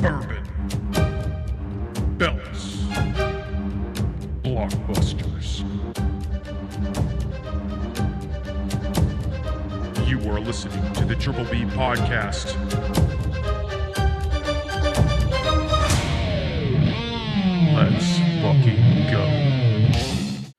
Bourbon, Belts, Blockbusters. You are listening to the Triple B Podcast. Let's fucking go.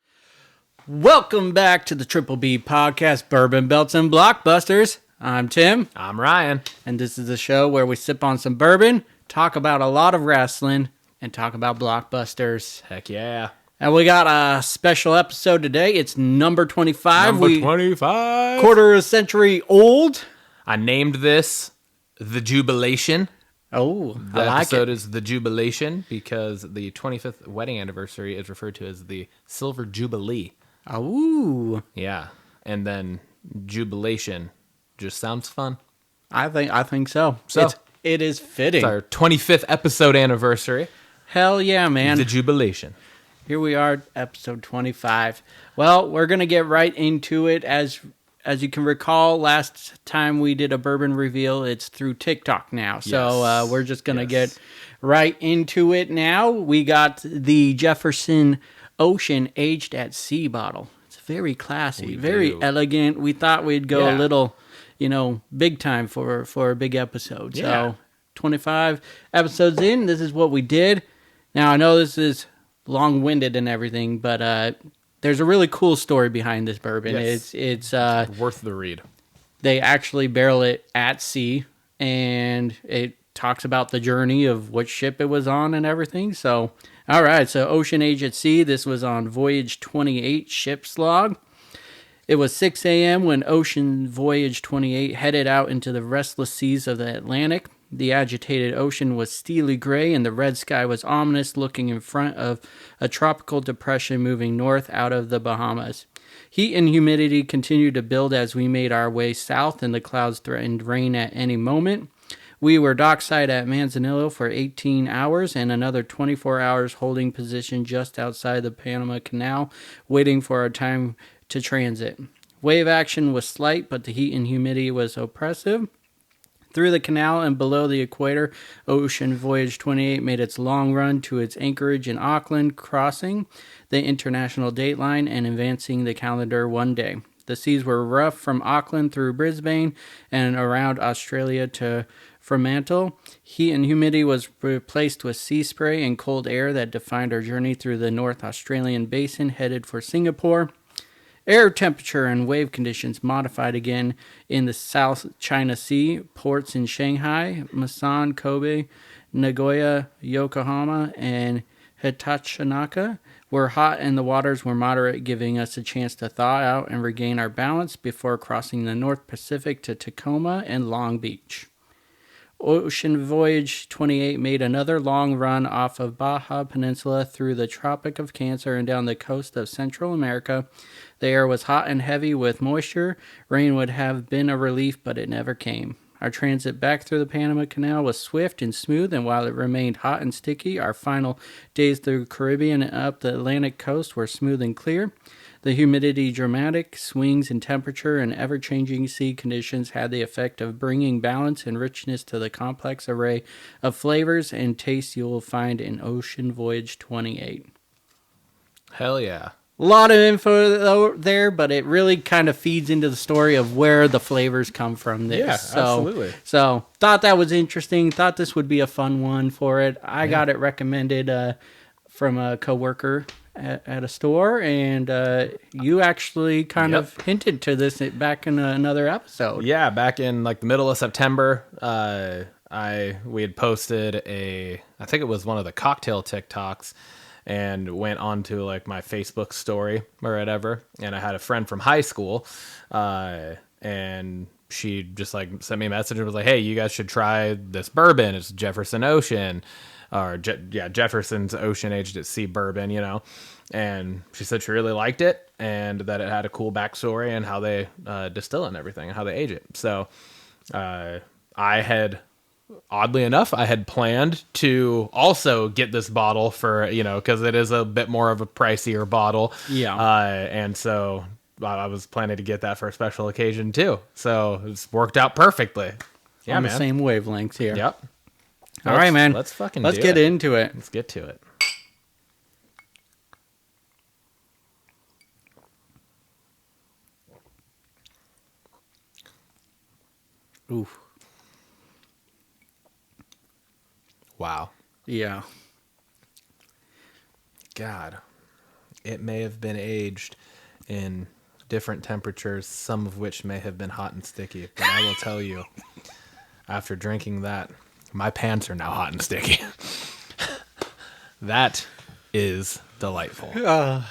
Welcome back to the Triple B Podcast, Bourbon, Belts, and Blockbusters. I'm Tim. I'm Ryan. And this is the show where we sip on some bourbon, talk about a lot of wrestling, and talk about blockbusters. Heck yeah. And we got a special episode today. It's number 25. Number 25. Quarter of a century old. I named this The Jubilation. Oh, The episode is The Jubilation because the 25th wedding anniversary is referred to as the Silver Jubilee. Oh. Yeah. And then Jubilation just sounds fun. I think so. So it is fitting. It's our 25th episode anniversary. Hell yeah, man. The Jubilation. Here we are, episode 25. Well, we're going to get right into it. As you can recall, last time we did a bourbon reveal, it's through TikTok now. So we're just going to get right into it now. We got the Jefferson Ocean Aged at Sea bottle. It's very classy, very elegant. We thought we'd go a little, big time for a big episode. Yeah. So 25 episodes in, this is what we did. Now, I know this is long-winded and everything, but there's a really cool story behind this bourbon. Yes. It's worth the read. They actually barrel it at sea, and it talks about the journey of what ship it was on and everything. So, all right, so Ocean Age at Sea. This was on Voyage 28 ship's log. It was 6 a.m. when Ocean Voyage 28 headed out into the restless seas of the Atlantic. The agitated ocean was steely gray, and the red sky was ominous, looking in front of a tropical depression moving north out of the Bahamas. Heat and humidity continued to build as we made our way south, and the clouds threatened rain at any moment. We were dockside at Manzanillo for 18 hours and another 24 hours holding position just outside the Panama Canal, waiting for our time to transit. Wave action was slight, but the heat and humidity was oppressive. Through the canal and below the equator, Ocean Voyage 28 made its long run to its anchorage in Auckland, crossing the international date line and advancing the calendar one day. The seas were rough from Auckland through Brisbane and around Australia to Fremantle. Heat and humidity was replaced with sea spray and cold air that defined our journey through the North Australian basin headed for Singapore. Air temperature and wave conditions modified again in the South China Sea. Ports in Shanghai, Masan, Kobe, Nagoya, Yokohama, and Hitachinaka were hot, and the waters were moderate, giving us a chance to thaw out and regain our balance before crossing the North Pacific to Tacoma and Long Beach. Ocean Voyage 28 made another long run off of Baja Peninsula through the Tropic of Cancer and down the coast of Central America. The air was hot and heavy with moisture. Rain would have been a relief, but it never came. Our transit back through the Panama Canal was swift and smooth, and while it remained hot and sticky, our final days through the Caribbean and up the Atlantic coast were smooth and clear. The humidity, dramatic swings in temperature, and ever-changing sea conditions had the effect of bringing balance and richness to the complex array of flavors and tastes you will find in Ocean Voyage 28. Hell yeah. A lot of info there, but it really kind of feeds into the story of where the flavors come from this. Yeah, absolutely. So thought that was interesting. Thought this would be a fun one for it. I got it recommended from a coworker at a store, and you actually kind of hinted to this back in another episode. Yeah, back in like the middle of September, we had posted I think it was one of the cocktail TikToks, and went on to like my Facebook story or whatever, and I had a friend from high school, and she just like sent me a message and was like, "Hey, you guys should try this bourbon. It's Jefferson Ocean." Jefferson's Ocean Aged at Sea bourbon, and she said she really liked it and that it had a cool backstory and how they distill it and everything and how they age it. So oddly enough, I had planned to also get this bottle for, because it is a bit more of a pricier bottle. Yeah. And so I was planning to get that for a special occasion too. So it's worked out perfectly. Yeah, on the same wavelengths here. Yep. All right, man. Let's get into it. Let's get to it. Oof. Wow. Yeah. God. It may have been aged in different temperatures, some of which may have been hot and sticky. But I will tell you, after drinking that, my pants are now hot and sticky. That is delightful. All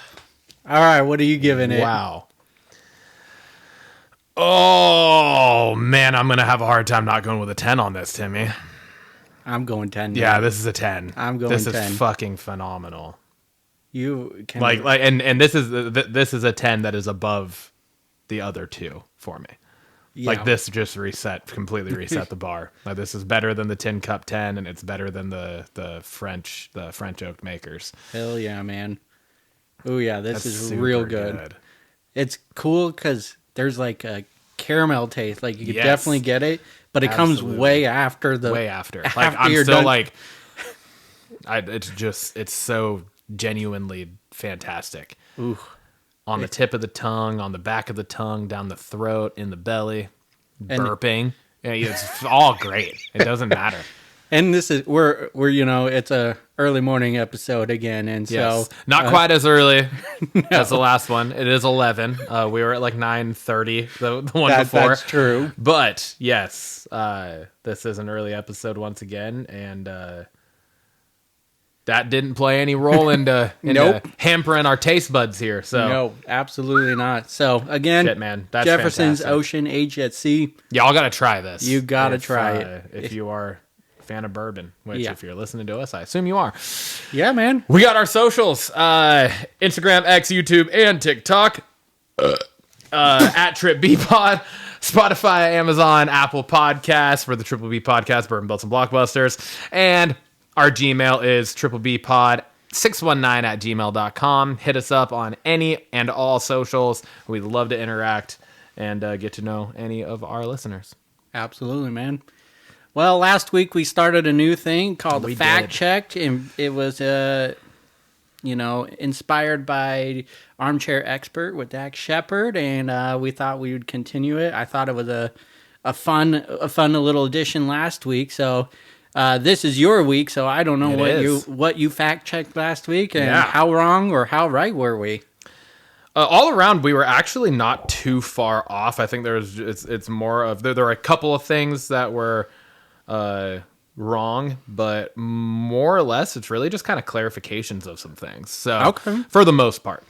right, what are you giving it? Wow. Oh, man, I'm going to have a hard time not going with a 10 on this, Timmy. I'm going 10. Yeah, man. this is a 10. I'm going This 10. is fucking phenomenal. You can And this is a 10 that is above the other two for me. yeah. Like this just completely reset the bar. Like this is better than the Tin Cup 10, and it's better than the French oak makers. Hell yeah, man. Oh yeah, this That's is super real good. It's cool because there's like a caramel taste. Like you could Yes. definitely get it, but it comes Absolutely. way after the Way after. Like after I'm you're still done. like, it's so genuinely fantastic. Ooh. On the tip of the tongue, on the back of the tongue, down the throat, in the belly, And- burping. Yeah, it's all great. It doesn't matter. And this is we're it's a early morning episode again, and Yes. so Not quite as early as the last one. It is 11. We were at like 9:30 the one before. that's true. But yes, this is an early episode once again, and that didn't play any role into Nope. hampering our taste buds here. So No, absolutely not. So again, Shit, man. That's Jefferson's fantastic. Ocean Aged at Sea. y'all got to try this. You gotta try it. If you are a fan of bourbon, which Yeah. if you're listening to us, I assume you are. Yeah, man. We got our socials, Instagram, X, YouTube, and TikTok. At Trip B Pod, Spotify, Amazon, Apple Podcasts for the Triple B Podcast, Bourbon, Belts, and Blockbusters. And our Gmail is triplebpod619@gmail.com. Hit us up on any and all socials. We'd love to interact and get to know any of our listeners. Absolutely, man. Well, last week we started a new thing called the We Fact did. Check, and it was inspired by Armchair Expert with Dax Shepard, and we thought we would continue it. I thought it was a fun little addition last week. So this is your week, so I don't know It what you fact checked last week, and Yeah. how wrong or how right were we? All around, we were actually not too far off. I think it's more of there are a couple of things that were wrong, but more or less, it's really just kind of clarifications of some things. So, Okay. for the most part,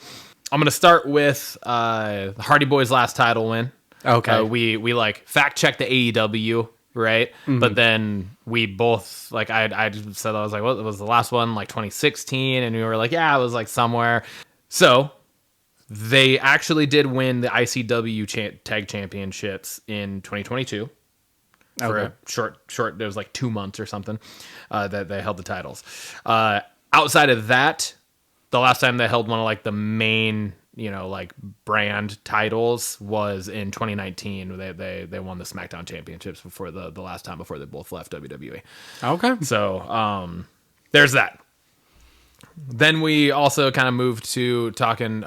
I'm going to start with the Hardy Boys' last title win. Okay. We like fact checked the AEW, right? But then we both like I just said I was like, what was the last one? Like 2016, and we were like, yeah, it was like somewhere. So they actually did win the ICW Tag Championships in 2022. For Okay. a short, it was like 2 months or something that they held the titles. Outside of that, the last time they held one of like the main, like brand titles was in 2019. They won the SmackDown Championships before the last time before they both left WWE. Okay. So there's that. Then we also kind of moved to talking,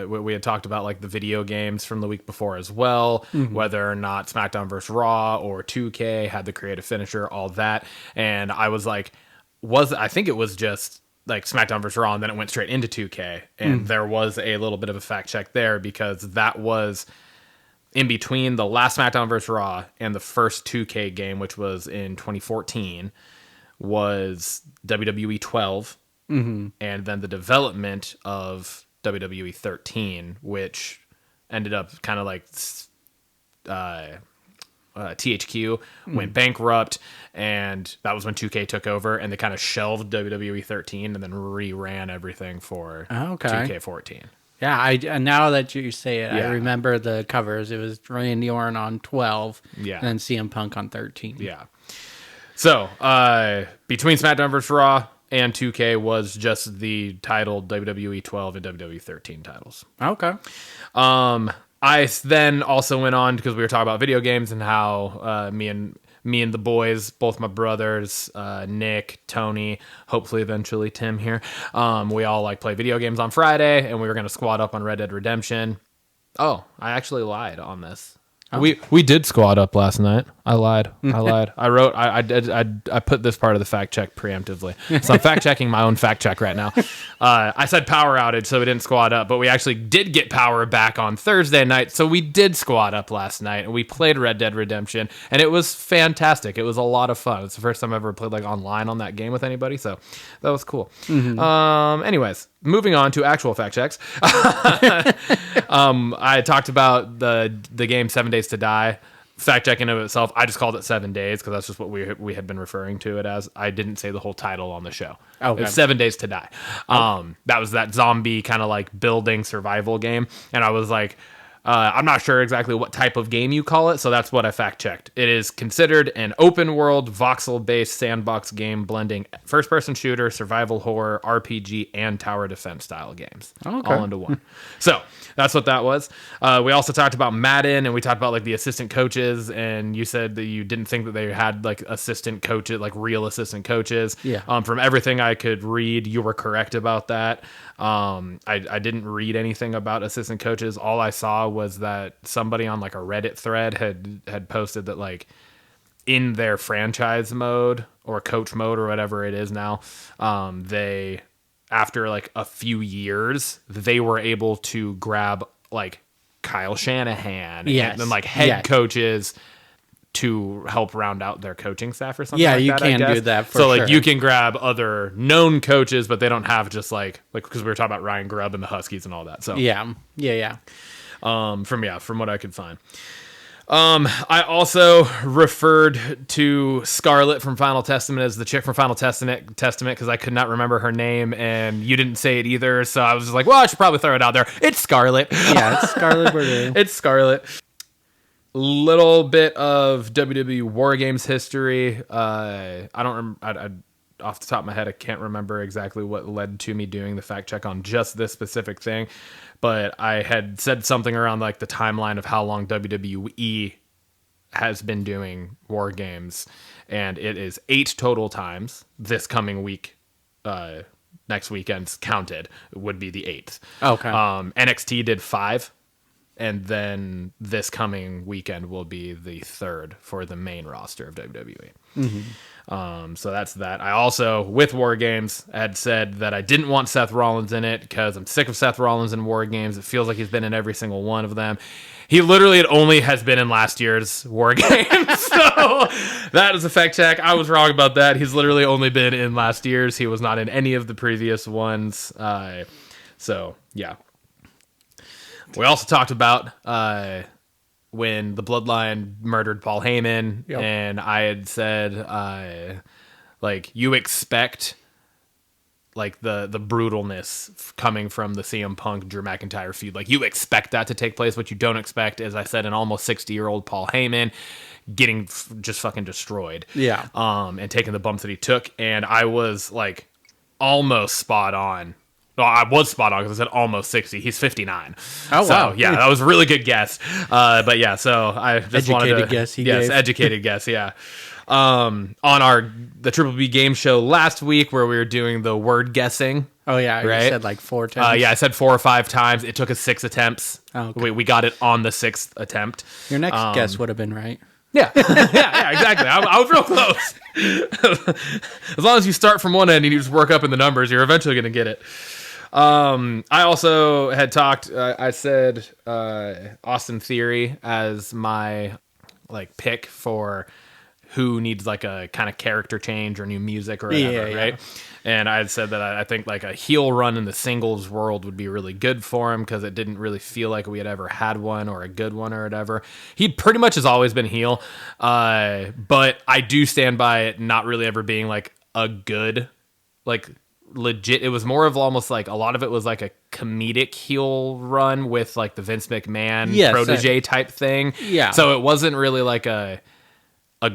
we had talked about like the video games from the week before as well, whether or not SmackDown vs. Raw or 2K had the creative finisher, all that. And I was like, I think it was just like SmackDown vs. Raw, and then it went straight into 2K. And there was a little bit of a fact check there because that was in between the last SmackDown vs. Raw and the first 2K game, which was in 2014, was WWE 12. And then the development of WWE 13, which ended up kind of like THQ went bankrupt, and that was when 2K took over, and they kind of shelved WWE 13 and then reran everything for Okay. 2K14. Yeah, now that you say it, Yeah. I remember the covers. It was Randy Orton on 12, Yeah. and then CM Punk on 13. Yeah. So between SmackDown vs. Raw and 2K was just the titled WWE 12 and WWE 13 titles. Okay. I then also went on because we were talking about video games and how me and me and the boys, both my brothers, Nick, Tony, hopefully eventually Tim here. We all like play video games on Friday, and we were going to squad up on Red Dead Redemption. Oh, I actually lied on this. Oh. We did squad up last night. I lied. I put this part of the fact check preemptively. So I'm fact checking my own fact check right now. I said power outage, so we didn't squad up, but we actually did get power back on Thursday night. So we did squad up last night, and we played Red Dead Redemption, and it was fantastic. It was a lot of fun. It's the first time I ever played like online on that game with anybody, so that was cool. Anyways, moving on to actual fact checks. I talked about the game 7 Days to Die. Fact checking of itself, I just called it 7 days because that's just what we had been referring to it as. I didn't say the whole title on the show. Okay. It's 7 Days to Die. That was that zombie kind of like building survival game, and I was like, I'm not sure exactly what type of game you call it, so that's what I fact checked. It is considered an open world, voxel-based sandbox game blending first-person shooter, survival horror, RPG, and tower defense style games, all into one. So that's what that was. We also talked about Madden, and we talked about like the assistant coaches, and you said that you didn't think that they had like assistant coaches, like real assistant coaches. Yeah. From everything I could read, you were correct about that. I didn't read anything about assistant coaches. All I saw was that somebody on like a Reddit thread had posted that like in their franchise mode or coach mode or whatever it is now, they, after like a few years, they were able to grab like Kyle Shanahan and then like head coaches to help round out their coaching staff or something like that. Yeah, you can do that for sure. So, like, you can grab other known coaches, but they don't have just, like because we were talking about Ryan Grubb and the Huskies and all that. So Yeah. From what I could find. I also referred to Scarlet from Final Testament as the chick from Final Testament because I could not remember her name, and you didn't say it either, so I was just like, well, I should probably throw it out there. It's Scarlet. Yeah, it's Scarlet Bordeaux. It's Scarlet. Little bit of WWE War Games history. I off the top of my head, I can't remember exactly what led to me doing the fact check on just this specific thing, but I had said something around like the timeline of how long WWE has been doing War Games, and it is 8 total times. This coming week, next weekend's counted would be the 8th. Okay. NXT did 5. And then this coming weekend will be the 3rd for the main roster of WWE. So that's that. I also, with War Games, had said that I didn't want Seth Rollins in it because I'm sick of Seth Rollins in War Games. It feels like he's been in every single one of them. He literally only has been in last year's War Games. So that is a fact check. I was wrong about that. He's literally only been in last year's. He was not in any of the previous ones. So, yeah. We also talked about when the Bloodline murdered Paul Heyman, and I had said, like, you expect like the brutalness coming from the CM Punk Drew McIntyre feud. Like, you expect that to take place. What you don't expect, as I said, an almost 60-year-old Paul Heyman getting just fucking destroyed. Yeah. And taking the bumps that he took, and I was like almost spot on. Well, I was spot on because I said almost 60. He's 59. Oh, so, wow. Yeah, that was a really good guess. But yeah, so I just wanted to... Educated guess he gave. Yes, educated guess, yeah. On the Triple B game show last week where we were doing the word guessing. Oh, yeah, right? You said like 4 times. Yeah, I said 4 or 5 times. It took us 6 attempts. Oh, okay. We got it on the 6th attempt. Your next guess would have been right. Yeah, yeah, exactly. I was real close. As long as you start from one end and you just work up in the numbers, you're eventually going to get it. I also had talked, I said Austin Theory as my like pick for who needs like a kind of character change or new music or whatever, right? And I had said that I think like a heel run in the singles world would be really good for him because it didn't really feel like we had ever had one or a good one or whatever. He pretty much has always been heel, but I do stand by it not really ever being like a good, like legit. It was more of almost like a lot of it was like a comedic heel run with like the Vince McMahon protege type thing. Yeah. So it wasn't really like a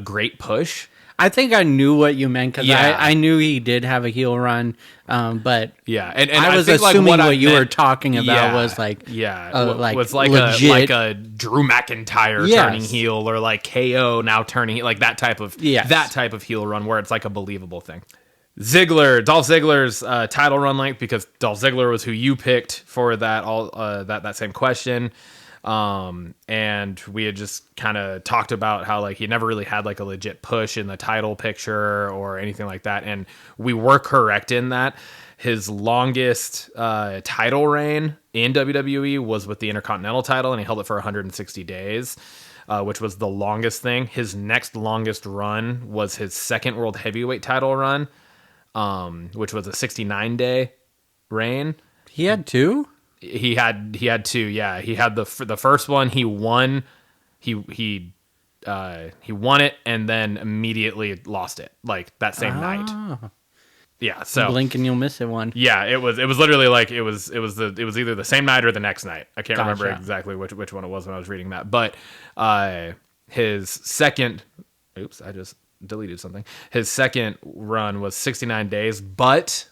great push. I think I knew what you meant because Yeah. I knew he did have a heel run, but Yeah, and I was think, like, assuming I what you were meant- talking about yeah, was like like was like legit. a Drew McIntyre Yes. turning heel, or like KO now turning, like that type of heel run where it's like a believable thing. Dolph Ziggler's title run length, because Dolph Ziggler was who you picked for that same question. And we had just kind of talked about how like he never really had like a legit push in the title picture or anything like that. And we were correct in that. His longest title reign in WWE was with the Intercontinental title, and he held it for 160 days, which was the longest thing. His next longest run was his second World Heavyweight title run, which was a 69-day reign. He had two. He had two. Yeah, he had the first one. He won. He won it and then immediately lost it like that same night. Yeah. So Blink and you'll miss it one. yeah, it was literally like it was either the same night or the next night. I can't remember exactly which one it was when I was reading that. But his second. Oops, I just deleted something. His second run was 69 days, but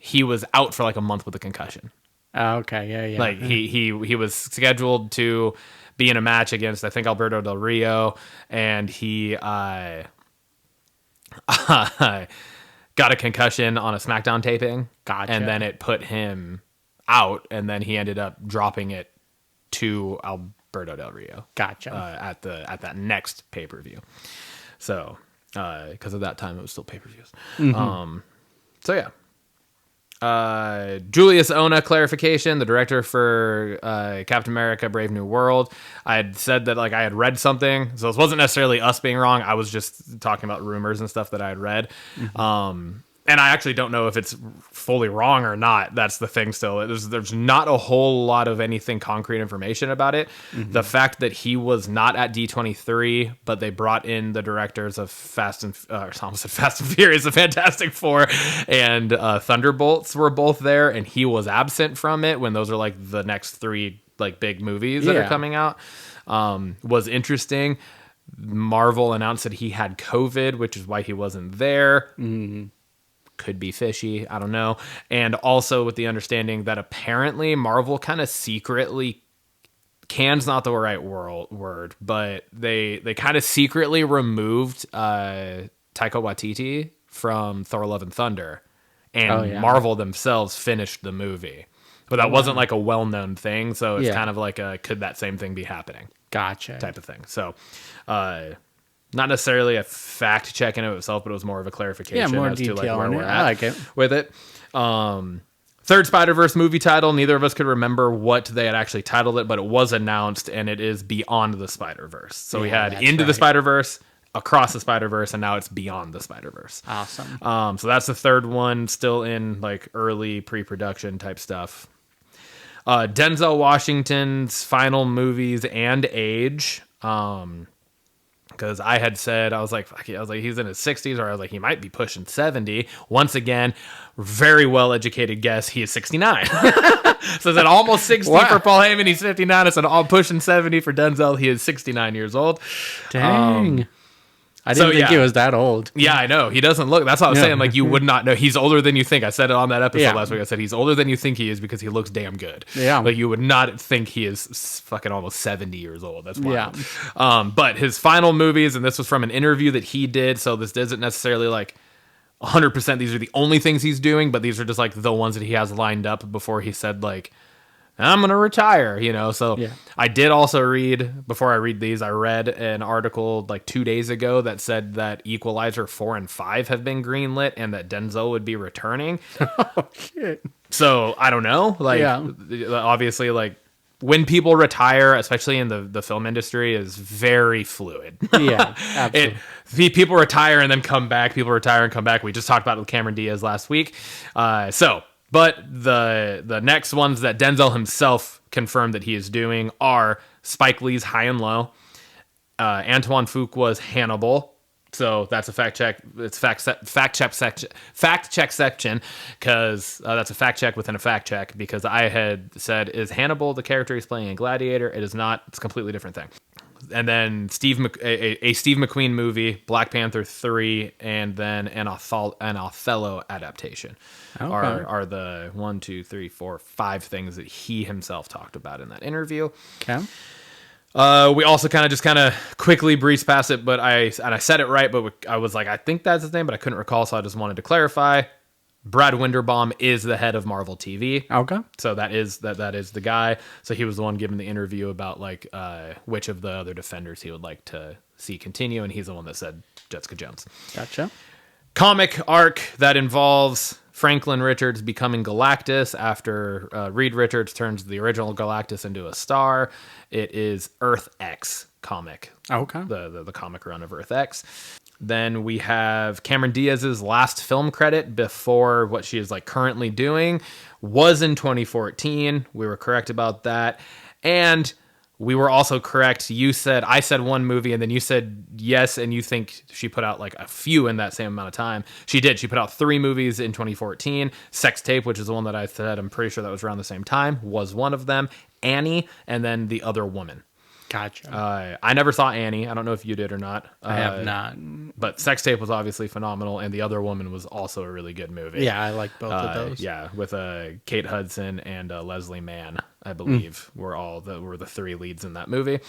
he was out for like a month with a concussion. Oh, okay, yeah. Like he was scheduled to be in a match against, I think, Alberto Del Rio, and he got a concussion on a SmackDown taping. Gotcha. And then it put him out, and then he ended up dropping it to Alberto Del Rio. Gotcha. At that next pay-per-view. So, because at that time it was still pay-per-views. So yeah. Julius Ona clarification, the director for Captain America Brave New World. I had said that like I had read something, so this wasn't necessarily us being wrong. I was just talking about rumors and stuff that I had read. And I actually don't know if it's fully wrong or not. That's the thing still. There's not a whole lot of anything concrete information about it. The fact that he was not at D23, but they brought in the directors of Fast and Furious, the Fantastic Four, and Thunderbolts were both there, and he was absent from it when those are like the next three like big movies that are coming out, was interesting. Marvel announced that he had COVID, which is why he wasn't there. Could be fishy, I don't know. And also with the understanding that apparently Marvel kind of secretly, can's not the right word, but they kind of secretly removed Taika Waititi from Thor Love and Thunder, and Marvel themselves finished the movie. But that wasn't like a well-known thing, so it's kind of like a could that same thing be happening Gotcha. type of thing. So not necessarily a fact check in of itself, but it was more of a clarification more as to like detail where on we're it. at I like it. with it. Third Spider-Verse movie title. Neither of us could remember what they had actually titled it, but it was announced, and it is Beyond the Spider-Verse. So we had Into the Spider-Verse, Across the Spider-Verse, and now it's Beyond the Spider-Verse. Awesome. So that's the third one, still in like early pre-production type stuff. Denzel Washington's final movies and age. Because I had said, I was like, he's in his 60s, or I was like, he might be pushing 70. Once again, very well-educated guess, he is 69. So I said almost 60 for Paul Heyman, he's 59. I said all pushing 70 for Denzel, he is 69 years old. Dang. I didn't think he was that old. Yeah, I know. He doesn't look. That's what I was saying. Like, you would not know. He's older than you think. I said it on that episode last week. I said he's older than you think he is because he looks damn good. Yeah. Like, you would not think he is fucking almost 70 years old. That's wild. Yeah. But his final movies, and this was from an interview that he did, so this isn't necessarily like 100% these are the only things he's doing, but these are just like the ones that he has lined up before he said like, I'm going to retire, you know? So I did also read, before I read these, I read an article like 2 days ago that said that Equalizer 4 and 5 have been greenlit and that Denzel would be returning. Oh, shit. So I don't know. Like, obviously, like, when people retire, especially in the film industry, is very fluid. Yeah, absolutely. People retire and then come back. People retire and come back. We just talked about it with Cameron Diaz last week. But the next ones that Denzel himself confirmed that he is doing are Spike Lee's High and Low, Antoine Fuqua's Hannibal. So that's a fact check. It's fact check section, because that's a fact check within a fact check, because I had said, is Hannibal the character he's playing in Gladiator? It is not. It's a completely different thing. and then a Steve McQueen movie, Black Panther 3, and then an Othello adaptation are the 1, 2, 3, 4, 5 things that he himself talked about in that interview. Okay. We also kind of quickly breezed past it, but I said it right, but I was like, I think that's his name, but I couldn't recall, so I just wanted to clarify. Brad Winderbaum is the head of Marvel TV. Okay. So that is the guy. So he was the one giving the interview about like which of the other Defenders he would like to see continue, and he's the one that said Jessica Jones. Gotcha. Comic arc that involves Franklin Richards becoming Galactus after Reed Richards turns the original Galactus into a star. It is Earth X comic. Okay. The comic run of Earth X. Then we have Cameron Diaz's last film credit before what she is like currently doing was in 2014. We were correct about that. And we were also correct. I said one movie, and then you said yes, and you think she put out like a few in that same amount of time. She did. She put out 3 movies in 2014. Sex Tape, which is the one that I said, I'm pretty sure that was around the same time, was one of them. Annie, and then The Other Woman. Gotcha. I never saw Annie. I don't know if you did or not. I have not. But Sex Tape was obviously phenomenal, and The Other Woman was also a really good movie. Yeah, I like both of those. Yeah, with Kate Hudson and Leslie Mann, I believe, were the 3 leads in that movie.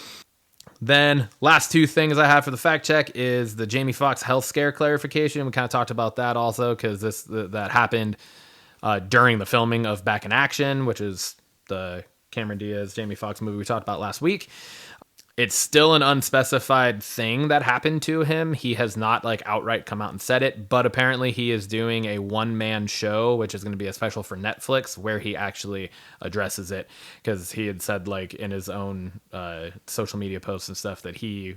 Then, last 2 things I have for the fact check is the Jamie Foxx health scare clarification. We kind of talked about that also, because that happened during the filming of Back in Action, which is the Cameron Diaz, Jamie Foxx movie we talked about last week. It's still an unspecified thing that happened to him. He has not like outright come out and said it, but apparently he is doing a one-man show, which is going to be a special for Netflix, where he actually addresses it, because he had said like in his own social media posts and stuff that he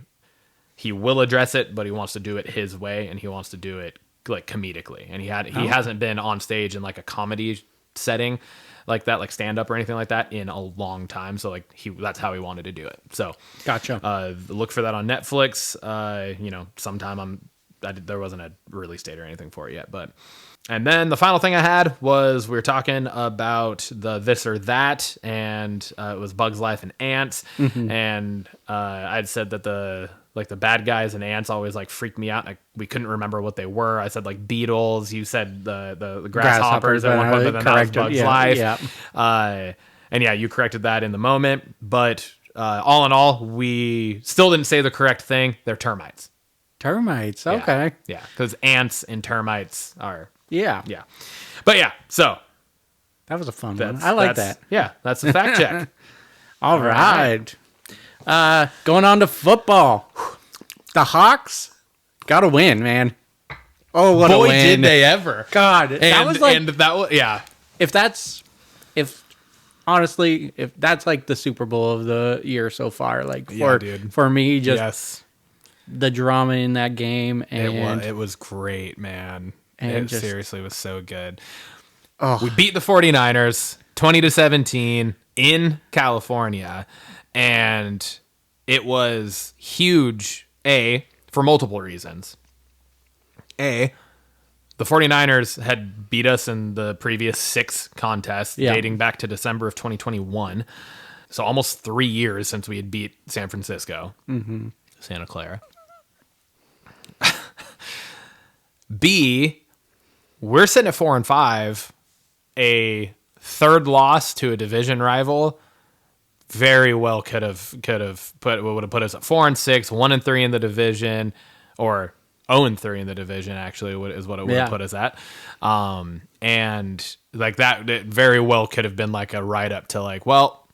will address it, but he wants to do it his way, and he wants to do it like comedically. And he hasn't been on stage in like a comedy setting like that, like stand up or anything like that, in a long time. So like that's how he wanted to do it. So Gotcha. Look for that on Netflix. Sometime there wasn't a release date or anything for it yet, but. And then the final thing I had was we were talking about the This or That, and it was Bugs Life and Ants. Mm-hmm. And I'd said that the bad guys and ants always like freaked me out. Like we couldn't remember what they were. I said like beetles. You said the grasshoppers at one point, but then that was Bugs Life. Yeah. And yeah, you corrected that in the moment. But all in all, we still didn't say the correct thing. They're termites. Termites. Okay. Yeah, because ants and termites are. Yeah. Yeah. But yeah, so. That was a fun one. I like that. Yeah, that's a fact check. All right. Going on to football. The Hawks got to win, man. Oh, what a win. Boy, did they ever. God. That was like, yeah. if that's like the Super Bowl of the year so far, like for me, just the drama in that game. And it was great, man. And it seriously was so good. Oh. We beat the 49ers 20-17 in California, and it was huge, for multiple reasons. The 49ers had beat us in the previous 6 contests, dating back to December of 2021. So almost 3 years since we had beat San Francisco. Mm-hmm. Santa Clara. B, we're sitting at 4-5. A third loss to a division rival very well would have put us at 4-6, 1-3 in the division, or 0-3 in the division. Actually, is what it would have put us at. And like that, it very well could have been like a write up to like, well,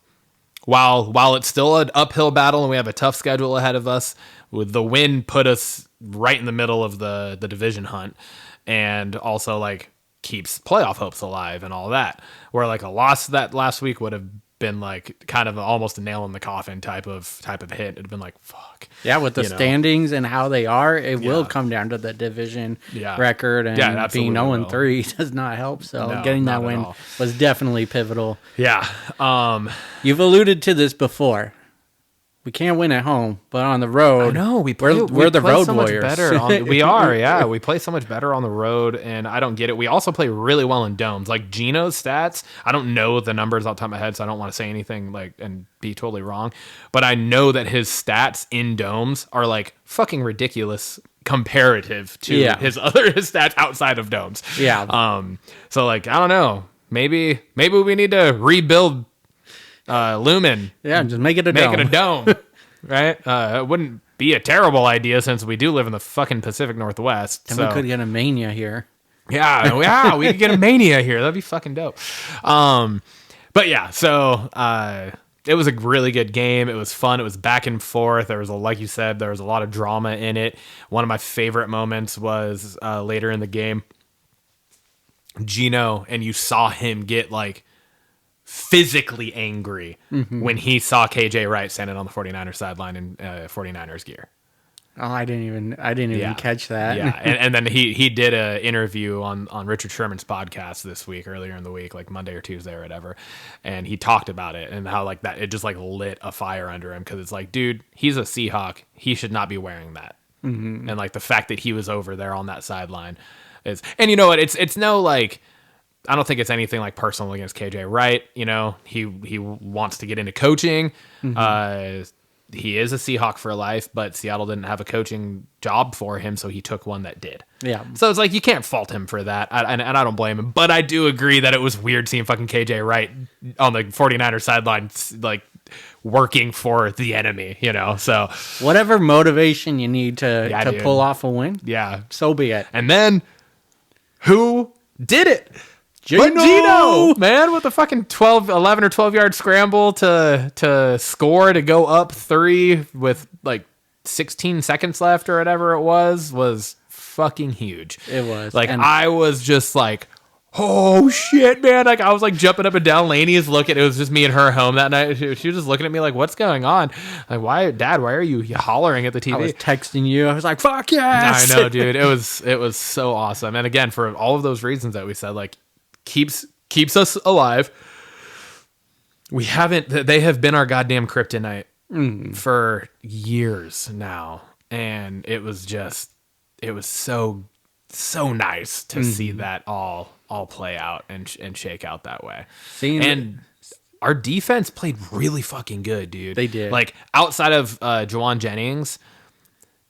while it's still an uphill battle and we have a tough schedule ahead of us, with the win put us right in the middle of the division hunt, and also like keeps playoff hopes alive and all that. Where like a loss that last week would have been like kind of almost a nail in the coffin type of hit. It'd been like, fuck. Yeah, with the standings and how they are, it will come down to the division record, and being 0-3 does not help. So getting that win was definitely pivotal. Yeah. You've alluded to this before. we can't win at home, but on the road, No, we're the play road so much warriors. better. We are, yeah. We play so much better on the road, and I don't get it. We also play really well in domes. Like Gino's stats, I don't know the numbers off the top of my head, so I don't want to say anything like and be totally wrong. But I know that his stats in domes are like fucking ridiculous comparative to his stats outside of domes. Yeah. So like I don't know. Maybe we need to rebuild Lumen. Yeah, just make it a Make dome. it a dome, right? It wouldn't be a terrible idea since we do live in the fucking Pacific Northwest. And so. we could get a mania here. Yeah, we could get a mania here. That'd be fucking dope. But yeah, so it was a really good game. It was fun. It was back and forth. There was like you said, there was a lot of drama in it. One of my favorite moments was later in the game, Gino, and you saw him get like physically angry when he saw KJ Wright standing on the 49ers sideline in 49ers gear. Oh, I didn't even catch that. Yeah, and then he did an interview on Richard Sherman's podcast this week, earlier in the week, like Monday or Tuesday or whatever, and he talked about it and how like that it just like lit a fire under him because it's like, dude, he's a Seahawk, he should not be wearing that, and like the fact that he was over there on that sideline is, and you know what, it's no like. I don't think it's anything like personal against KJ Wright. You know, he wants to get into coaching. He is a Seahawk for life, but Seattle didn't have a coaching job for him, so he took one that did. Yeah. So it's like you can't fault him for that, and I don't blame him. But I do agree that it was weird seeing fucking KJ Wright on the 49ers sideline, like working for the enemy, you know? So whatever motivation you need to pull off a win, yeah, so be it. And then who did it? Gino! But Gino, man, with the fucking 11 or 12 yard scramble to score, to go up 3 with like 16 seconds left or whatever it was fucking huge. It was. Like, I was just like, oh shit, man. Like, I was like jumping up and down. Laney's looking. It was just me and her home that night. She was just looking at me like, what's going on? Like, why are you hollering at the TV? I was texting you. I was like, fuck yes. I know, dude. It was so awesome. And again, for all of those reasons that we said, like, keeps us alive. They have been our goddamn kryptonite for years now, and it was so nice to see that all play out and shake out that way. And our defense played really fucking good, dude. They did. Like, outside of Juwan Jennings,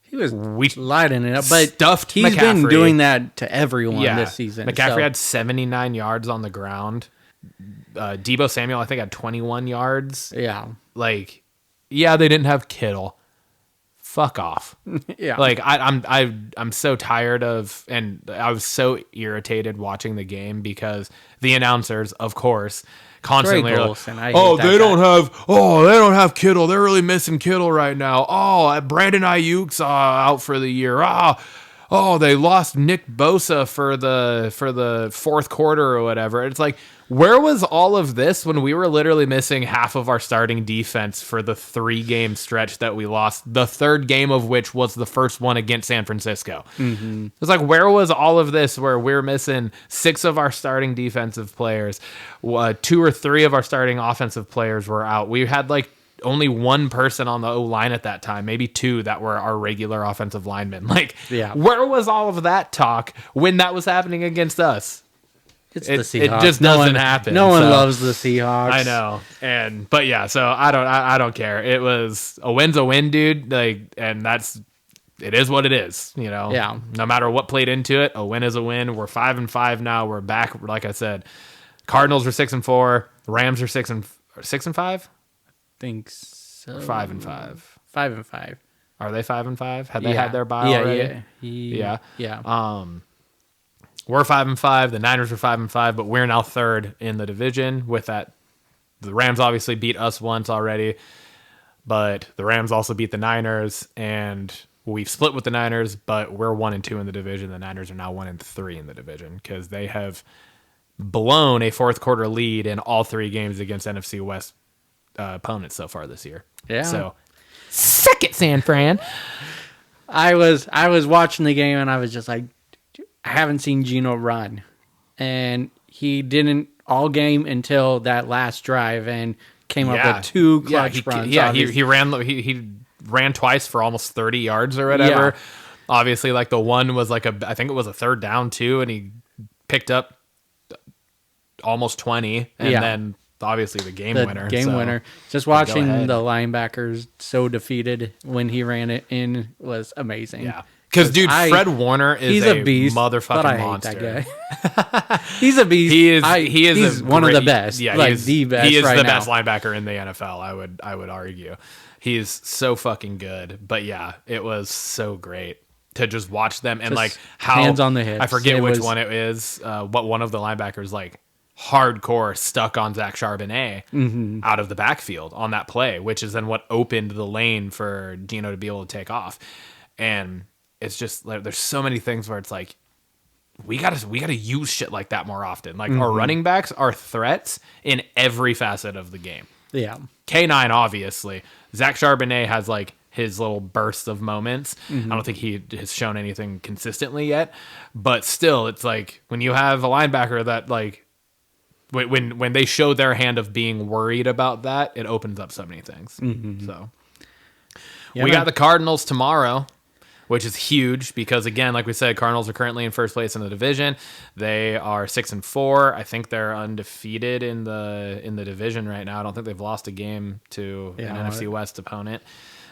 he was lighting it up, but stuffed he's McCaffrey. been doing that to everyone this season. McCaffrey had 79 yards on the ground. Deebo Samuel, I think, had 21 yards. Yeah. Like, yeah, they didn't have Kittle. Fuck off. Yeah. Like, I'm so tired of, and I was so irritated watching the game because the announcers, of course, constantly are like, they don't have Kittle. They're really missing Kittle right now. Oh, Brandon Ayuk's out for the year. Oh, they lost Nick Bosa for the fourth quarter or whatever. It's like, where was all of this when we were literally missing half of our starting defense for the 3-game stretch that we lost, the third game of which was the first one against San Francisco? It's like, where was all of this where we're missing 6 of our starting defensive players, 2 or 3 of our starting offensive players were out. We had like only 1 person on the O-line at that time, maybe 2 that were our regular offensive linemen. Like, where was all of that talk when that was happening against us? It's the Seahawks. It just doesn't happen. No one loves the Seahawks. I know. But yeah, so I don't care. It was a win's a win, dude. Like, and it is what it is, you know? Yeah. No matter what played into it, a win is a win. We're 5-5 now. We're back. Like I said, Cardinals are 6-4. Rams are 6-5. Think so. 5-5. 5-5. Are they 5-5? Had they had their bye already? Yeah. We're 5-5. The Niners are 5-5, but we're now third in the division. With that, the Rams obviously beat us once already, but the Rams also beat the Niners, and we've split with the Niners. But we're 1-2 in the division. The Niners are now 1-3 in the division because they have blown a fourth quarter lead in all 3 games against NFC West opponents so far this year. Yeah. So, suck it, San Fran. I was watching the game and I was just like, I haven't seen Gino run, and he didn't all game until that last drive. And came up with 2 clutch runs. He ran twice for almost 30 yards or whatever. Yeah. Obviously, like the one was like I think it was a third down too, and he picked up almost 20, and then obviously the game winner. Winner. Just watching the linebackers so defeated when he ran it in was amazing. Yeah. Because, dude, Fred Warner is he's a beast, motherfucking but I monster. hate that guy. He's a beast. He's one of the best. Yeah, like the best. He is right the now. best linebacker in the NFL. I would argue. He's so fucking good. But yeah, it was so great to just watch them and like how hands on the hips. I forget which one it is. What one of the linebackers like hardcore stuck on Zach Charbonnet out of the backfield on that play, which is then what opened the lane for Gino to be able to take off. And it's just like there's so many things where it's like we gotta use shit like that more often. Like our running backs are threats in every facet of the game. Yeah. K9 obviously. Zach Charbonnet has like his little bursts of moments. I don't think he has shown anything consistently yet, but still, it's like when you have a linebacker that like when they show their hand of being worried about that, it opens up so many things. So we got the Cardinals tomorrow, which is huge because, again, like we said, Cardinals are currently in first place in the division. They are 6-4. I think they're undefeated in the division right now. I don't think they've lost a game to an NFC West opponent.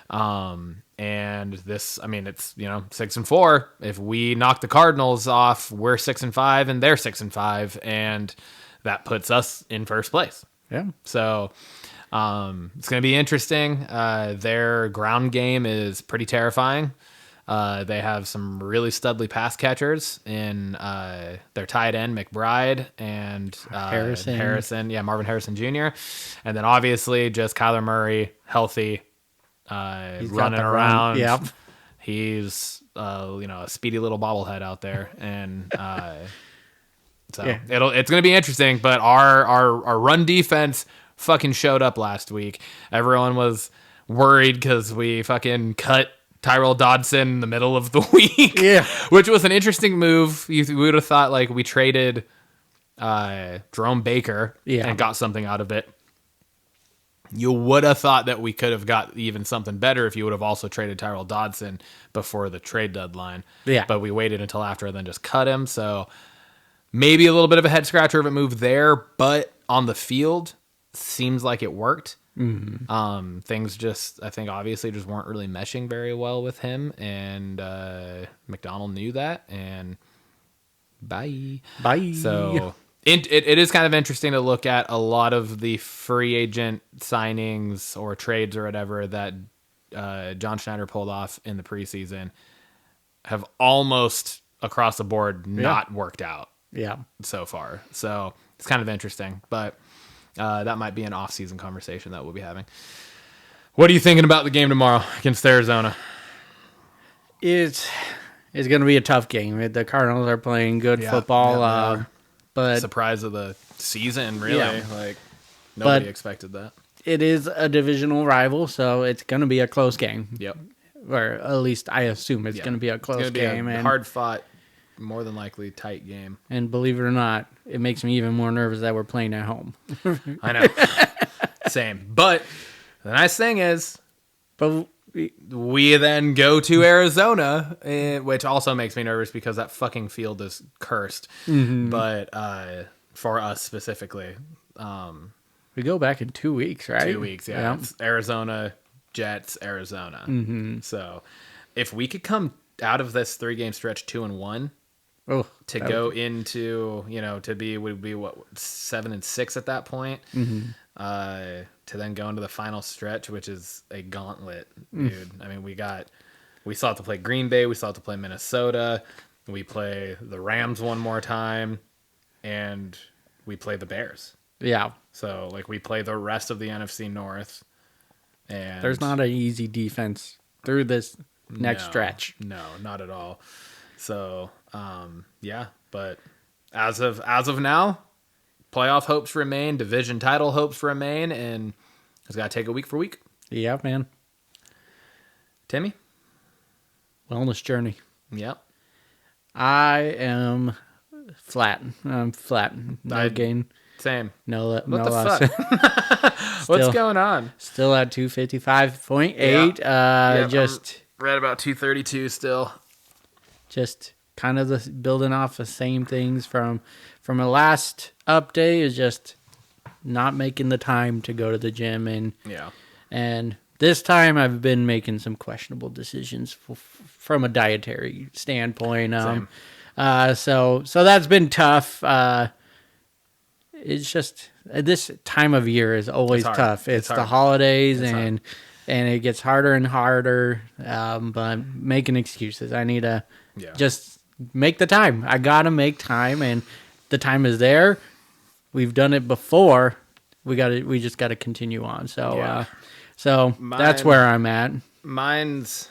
And this, I mean, it's 6-4. If we knock the Cardinals off, we're 6-5, and they're 6-5, and that puts us in first place. Yeah. So it's going to be interesting. Their ground game is pretty terrifying. They have some really studly pass catchers in their tight end, McBride, and Harrison. Yeah, Marvin Harrison Jr. And then obviously just Kyler Murray, healthy, running around. Yep. He's, a speedy little bobblehead out there. And it's going to be interesting. But our run defense fucking showed up last week. Everyone was worried because we fucking cut Tyrell Dodson in the middle of the week, which was an interesting move. We would have thought like we traded Jerome Baker and got something out of it. You would have thought that we could have got even something better if you would have also traded Tyrell Dodson before the trade deadline. Yeah, but we waited until after and then just cut him. So maybe a little bit of a head scratcher of a move there, but on the field seems like it worked. Things just, I think, obviously just weren't really meshing very well with him, and McDonald knew that, and bye. So it is kind of interesting to look at a lot of the free agent signings or trades or whatever that John Schneider pulled off in the preseason have almost across the board not worked out so far. So it's kind of interesting, but that might be an off-season conversation that we'll be having. What are you thinking about the game tomorrow against Arizona? It's going to be a tough game. The Cardinals are playing good football, but surprise of the season, really. Yeah. Like nobody expected that. It is a divisional rival, so it's going to be a close game. Yep. Or at least I assume it's going to be a close game. A hard-fought, more than likely tight game. And believe it or not, it makes me even more nervous that we're playing at home. I know. Same. But the nice thing is, we then go to Arizona, which also makes me nervous because that fucking field is cursed. But for us specifically. We go back in 2 weeks, right? 2 weeks, yeah. It's Arizona, Jets, Arizona. So if we could come out of this 3-game stretch 2-1, to go into, to be, would be what, 7-6 at that point, to then go into the final stretch, which is a gauntlet, dude. I mean, we still have to play Green Bay, we still have to play Minnesota, we play the Rams one more time, and we play the Bears. Yeah. So, like, we play the rest of the NFC North, and there's not an easy defense through this next stretch. No, not at all. So, but as of now, playoff hopes remain, division title hopes remain, and it's got to take it week for week. Yeah, man. Timmy? Wellness journey. Yep. I am flat. I'm flat. No gain. Same. No What the loss. fuck? What's going on? Still at 255.8. Yep, Just I'm right about 232 still. just kind of building off the same things from a last update is just not making the time to go to the gym, and this time I've been making some questionable decisions from a dietary standpoint. So that's been tough. It's just this time of year is always tough. It's the holidays, and it gets harder and harder. But I'm making excuses. I need to just make the time. I gotta make time, and the time is there. We've done it before. We just gotta continue on. So that's where I'm at. Mine's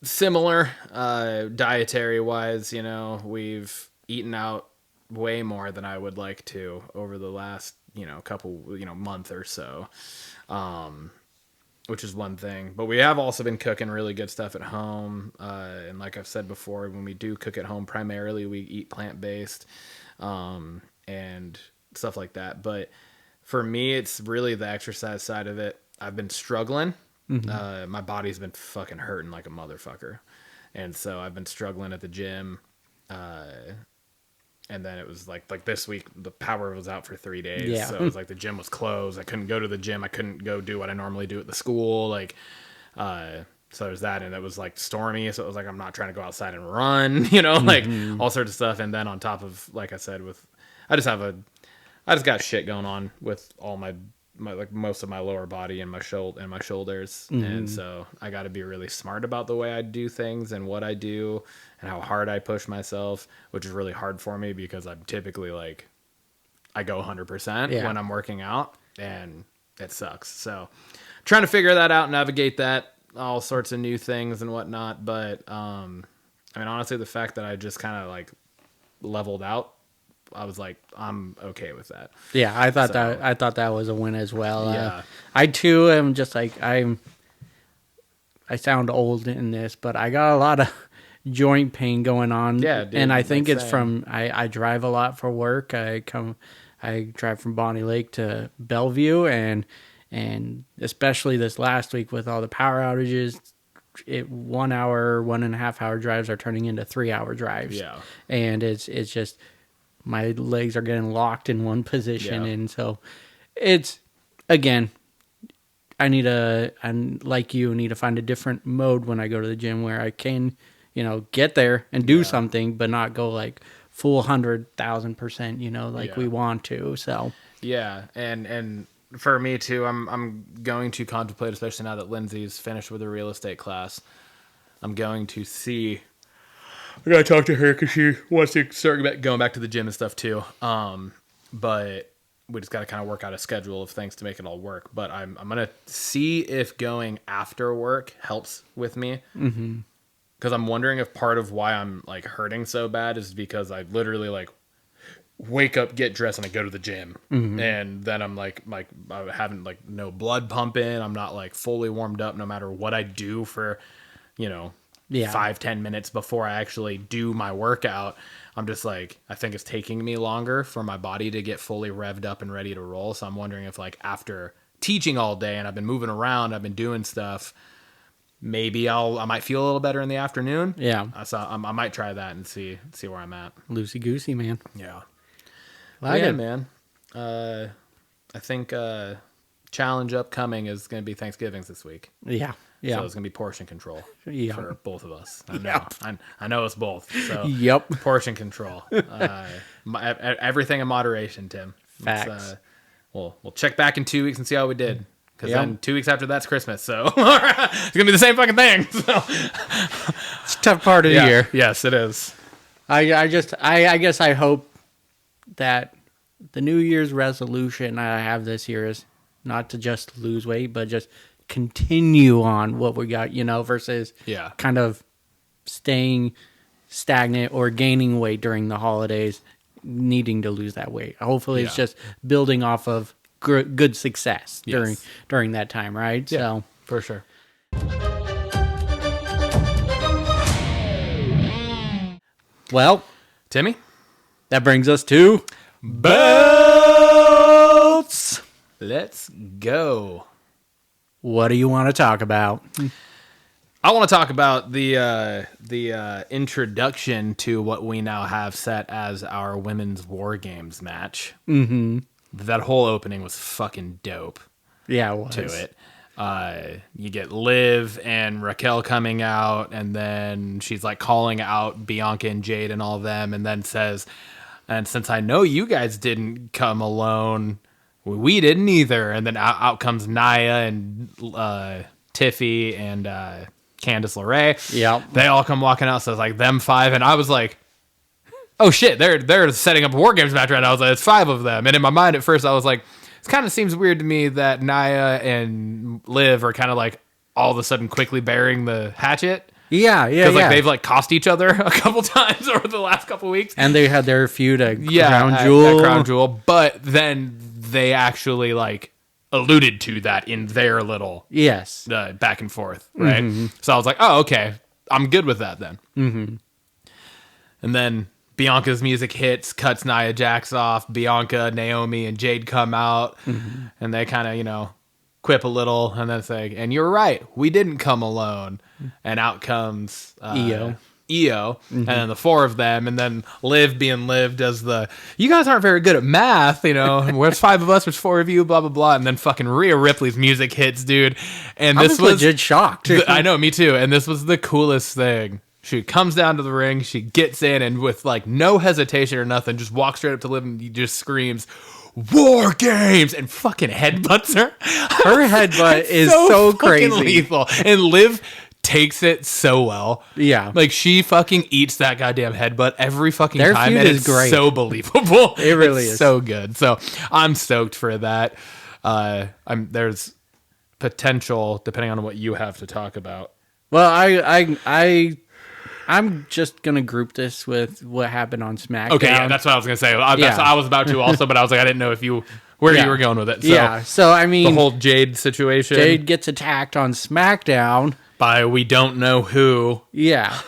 similar, dietary wise. We've eaten out way more than I would like to over the last couple month or so, which is one thing. But we have also been cooking really good stuff at home, and like I've said before, when we do cook at home, primarily we eat plant-based and stuff like that. But for me, it's really the exercise side of it. I've been struggling. My body's been fucking hurting like a motherfucker, and so I've been struggling at the gym. And then it was like this week, the power was out for 3 days. Yeah. So it was like the gym was closed. I couldn't go to the gym. I couldn't go do what I normally do at the school. So there's that. And it was like stormy. So it was like, I'm not trying to go outside and run, all sorts of stuff. And then on top of, like I said, I just got shit going on with all my like most of my lower body and my shoulders. And so I got to be really smart about the way I do things and what I do and how hard I push myself, which is really hard for me because I'm typically I go 100% when I'm working out, and it sucks. So trying to figure that out, navigate that, all sorts of new things and whatnot. But honestly, the fact that I just kind of leveled out, I was like, I'm okay with that. Yeah, I thought that was a win as well. Yeah. I too am just I sound old in this, but I got a lot of joint pain going on. Yeah, dude, and I think it's same. from I drive a lot for work. I drive from Bonnie Lake to Bellevue, and especially this last week with all the power outages, 1 hour, 1.5 hour drives are turning into 3 hour drives. Yeah. And it's just my legs are getting locked in one position. Yeah. And so it's, again, I need to find a different mode when I go to the gym where I can, get there and do something, but not go full 100,000%, we want to. So, yeah. And for me too, I'm going to contemplate, especially now that Lindsay's finished with her real estate class, I'm going to see, I gotta talk to her because she wants to start going back to the gym and stuff too. But we just gotta kind of work out a schedule of things to make it all work. But I'm gonna see if going after work helps with me. Because I'm wondering if part of why I'm hurting so bad is because I literally wake up, get dressed, and I go to the gym, and then I'm I haven't no blood pumping. I'm not fully warmed up, no matter what I do for 5-10 minutes before I actually do my workout. I'm just I think it's taking me longer for my body to get fully revved up and ready to roll. So I'm wondering if after teaching all day and I've been moving around, I've been doing stuff, maybe I might feel a little better in the afternoon. yeah. So I might try that and see where I'm at. Loosey goosey, man. Yeah. Like yeah, it. man. I think challenge upcoming is going to be Thanksgiving's this week. Yeah. Yeah. So it's going to be portion control for both of us. I know. Yep. I know it's both. So Yep. portion control. Everything in moderation, Tim. Facts. We'll check back in 2 weeks and see how we did. Because then 2 weeks after that's Christmas. So it's going to be the same fucking thing. So. It's a tough part of the year. Yes, it is. I guess I hope that the New Year's resolution I have this year is not to just lose weight, but just continue on what we got, versus kind of staying stagnant or gaining weight during the holidays, needing to lose that weight. Hopefully it's just building off of good success during that time, right? Yeah, so for sure. Well, Timmy? that brings us to Bell Let's go. What do you want to talk about? I want to talk about the introduction to what we now have set as our women's War Games match. Mm-hmm. That whole opening was fucking dope. Yeah, it was. To it. You get Liv and Raquel coming out, and then she's like calling out Bianca and Jade and all of them, and then says, and since I know you guys didn't come alone, we didn't either. And then out comes Nia and Tiffy and Candice LeRae. Yep. They all come walking out, so it's like them five, and I was like, oh shit, they're setting up a War Games match right now. I was like, it's five of them. And in my mind at first I was like, it kind of seems weird to me that Nia and Liv are kind of like all of a sudden quickly bearing the hatchet. Yeah. Because like they've like cost each other a couple times over the last couple weeks. And they had their feud at Crown Crown Jewel. But then they actually like alluded to that in their little back and forth, right? Mm-hmm. So I was like, oh, okay, I'm good with that then. Mm-hmm. And then Bianca's music hits, cuts Nia Jax off. Bianca, Naomi, and Jade come out, and they kind of, quip a little, and then say, and you're right, we didn't come alone. And out comes Io. And then the four of them, and then Liv being Liv does you guys aren't very good at math, where's five of us, there's four of you, blah, blah, blah. And then fucking Rhea Ripley's music hits, dude. And I this was legit shocked. I know, me too. And this was the coolest thing. She comes down to the ring, she gets in, and with like no hesitation or nothing, just walks straight up to Liv and just screams, War Games, and fucking headbutts her. Her headbutt is so crazy. Lethal. And Liv takes it so well. Yeah. Like she fucking eats that goddamn headbutt every fucking Their time. feud And is it's great. so believable. It really is. So good. So I'm stoked for that. There's potential depending on what you have to talk about. Well, I'm just gonna group this with what happened on SmackDown. Okay, yeah, that's what I was gonna say. I was about to also, but I was like, I didn't know if where you were going with it. So, so I mean, the whole Jade situation. Jade gets attacked on SmackDown by we don't know who. Yeah,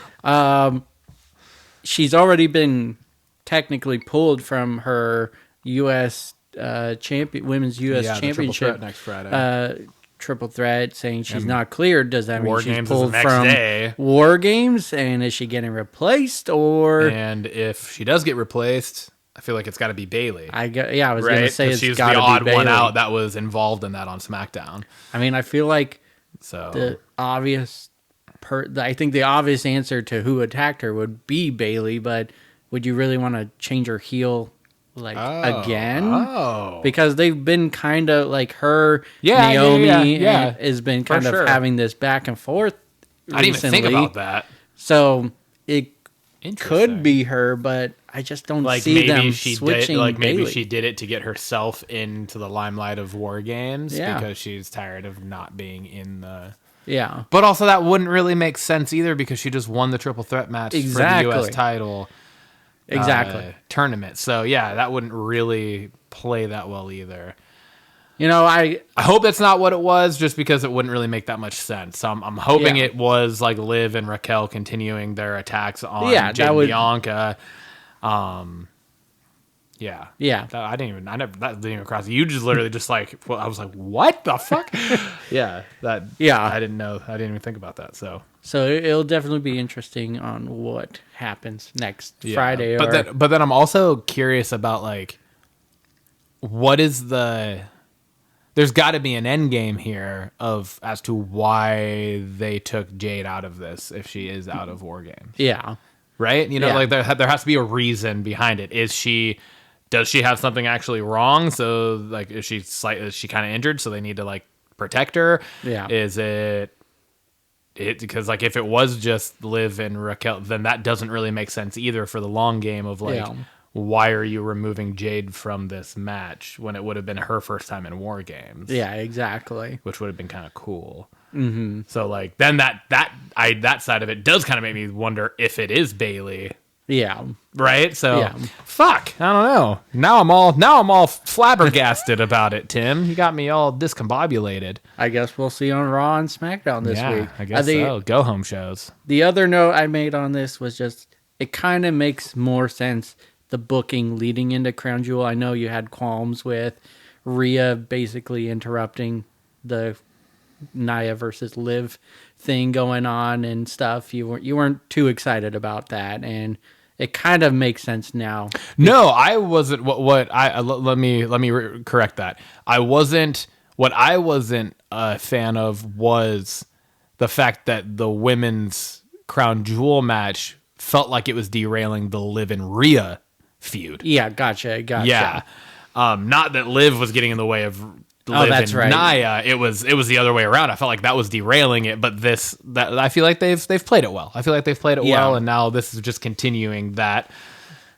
she's already been technically pulled from her U.S. Women's U.S. Championship next Friday. Triple threat, saying she's not cleared. Does that mean War she's Games pulled is the next from day. War Games? And is she getting replaced? Or and if she does get replaced, I feel like it's got to be Bailey. I was going to say she's got to the be odd Bailey. one out that was involved in that on SmackDown. I mean, I feel like so the obvious. I think the obvious answer to who attacked her would be Bailey, but would you really want to change her heel? Again, because they've been kind of like her, Naomi, has been kind of having this back and forth. I didn't even think about that. So it could be her, but I just don't see them switching. Maybe she did it to get herself into the limelight of War Games because she's tired of not being in the. Yeah, but also that wouldn't really make sense either because she just won the triple threat match for the U.S. title. Tournament. So yeah, that wouldn't really play that well either. I hope that's not what it was, just because it wouldn't really make that much sense. So I'm hoping it was like Liv and Raquel continuing their attacks on Jade and Bianca. Yeah. That didn't even cross. You just literally just like, well, I was like, what the fuck? I didn't know. I didn't even think about that. So it'll definitely be interesting on what happens next Friday. But then I'm also curious about like, what is there's got to be an end game here as to why they took Jade out of this if she is out of War Games. Yeah. Right? Like there has to be a reason behind it. Does she have something actually wrong? So like, is she kind of injured? So they need to like protect her? Yeah. Is it because like if it was just Liv and Raquel, then that doesn't really make sense either for the long game of like, why are you removing Jade from this match when it would have been her first time in War Games? Yeah, exactly. Which would have been kind of cool. Mm-hmm. So like then that side of it does kind of make me wonder if it is Bailey. Yeah. Right? So fuck. I don't know. Now I'm all flabbergasted about it, Tim. You got me all discombobulated. I guess we'll see on Raw and SmackDown this week. I guess so. Go home shows. The other note I made on this was just it kind of makes more sense the booking leading into Crown Jewel. I know you had qualms with Rhea basically interrupting the Nia versus Liv thing going on and stuff. You weren't too excited about that, and it kind of makes sense now. No, I wasn't. Let me correct that. I wasn't. What I wasn't a fan of was the fact that the women's crown jewel match felt like it was derailing the Liv and Rhea feud. Yeah, gotcha. Yeah, not that Liv was getting in the way of Liv that's and right. Nia. It was the other way around. I felt like that was derailing it, but I feel like they've played it well. I feel like they've played it well, and now this is just continuing that.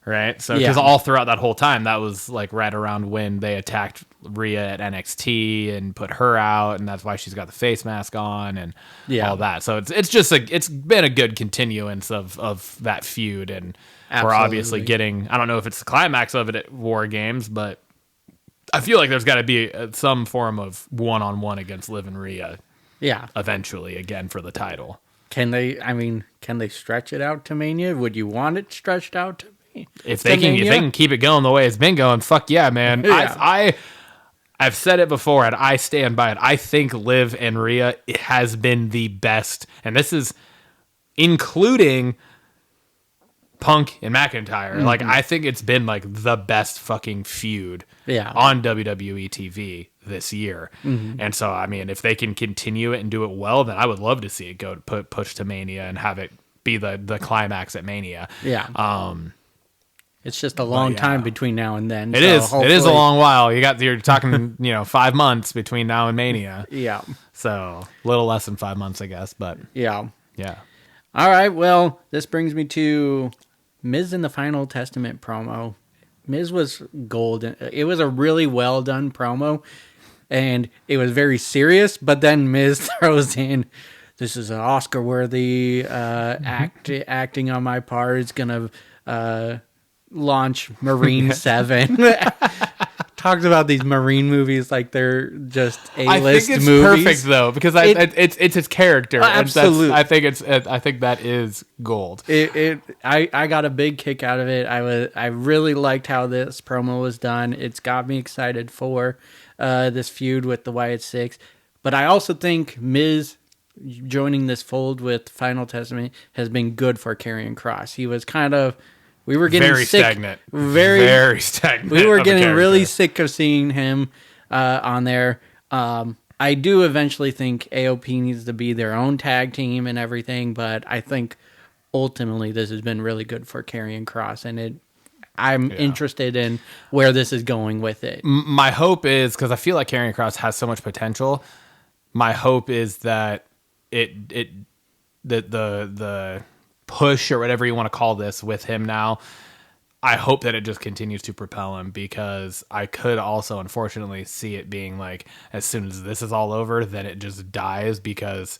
Right, so because all throughout that whole time, that was like right around when they attacked Rhea at NXT and put her out, and that's why she's got the face mask on and all that. So it's been a good continuance of that feud, and we're obviously getting. I don't know if it's the climax of it at War Games, but I feel like there's got to be some form of one-on-one against Liv and Rhea. Yeah, Eventually, again for the title. Can they? I mean, can they stretch it out to Mania? Would you want it stretched out to? If they can keep it going the way it's been going, fuck yeah, man. Yeah. I've said it before, and I stand by it. I think Liv and Rhea has been the best, and this is including Punk and McIntyre. Mm-hmm. Like, I think it's been like the best fucking feud on WWE TV this year. Mm-hmm. And so, I mean, if they can continue it and do it well, then I would love to see it go to push to Mania and have it be the climax at Mania. Yeah. It's just a long time between now and then. It is. It is a long while. You're talking, 5 months between now and Mania. Yeah. So a little less than 5 months, I guess. But yeah. Yeah. All right. Well, this brings me to Miz in the Final Testament promo. Miz was golden. It was a really well done promo, and it was very serious. But then Miz throws in, "This is an Oscar worthy acting on my part. It's gonna." Launch Marine 7. Talks about these Marine movies like they're just A-list movies. I think it's perfect though, because it's his character. Absolutely. I think that is gold. I got a big kick out of it. I really liked how this promo was done. It's got me excited for this feud with the Wyatt Six. But I also think Miz joining this fold with Final Testament has been good for Karrion Kross. He was kind of We were getting very sick, stagnant. Very stagnant. We were getting really sick of seeing him on there. I do eventually think AOP needs to be their own tag team and everything, but I think ultimately this has been really good for Karrion Kross, and I'm interested in where this is going with it. My hope is, because I feel like Karrion Kross has so much potential, my hope is that the push or whatever you want to call this with him now, I hope that it just continues to propel him, because I could also unfortunately see it being like, as soon as this is all over, then it just dies, because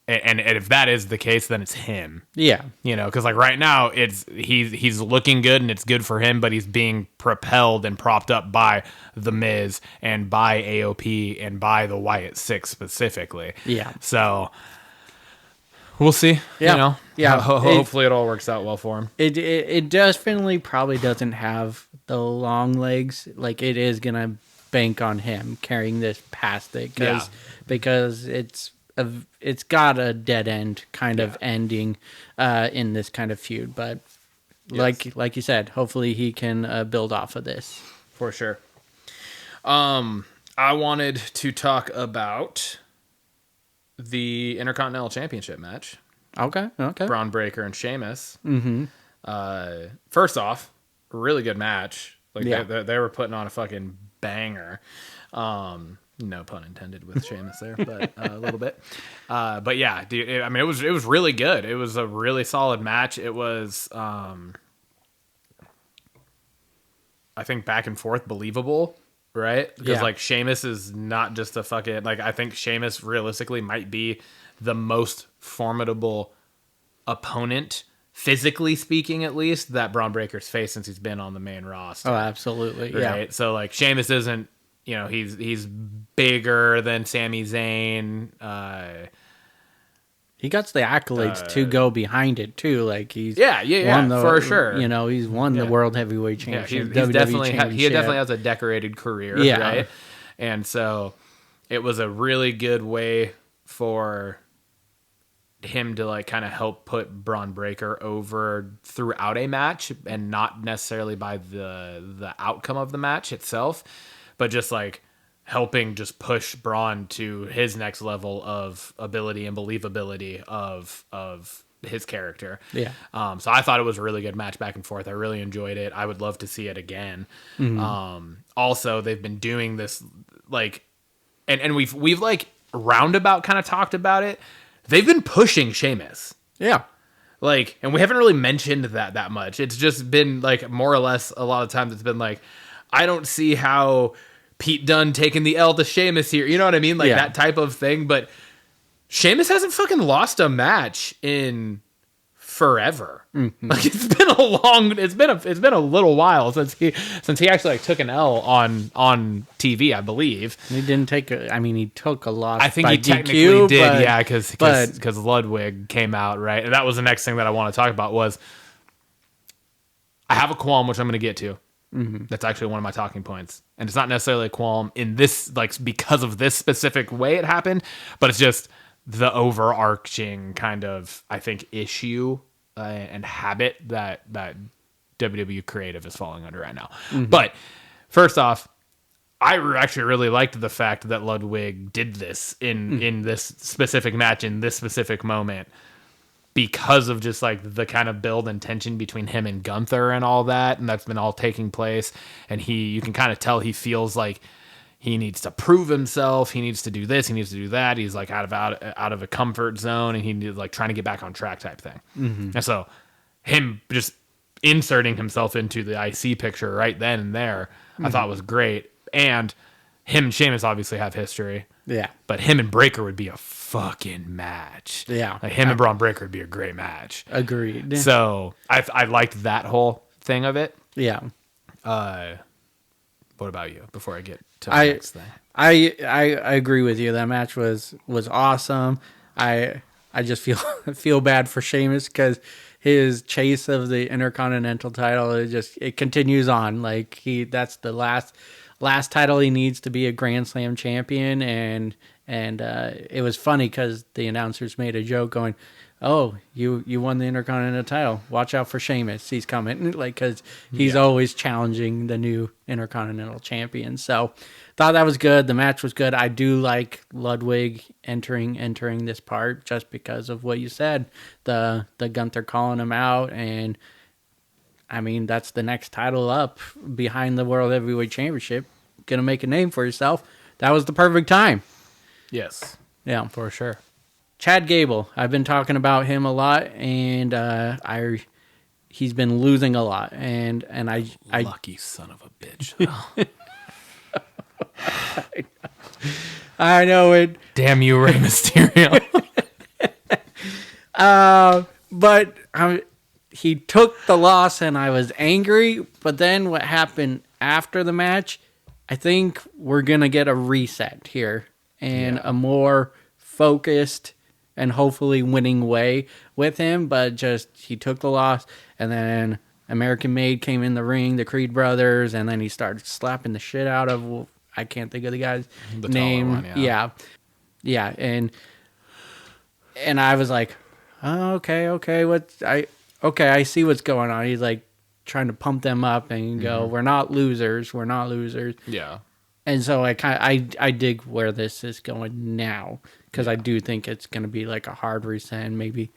and if that is the case, then it's him. Yeah. Because like right now he's looking good and it's good for him, but he's being propelled and propped up by The Miz and by AOP and by the Wyatt Six specifically. Yeah. So we'll see. Yeah. Hopefully it all works out well for him. It definitely probably doesn't have the long legs. Like, it is gonna bank on him carrying this past it, because it's got a dead end kind of ending in this kind of feud. But like you said, hopefully he can build off of this for sure. I wanted to talk about the Intercontinental Championship match. Okay. Braun Breaker and Sheamus. Mm-hmm. First off, really good match. Like they were putting on a fucking banger. No pun intended with Sheamus there, but a little bit. But yeah, dude, it was really good. It was a really solid match. It was, I think, back and forth, believable. Right? Because like Sheamus is not just a fucking, like, I think Sheamus realistically might be the most formidable opponent, physically speaking at least, that Braun Breaker's faced since he's been on the main roster. Oh, absolutely. Right? Yeah. So like Sheamus isn't, he's bigger than Sami Zayn. He got the accolades to go behind it too. Like he's won for sure. You know, he's won the World Heavyweight Yeah, Championship. he's WWE definitely Championship. he definitely has a decorated career, right? And so it was a really good way for him to like kind of help put Braun Breaker over throughout a match, and not necessarily by the outcome of the match itself, but just like helping just push Braun to his next level of ability and believability of his character. Yeah. So I thought it was a really good match back and forth. I really enjoyed it. I would love to see it again. Also, they've been doing this like, and we've like roundabout kind of talked about it. They've been pushing Sheamus. Yeah. Like, and we haven't really mentioned that much. It's just been like more or less a lot of times it's been like, I don't see how Pete Dunne taking the L to Sheamus here. You know what I mean? Like that type of thing. But Sheamus hasn't fucking lost a match in forever. Like it's been a little while since he actually like took an L on TV, I believe. He didn't take he took a loss. I think by he DQ, technically did, but because Ludwig came out, right? And that was the next thing that I want to talk about was I have a qualm, which I'm going to get to. That's actually one of my talking points. And it's not necessarily a qualm in this, like, because of this specific way it happened, but it's just the overarching kind of, I think, issue and habit that WWE creative is falling under right now. But first off, I actually really liked the fact that Ludwig did this in this specific match, in this specific moment, because of just like the kind of build and tension between him and Gunther and all that. And that's been all taking place. And you can kind of tell he feels like he needs to prove himself. He needs to do this. He needs to do that. He's like out of a comfort zone, and he needs like trying to get back on track type thing. And so him just inserting himself into the IC picture right then and there, I thought was great. And him and Sheamus obviously have history. Yeah. But him and Breaker would be a fucking match. Yeah. Like him and Braun Breaker would be a great match. Agreed. So I liked that whole thing of it. Yeah. What about you before I get to the next thing? I agree with you. That match was awesome. I just feel bad for Sheamus because his chase of the Intercontinental title, it continues on. Like that's the last title he needs to be a Grand Slam champion, and it was funny because the announcers made a joke going, "Oh, you won the Intercontinental title. Watch out for Sheamus. He's coming." Like, because he's always challenging the new Intercontinental champion. So, thought that was good. The match was good. I do like Ludwig entering this part just because of what you said. The Gunther calling him out, and I mean that's the next title up behind the World Heavyweight Championship. Gonna make a name for yourself. That was the perfect time. Yes. Yeah, For sure. Chad Gable, I've been talking about him a lot, and he's been losing a lot, and I Lucky son of a bitch. I know it. Damn you, Rey Mysterio. But he took the loss, and I was angry. But then what happened after the match? I think we're gonna get a reset here and a more focused and hopefully winning way with him, but just he took the loss, and then American Made came in the ring, the Creed brothers, and then he started slapping the shit out of, I can't think of the guy's name. One, yeah, and I was like, oh, okay, I see what's going on. He's like trying to pump them up and go, we're not losers. Yeah. And so I dig where this is going now, because I do think it's going to be like a hard reset, and maybe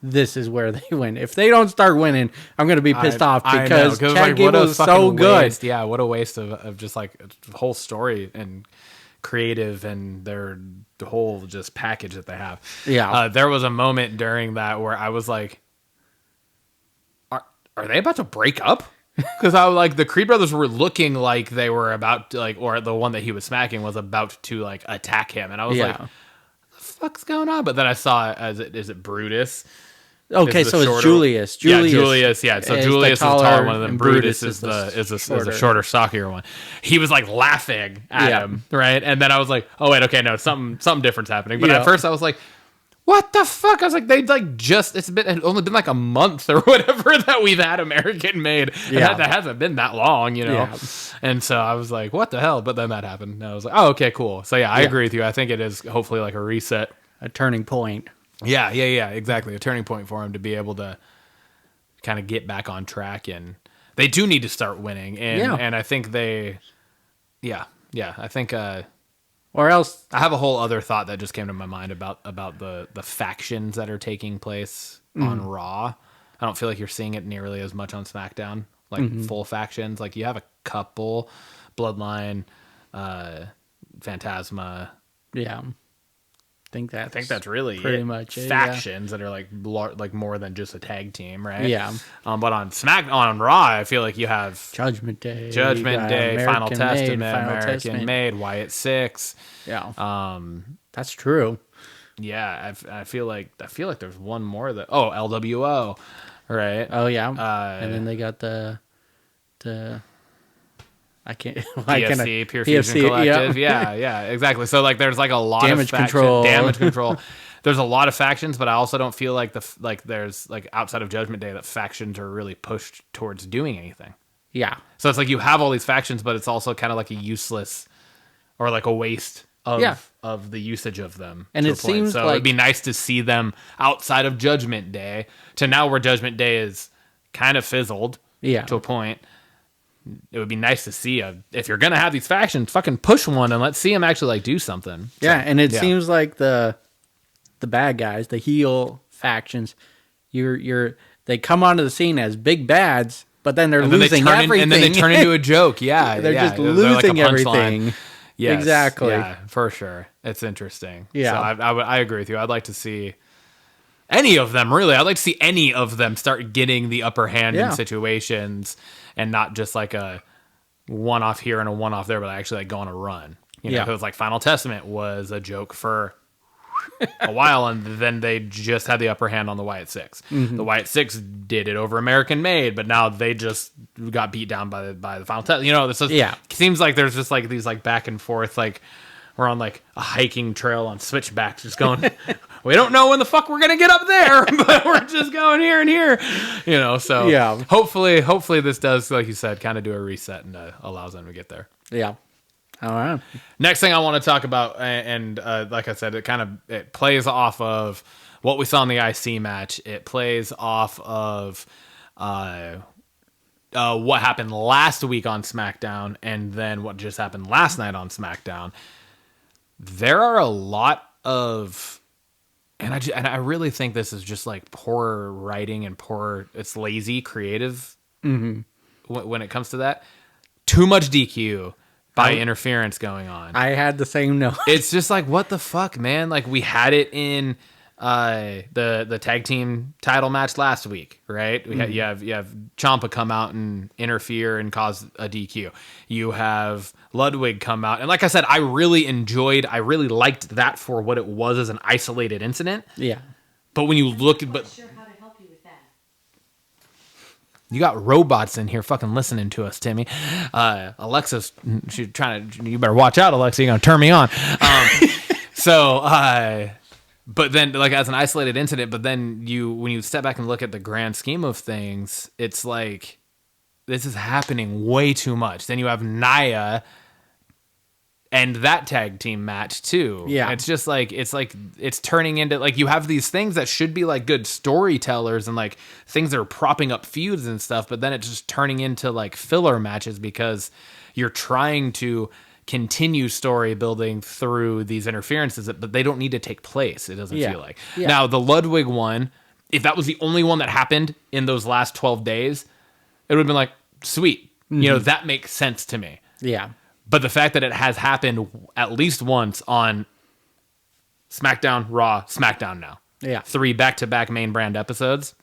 this is where they win. If they don't start winning, I'm going to be pissed off, because Chad Gable is so good. Yeah, what a waste of just like a whole story and creative and the whole just package that they have. Yeah. There was a moment during that where I was like, are they about to break up? Because I was like, the Creed brothers were looking like they were about to, like, or the one that he was smacking was about to like attack him, and I was like, what the fuck's going on? But then I saw is it Brutus? Okay, so it's Julius. Julius. Yeah, so Julius is the taller one, and then Brutus is the shorter, stockier one. He was like laughing at him, right? And then I was like, oh wait, okay, no, something different's happening. But at first I was like, what the fuck? I was like, it's only been like a month or whatever that we've had American made. And Yeah. that hasn't been that long, you know? Yeah. And so I was like, what the hell? But then that happened. And I was like, oh, okay, cool. So yeah, I agree with you. I think it is hopefully like a reset. A turning point. Yeah, exactly. A turning point for him to be able to kind of get back on track. And they do need to start winning. And I think I think, Or else, I have a whole other thought that just came to my mind about the factions that are taking place on Raw. I don't feel like you're seeing it nearly as much on SmackDown, like full factions. Like you have a couple, Bloodline, Phantasma. yeah. I think that's really pretty it. much it, factions that are like more than just a tag team, right? Yeah. But on Raw, I feel like you have Judgment Day, Final Testament, Final American Testament. Made, Wyatt Six. Yeah. That's true. Yeah, I feel like there's one more that LWO, right? Oh yeah. And then they got the I can't PFC, Pure Fusion Collective. Yeah, exactly. So like there's like a lot Damage of Control. Damage Control. There's a lot of factions, but I also don't feel like there's like outside of Judgment Day that factions are really pushed towards doing anything. Yeah. So it's like you have all these factions, but it's also kind of like a useless or like a waste of the usage of them. And to it a point. seems so like it'd be nice to see them outside of Judgment Day to now where Judgment Day is kind of fizzled to a point. It would be nice to see if you're gonna have these factions, fucking push one and let's see them actually like do something. Yeah, and it seems like the bad guys, the heel factions, they come onto the scene as big bads, but then they're losing everything. And then they turn into a joke. Yeah, they're just They're losing like a everything. Yes, exactly. Yeah, for sure. It's interesting. Yeah, so I agree with you. I'd like to see any of them. Really, I'd like to see any of them start getting the upper hand in situations, and not just like a one-off here and a one-off there, but actually like go on a run. You know, it was like Final Testament was a joke for a while, and then they just had the upper hand on the Wyatt Six. Mm-hmm. The Wyatt Six did it over American Made, but now they just got beat down by the Final Testament. You know, this is, seems like there's just like these like back and forth, like we're on like a hiking trail on switchbacks, just going. We don't know when the fuck we're gonna get up there, but we're just going here and here, you know. So hopefully this does, like you said, kind of do a reset and allows them to get there. Yeah. All right. Next thing I want to talk about, and like I said, it plays off of what we saw in the IC match. It plays off of what happened last week on SmackDown, and then what just happened last night on SmackDown. There are a lot of, and I really think this is just like poor writing and it's lazy creative when it comes to that. Too much DQ. By interference going on. I had the same note. It's just like, what the fuck, man? Like, we had it in the tag team title match last week, right? You have Ciampa come out and interfere and cause a DQ. You have Ludwig come out. And like I said, I really liked that for what it was as an isolated incident. Yeah. But when you look at... You got robots in here fucking listening to us, Timmy. Alexa's, she's trying to, you better watch out, Alexa, you're going to turn me on. But then like as an isolated incident, but then when you step back and look at the grand scheme of things, it's like, this is happening way too much. Then you have Nia and that tag team match too. Yeah. It's just like, it's turning into like, you have these things that should be like good storytellers and like things that are propping up feuds and stuff, but then it's just turning into like filler matches because you're trying to continue story building through these interferences, but they don't need to take place. It doesn't feel like. Yeah. Now the Ludwig one, if that was the only one that happened in those last 12 days, it would have been like, sweet. You know, that makes sense to me. Yeah. But the fact that it has happened at least once on SmackDown, Raw, SmackDown now. Yeah. 3 back-to-back main brand episodes.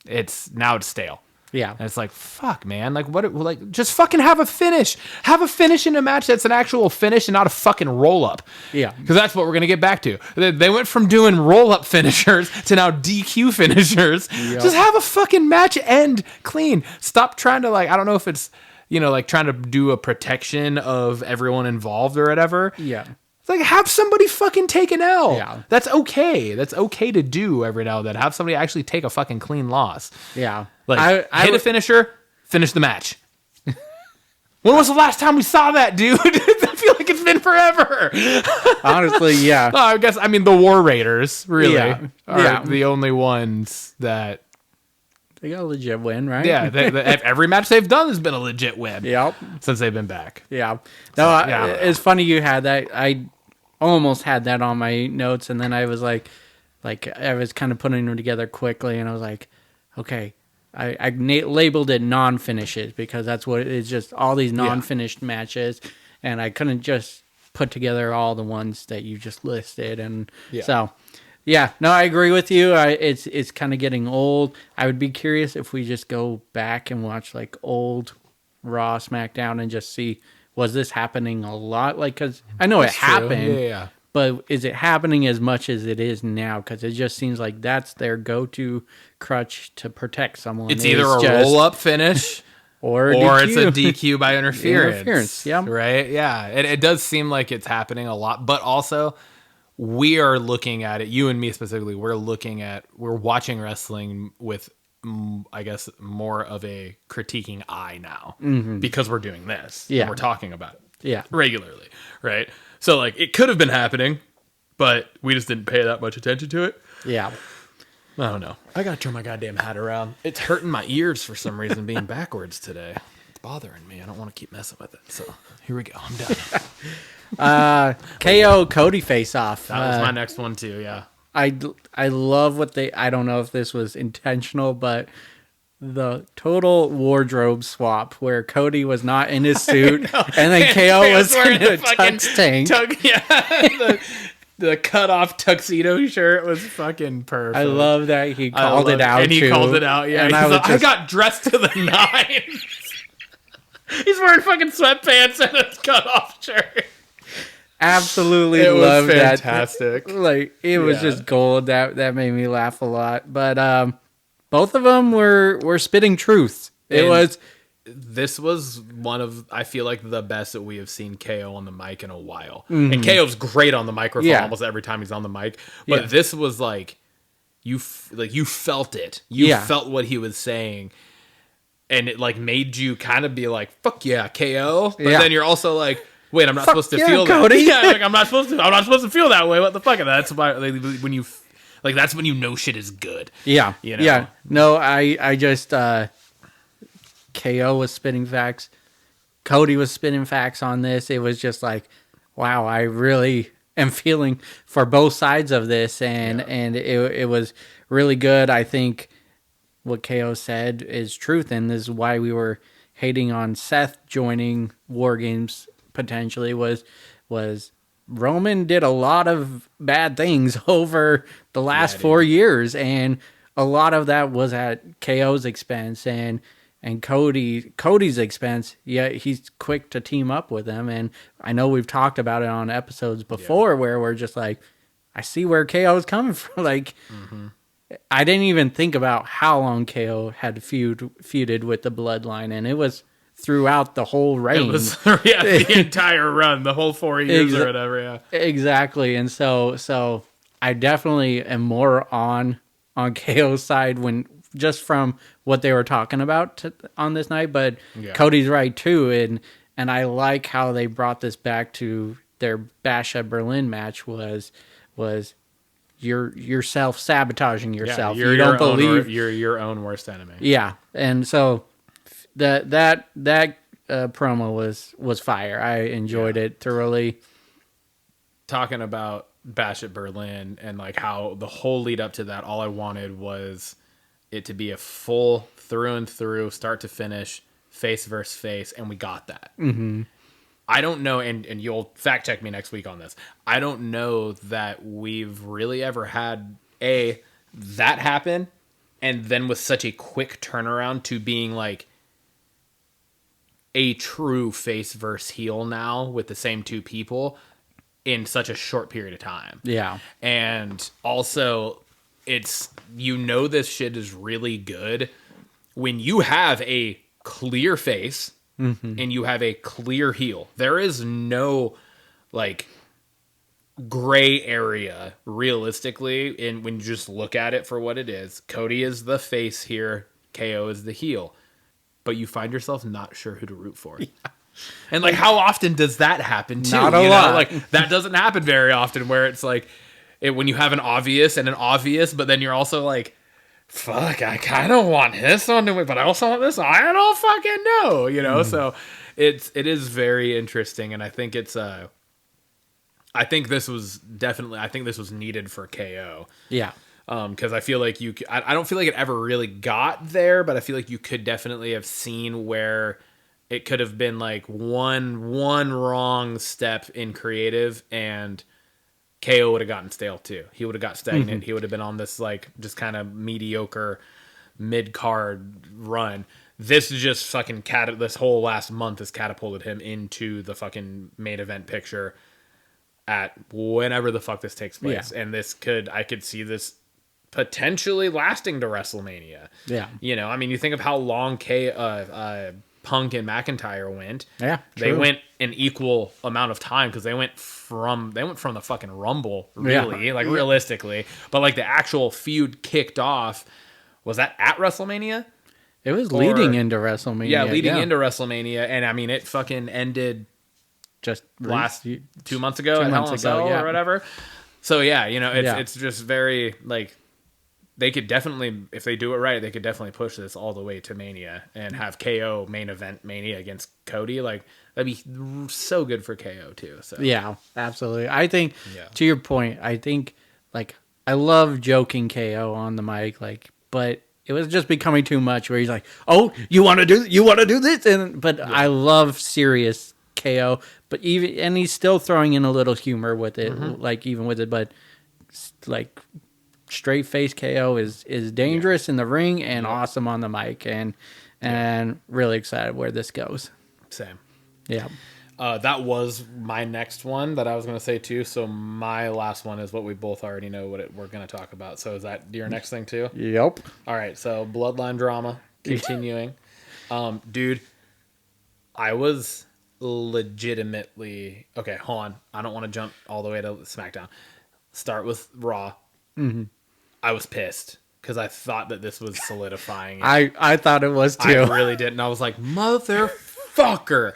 It's stale. Yeah. And it's like, fuck, man. Like, just fucking have a finish. Have a finish in a match that's an actual finish and not a fucking roll-up. Yeah. Because that's what we're going to get back to. They went from doing roll-up finishers to now DQ finishers. Yep. Just have a fucking match end clean. Stop trying to, like, I don't know if it's, you know, like trying to do a protection of everyone involved or whatever. Yeah. It's like, have somebody fucking take an L. Yeah. That's okay. That's okay to do every now and then. Have somebody actually take a fucking clean loss. Yeah. Like, hit a finisher, finish the match. When was the last time we saw that, dude? I feel like it's been forever. Honestly, yeah. Well, I guess, the War Raiders, really, are the only ones that... They got a legit win, right? Yeah, every match they've done has been a legit win. Yep. Since they've been back. Yeah. No, it's funny you had that. I almost had that on my notes, and then I was like I was kind of putting them together quickly, and I was like, okay, I labeled it non-finishes because that's what it is, just all these non-finished matches, and I couldn't just put together all the ones that you just listed, and so. Yeah, no, I agree with you. It's kind of getting old. I would be curious if we just go back and watch like old Raw, SmackDown, and just see, was this happening a lot? Like, because I know it happened, Yeah. but is it happening as much as it is now? Because it just seems like that's their go-to crutch to protect someone. It's either a roll-up finish or it's a DQ by interference. Yeah. Right? Yeah. It does seem like it's happening a lot, but also... we are looking at it, you and me specifically, we're watching wrestling with, I guess, more of a critiquing eye now because we're doing this. Yeah. And we're talking about it regularly, right? So, like, it could have been happening, but we just didn't pay that much attention to it. Yeah. I don't know. I gotta turn my goddamn hat around. It's hurting my ears for some reason being backwards today. It's bothering me. I don't want to keep messing with it. So, here we go. I'm done. KO Cody face off. That was my next one too. Yeah, I love what I don't know if this was intentional, but the total wardrobe swap where Cody was not in his suit and then KO was in a tux tank. The cut off tuxedo shirt was fucking perfect. I love that he called it out. And he called it out. Yeah, and I got dressed to the nines. He's wearing fucking sweatpants and a cut off shirt. Absolutely loved that. Fantastic. Like, it was just gold. That made me laugh a lot. But both of them were spitting truth. This was one of, I feel like, the best that we have seen KO on the mic in a while. And KO's great on the microphone almost every time he's on the mic. But this was like you felt it. You felt what he was saying. And it like made you kind of be like, fuck yeah, KO. But then you're also like, wait, I'm not supposed to feel Cody. that. Yeah, like I'm not supposed to feel that way. What the fuck? That's why when you like, that's when you know shit is good. Yeah. You know? Yeah. No, I just KO was spitting facts. Cody was spitting facts on this. It was just like, wow, I really am feeling for both sides of this, and it was really good. I think what KO said is truth, and this is why we were hating on Seth joining War Games potentially was Roman did a lot of bad things over the last 4 years, and a lot of that was at KO's expense and Cody's expense. Yeah, he's quick to team up with them, and I know we've talked about it on episodes before where we're just like, I see where KO is coming from. Like, I didn't even think about how long KO had feuded with the Bloodline, and it was throughout the whole reign. It was, the entire run, the whole 4 years or whatever, yeah. Exactly, and so I definitely am more on KO's side when just from what they were talking about on this night, but Cody's right too, and I like how they brought this back to their Bash at Berlin match was you're self-sabotaging yourself. Yeah, you don't believe you're your own worst enemy. Yeah, and so that promo was fire. I enjoyed it thoroughly. Talking about Bash at Berlin and like how the whole lead up to that, all I wanted was it to be a full through and through, start to finish, face versus face, and we got that. Mm-hmm. I don't know, and you'll fact check me next week on this. I don't know that we've really ever had that happen, and then with such a quick turnaround to being like a true face versus heel now with the same two people in such a short period of time. Yeah. And also, it's, this shit is really good when you have a clear face and you have a clear heel. There is no, like, gray area realistically, and when you just look at it for what it is. Cody is the face here, KO is the heel, but you find yourself not sure who to root for. Yeah. And like, how often does that happen too? Not a lot. Like, that doesn't happen very often, where it's like when you have an obvious, but then you're also like, fuck, I kind of want this one to win, but I also want this one. I don't fucking know, So it is very interesting, and I think it's I think this was needed for KO. Yeah. Because I feel like I don't feel like it ever really got there, but I feel like you could definitely have seen where it could have been like one wrong step in creative, and KO would have gotten stale too. He would have got stagnant. Mm-hmm. He would have been on this like just kind of mediocre mid-card run. This is just fucking this whole last month has catapulted him into the fucking main event picture at whenever the fuck this takes place. Yeah. And I could see this potentially lasting to WrestleMania. Yeah. I mean, you think of how long Punk and McIntyre went. Yeah. True. They went an equal amount of time because they went from the fucking Rumble, really, like realistically. But like the actual feud kicked off, was that at WrestleMania? It was leading into WrestleMania. Yeah, leading into WrestleMania. And I mean, it fucking ended just last 2 months ago at Hell in a Cell or whatever. So yeah, it's just very like, they could definitely, if they do it right, they could definitely push this all the way to Mania and have KO main event Mania against Cody. Like, that'd be so good for KO too. So yeah, absolutely. I think to your point, I think like I love joking KO on the mic, like, but it was just becoming too much where he's like, "Oh, you want to do this?" But I love serious KO, but he's still throwing in a little humor with it, like even with it, but like straight face KO is dangerous in the ring and awesome on the mic, and really excited where this goes. Same. Yeah. That was my next one that I was going to say too. So my last one is what we both already know we're going to talk about. So is that your next thing too? Yep. All right. So bloodline drama continuing. Dude, I was legitimately okay. Hold on. I don't want to jump all the way to SmackDown. Start with Raw. Mm-hmm. I was pissed because I thought that this was solidifying. I thought it was too. I really did, and I was like, motherfucker.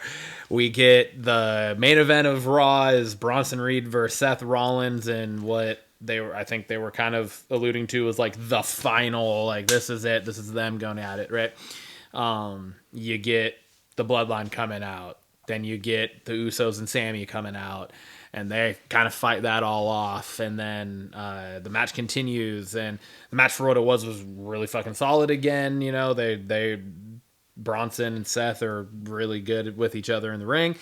We get the main event of Raw is Bronson Reed versus Seth Rollins, and what I think they were kind of alluding to was like the final, like this is it, this is them going at it, right? You get the Bloodline coming out, then you get the Usos and Sammy coming out, and they kind of fight that all off, and then the match continues, and the match for what it was really fucking solid again. They Bronson and Seth are really good with each other in the ring.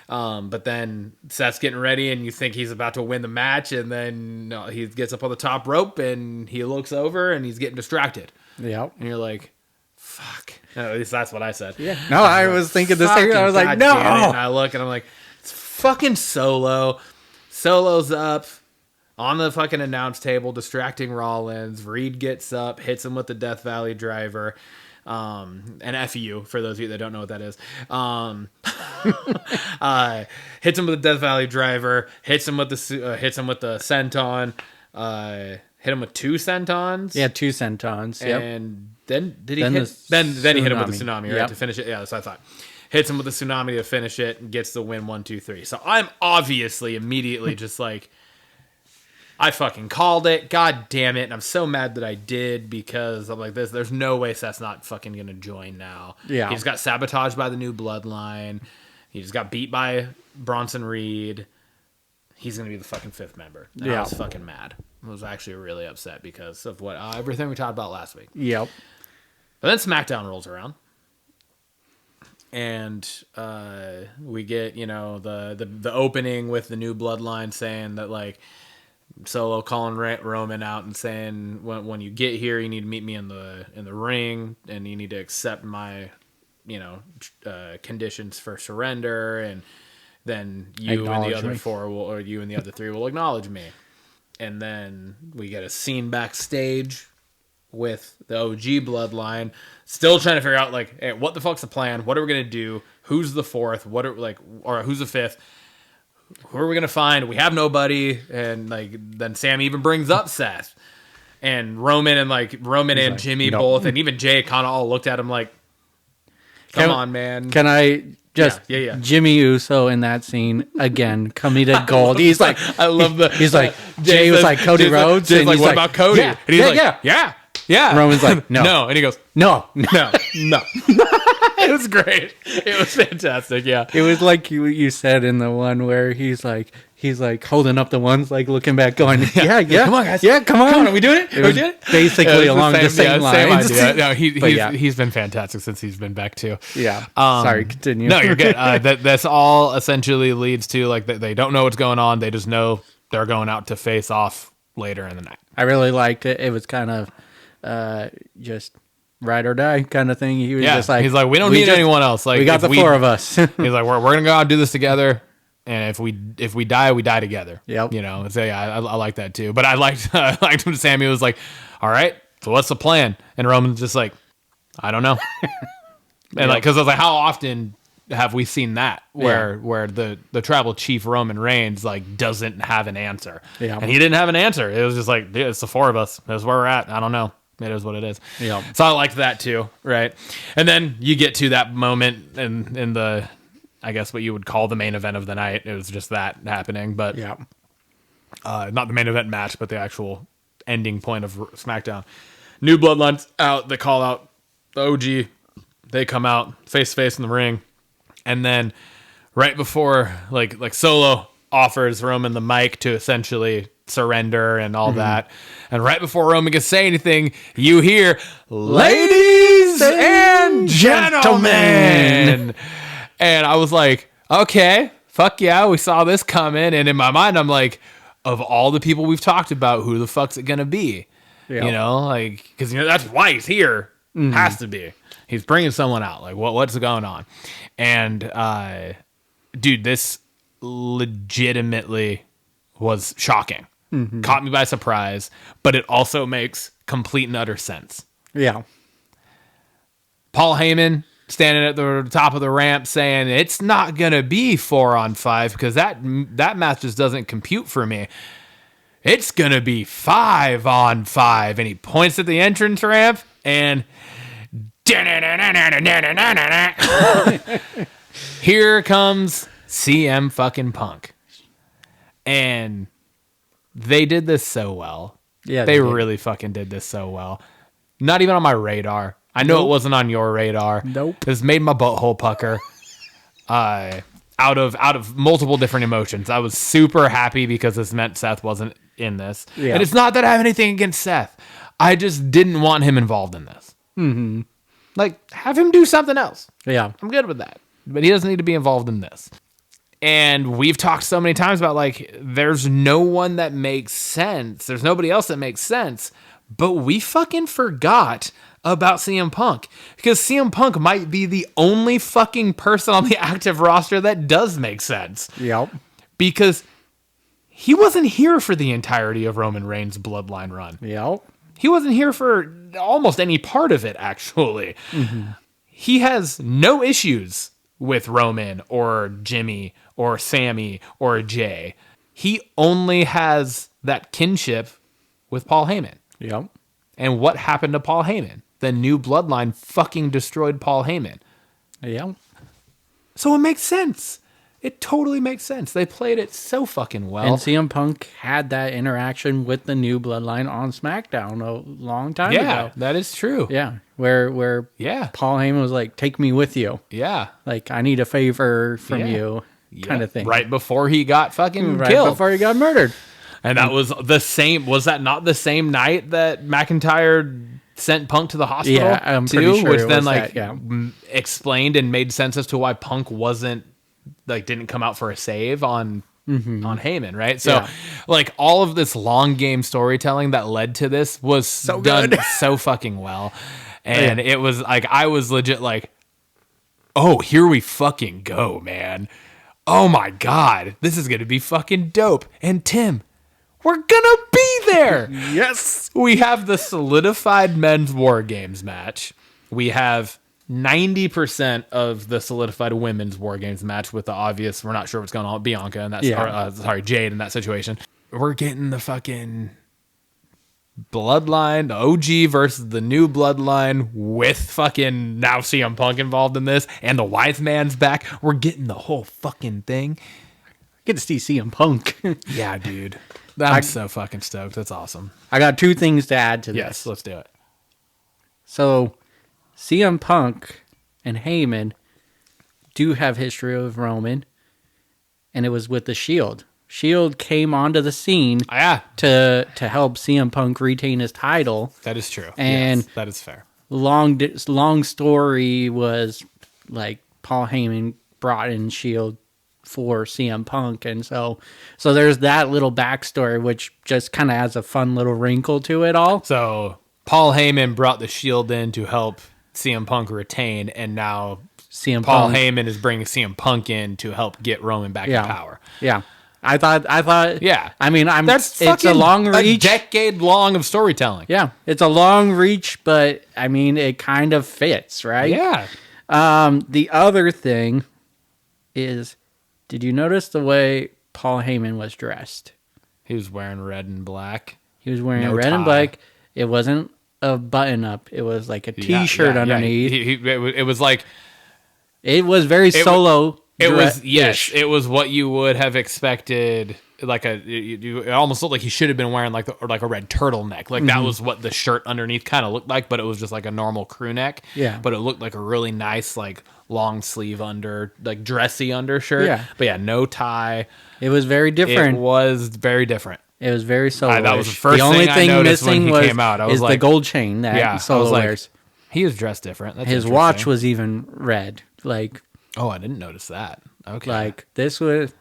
But then Seth's getting ready and you think he's about to win the match, and then he gets up on the top rope and he looks over and he's getting distracted. Yeah. And you're like, fuck. At least that's what I said. Yeah. No, I was thinking the same. I was like, no. And I look and I'm like, it's fucking Solo. Solo's up on the fucking announce table, distracting Rollins. Reed gets up, hits him with the Death Valley driver. And FU for those of you that don't know what that is. Hits him with the Death Valley driver, hits him with the senton, hit him with two sentons. Yeah, two sentons. Yep. And then he hit him with the tsunami, right? To finish it. Yeah, that's what I thought. Hits him with the tsunami to finish it and gets the win 1, 2, 3. So I'm obviously immediately just like, I fucking called it. God damn it. And I'm so mad that I did, because I'm like, there's no way Seth's not fucking going to join now. Yeah. He just got sabotaged by the new bloodline. He just got beat by Bronson Reed. He's going to be the fucking fifth member. And I was fucking mad. I was actually really upset because of everything we talked about last week. Yep. But then SmackDown rolls around. And we get, the opening with the new bloodline saying that, like, Solo calling Roman out and saying, when you get here, you need to meet me in the ring, and you need to accept my, conditions for surrender, and then you and the other you and the other three will acknowledge me. And then we get a scene backstage with the OG bloodline, still trying to figure out, like, hey, what the fuck's the plan? What are we gonna do? Who's the fourth? Or who's the fifth? who are we gonna find? We have nobody, and like then Sam even brings up Seth and Roman and like, Jimmy no. both, and even Jay kind of all looked at him like, "Come on, man." Can I just Yeah. Jimmy Uso in that scene again? Comedic gold. He's like, I love the. He's like, Jay was like Cody Rhodes, Jay's and like, he's what about Cody? Yeah, And he's yeah. yeah. Roman's like, no, no, and he goes, no. no. It was great. It was fantastic. Yeah. It was like you said in the one where he's like holding up the ones, like looking back, going, yeah, Come on, guys. yeah, come on, Are we doing it? It was basically along the same lines. idea. No, But he's been fantastic since he's been back too. Yeah. Sorry, continue. No, you're good. That's all essentially leads to like they don't know what's going on. They just know they're going out to face off later in the night. I really liked it. It was kind of just ride or die kind of thing. He was just like, he's like, we don't need anyone else. Like we got the four of us. He's like, we're gonna go out and do this together. And if we die, we die together. Yep. You know. So yeah, I like that too. But I liked when Sammy was like, all right, so what's the plan? And Roman's just like, I don't know. And like, because I was like, how often have we seen that where the tribal chief Roman Reigns like doesn't have an answer? Yeah. And he didn't have an answer. It was just like, dude, it's the four of us. That's where we're at. I don't know. It is what it is. Yeah. So I liked that too, right? And then you get to that moment in the, I guess what you would call the main event of the night. It was just that happening, but Yeah. not the main event match, but the actual ending point of SmackDown. New Bloodline's out. They call out the OG. They come out face to face in the ring, and then right before like Solo offers Roman the mic to essentially surrender and all that, and right before Roman can say anything, you hear, "Ladies and gentlemen." And I was like, okay, fuck yeah, we saw this coming. And in my mind, I'm like, of all the people we've talked about, who the fuck's it gonna be? Yeah. You know, like, because that's why he's here. Has to be. He's bringing someone out. Like, what's going on? And dude, this legitimately was shocking. Caught me by surprise, but it also makes complete and utter sense. Yeah. Paul Heyman standing at the top of the ramp saying it's not gonna be 4-on-5 because that match just doesn't compute for me. It's gonna be 5-on-5, and he points at the entrance ramp and here comes CM fucking Punk, and they did this so well. Yeah, they they did. really fucking did this so well. Not even on my radar. I know it wasn't on your radar. Nope. This made my butthole pucker. Out of multiple different emotions. I was super happy because this meant Seth wasn't in this. Yeah. And it's not that I have anything against Seth. I just didn't want him involved in this. Mm-hmm. Like, have him do something else. Yeah. I'm good with that. But he doesn't need to be involved in this. And we've talked so many times about, like, there's no one that makes sense. There's nobody else that makes sense. But we fucking forgot about CM Punk. Because CM Punk might be the only fucking person on the active roster that does make sense. Yep. Because he wasn't here for the entirety of Roman Reigns' bloodline run. Yep. He wasn't here for almost any part of it, actually. Mm-hmm. He has no issues with Roman or Jimmy or Sammy or Jay. He only has that kinship with Paul Heyman. Yep. And what happened to Paul Heyman? The new bloodline fucking destroyed Paul Heyman. Yep. So it makes sense. It totally makes sense. They played it so fucking well. And CM Punk had that interaction with the new bloodline on SmackDown a long time ago. That is true. Yeah. Where Paul Heyman was like, take me with you. Yeah. Like, I need a favor from you kind of thing. Right before he got fucking Right killed. before he got murdered. And that was the same. Was that not the same night that McIntyre sent Punk to the hospital? Yeah, I'm too, pretty sure which it then was like that, yeah. explained and made sense as to why Punk wasn't like didn't come out for a save on Heyman, right? So like all of this long game storytelling that led to this was So done good. so fucking well. And it was like I was legit like, oh, here we fucking go, man. Oh my God, this is gonna be fucking dope. And Tim, we're gonna be there. Yes. We have the solidified men's War Games match. We have 90% of the solidified women's War Games match with the obvious, we're not sure what's going on with Bianca and that's Jade in that situation. We're getting the fucking Bloodline, the OG versus the new Bloodline with fucking now CM Punk involved in this, and the Wise Man's back. We're getting the whole fucking thing. Get to see CM Punk. Yeah, dude. I'm so fucking stoked. That's awesome. I got 2 things to add to this. Yes, let's do it. So, CM Punk and Heyman do have history of Roman, and it was with the Shield. Shield came onto the scene to help CM Punk retain his title. That is true. And yes, that is fair. Long story was like Paul Heyman brought in Shield for CM Punk, and so there's that little backstory, which just kind of adds a fun little wrinkle to it all. So Paul Heyman brought the Shield in to help CM Punk retain, and now Paul Heyman is bringing CM Punk in to help get Roman back in power. Yeah. I thought. Yeah. I mean, it's a long reach. A decade long of storytelling. Yeah. It's a long reach, but I mean, it kind of fits, right? Yeah. The other thing is, did you notice the way Paul Heyman was dressed? He was wearing red and black. He was wearing red and black. It wasn't a button up. It was like a t-shirt underneath. It was like. It was very solo. It was what you would have expected. Like it almost looked like he should have been wearing like a red turtleneck. Like that was what the shirt underneath kind of looked like, but it was just like a normal crew neck. Yeah. But it looked like a really nice like long sleeve like dressy undershirt. Yeah. But yeah, no tie. It was very different. It was very different. It was very solo. That was the first thing I noticed when he came out. I was like, the gold chain that Solo wears. He was dressed different. That's his watch was even red. Like, oh, I didn't notice that. Okay. Like this was,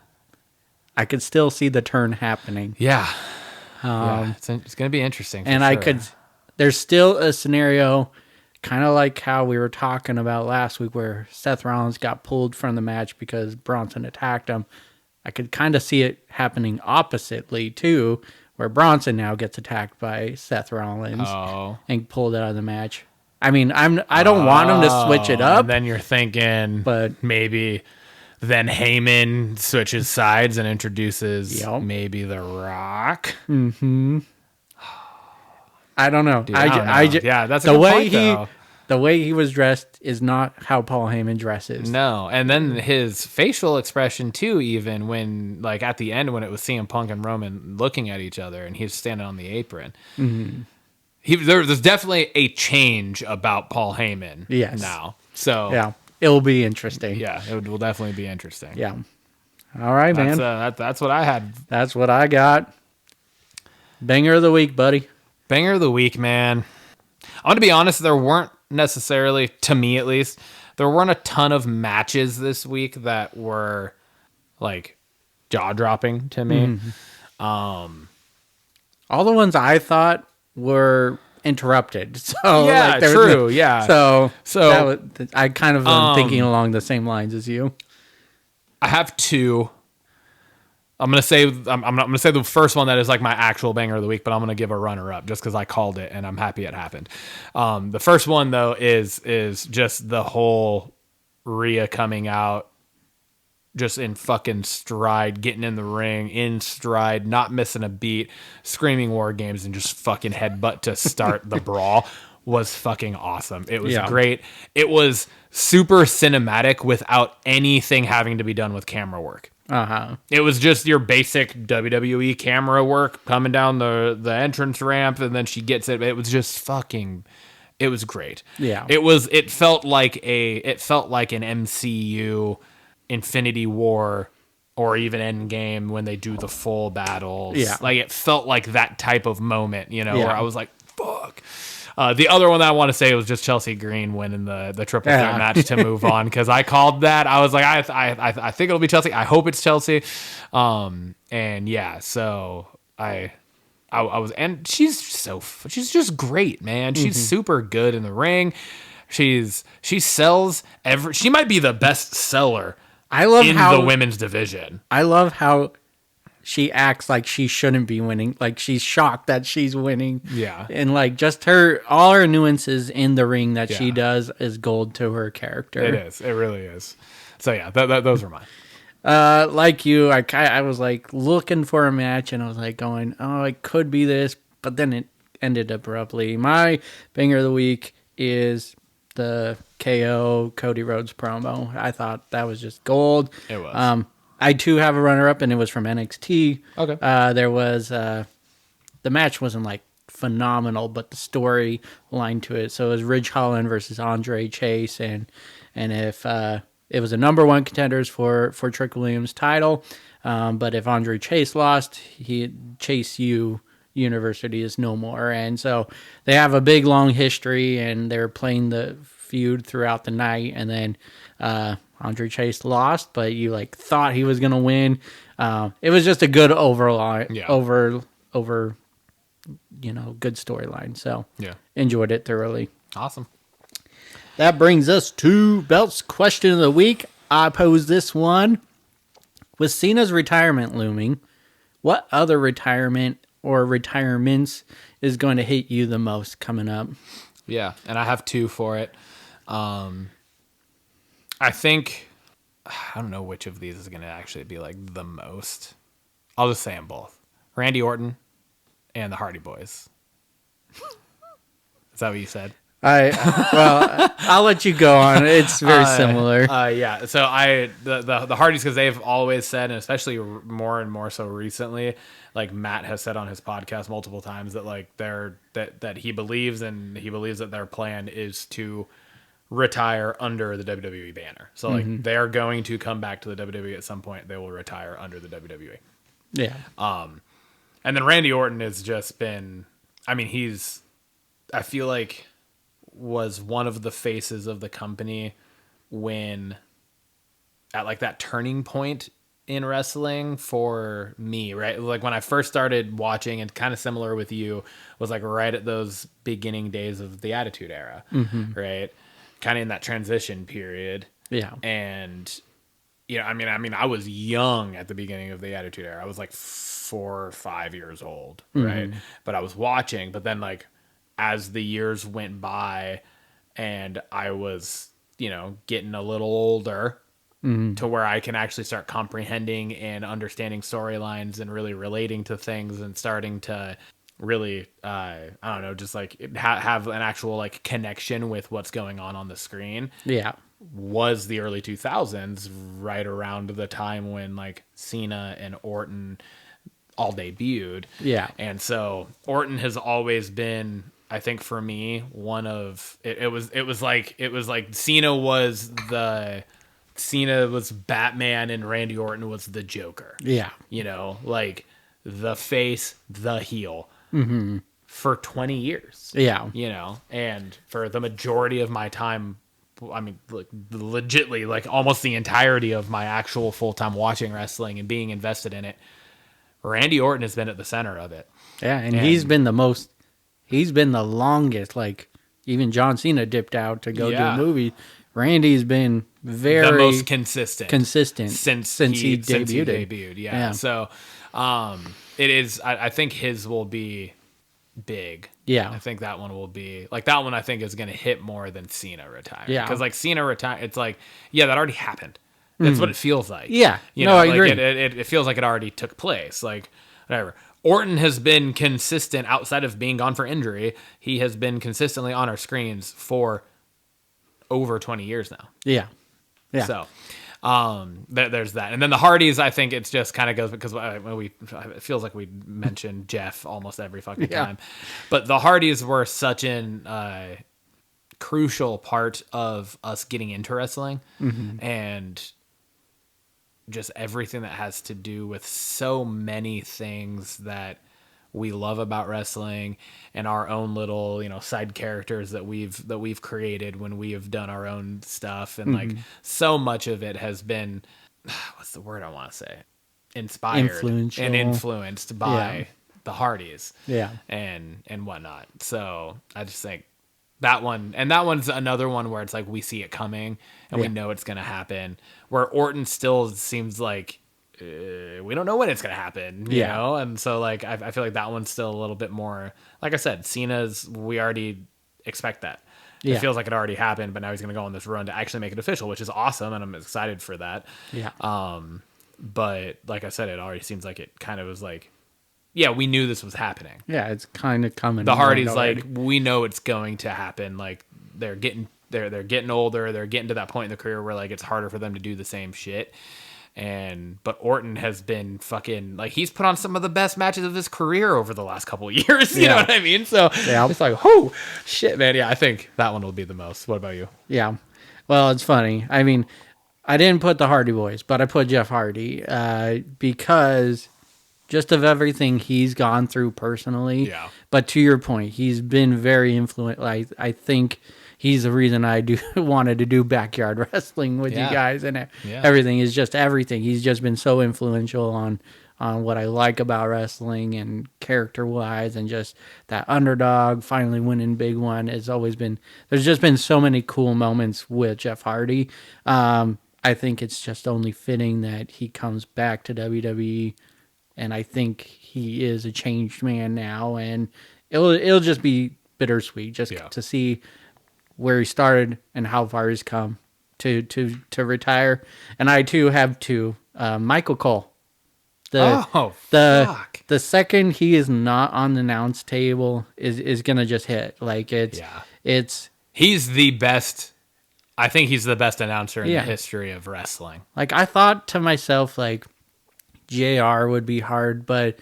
I could still see the turn happening. Yeah. It's going to be interesting. And sure. There's still a scenario kind of like how we were talking about last week where Seth Rollins got pulled from the match because Bronson attacked him. I could kind of see it happening oppositely too, where Bronson now gets attacked by Seth Rollins and pulled out of the match. I mean, I don't want him to switch it up. And then you're thinking, but maybe then Heyman switches sides and introduces maybe The Rock. Mm-hmm. I don't know. Dude, yeah, that's a the good way point, though. The way he was dressed is not how Paul Heyman dresses. No, and then his facial expression too, even when like at the end when it was CM Punk and Roman looking at each other and he's standing on the apron. Mm-hmm. There's definitely a change about Paul Heyman now. So yeah, it'll be interesting. Yeah, it will definitely be interesting. Yeah. All right, man. That's what I had. That's what I got. Banger of the week, buddy. Banger of the week, man. I'm gonna be honest. There weren't necessarily, to me at least, there weren't a ton of matches this week that were like jaw dropping to me. Mm-hmm. All the ones I thought were interrupted. So yeah, like, true. Yeah. So I kind of am thinking along the same lines as you. I have two. I'm gonna say the first one that is like my actual banger of the week, but I'm gonna give a runner up just because I called it and I'm happy it happened. The first one though is just the whole Rhea coming out just in fucking stride, getting in the ring in stride, not missing a beat, screaming War Games and just fucking headbutt to start the brawl was fucking awesome. It was great. It was super cinematic without anything having to be done with camera work. It was just your basic WWE camera work coming down the entrance ramp, and then she gets it. It was just fucking. It was great. Yeah. It felt like an MCU Infinity War or even Endgame when they do the full battles. Yeah. Like it felt like that type of moment, where I was like, fuck. The other one that I want to say was just Chelsea Green winning the triple threat match to move on, because I called that. I was like, I think it'll be Chelsea. I hope it's Chelsea. And yeah, so I was, and she's just great, man. She's super good in the ring. She sells she might be the best seller. I love in the women's division. I love how she acts like she shouldn't be winning. Like she's shocked that she's winning. Yeah. And like just all her nuances in the ring that she Yeah. does is gold to her character. It is. It really is. So yeah, those are mine. Like you, I was like looking for a match and I was like going, oh, it could be this, but then it ended abruptly. My banger of the week is the KO Cody Rhodes promo. I thought that was just gold. It was. I too have a runner up and it was from NXT. Okay. There was the match wasn't like phenomenal, but the story line to it. So it was Ridge Holland versus Andre Chase, and if it was a number one contenders for Trick Williams title, but if Andre Chase lost, Chase U University is no more, and so they have a big long history, and they're playing the feud throughout the night, and then Andre Chase lost, but you like thought he was gonna win. It was just a good overall over good storyline. So Yeah. enjoyed it thoroughly. Awesome. That brings us to Belt's question of the week. I pose this one. With Cena's retirement looming, what other retirement or retirements is going to hit you the most coming up? Yeah, and I have two for it. I think I don't know which of these is going to actually be like the most. I'll just say them both. Randy Orton and the Hardy Boys. Is that what you said? I'll let you go on. It's very similar. Yeah. So the Hardys, because they've always said, and especially more and more so recently, like Matt has said on his podcast multiple times that like that he believes that their plan is to retire under the WWE banner. So like they're going to come back to the WWE at some point. They will retire under the WWE. Yeah. And then Randy Orton has just been, I mean, I feel like was one of the faces of the company when at like that turning point in wrestling for me, right? Like when I first started watching, and kind of similar with you, was like right at those beginning days of the Attitude Era, right? Kind of in that transition period. Yeah. And I mean, I was young at the beginning of the Attitude Era. I was like 4 or 5 years old, right? But I was watching, but then like as the years went by and I was, getting a little older to where I can actually start comprehending and understanding storylines and really relating to things and starting to really, I don't know, just like have an actual like connection with what's going on the screen. Yeah. Was the early 2000s, right around the time when like Cena and Orton all debuted. Yeah. And so Orton has always been, I think for me, one of it was like Cena was Batman and Randy Orton was the Joker. Yeah. Like the face, the heel for 20 years. Yeah. And for the majority of my time, I mean, like legitly, like almost the entirety of my actual full-time watching wrestling and being invested in it, Randy Orton has been at the center of it. Yeah, and he's been the longest. Like even John Cena dipped out to go do a movie. Randy's been the most consistent since he debuted. Yeah. So it is. I think his will be big. Yeah. I think that one will be like that one. I think is going to hit more than Cena retiring. Yeah. Because like Cena retire, it's like that already happened. That's what it feels like. Yeah. I agree. It feels like it already took place. Like whatever. Orton has been consistent outside of being gone for injury. He has been consistently on our screens for over 20 years now. Yeah. Yeah. So there's that. And then the Hardys, I think it's just kind of goes because it feels like we mention Jeff almost every fucking time. But the Hardys were such an crucial part of us getting into wrestling and just everything that has to do with so many things that we love about wrestling and our own little, side characters that we've created when we have done our own stuff. And like so much of it has been, what's the word I want to say? Inspired and influenced by the Hardys. Yeah. And whatnot. So I just think that one's another one where it's like we see it coming and we know it's going to happen. Where Orton still seems like we don't know when it's gonna happen, you know. And so like I feel like that one's still a little bit more, like I said, Cena's, we already expect that. It feels like it already happened, but now he's gonna go on this run to actually make it official, which is awesome, and I'm excited for that. But like I said, it already seems like it kind of was like, yeah, we knew this was happening. Yeah, it's kind of coming. The Hardys, like, we know it's going to happen. Like, they're getting older. They're getting to that point in their career where like it's harder for them to do the same shit. But Orton has been fucking, like, he's put on some of the best matches of his career over the last couple of years. You know what I mean? So it's like, oh shit, man. Yeah, I think that one will be the most. What about you? Yeah. Well, it's funny. I mean, I didn't put the Hardy Boys, but I put Jeff Hardy because just of everything he's gone through personally. Yeah. But to your point, he's been very influential. I think he's the reason I wanted to do backyard wrestling with you guys, and everything is just everything. He's just been so influential on what I like about wrestling and character-wise, and just that underdog finally winning big one. It's always been, there's just been so many cool moments with Jeff Hardy. I think it's just only fitting that he comes back to WWE, and I think he is a changed man now, and it'll just be bittersweet just to see where he started and how far he's come to retire. And I too have Michael Cole. The second he is not on the announce table is gonna just hit. Like he's the best. I think he's the best announcer in the history of wrestling. Like, I thought to myself, like, JR would be hard, but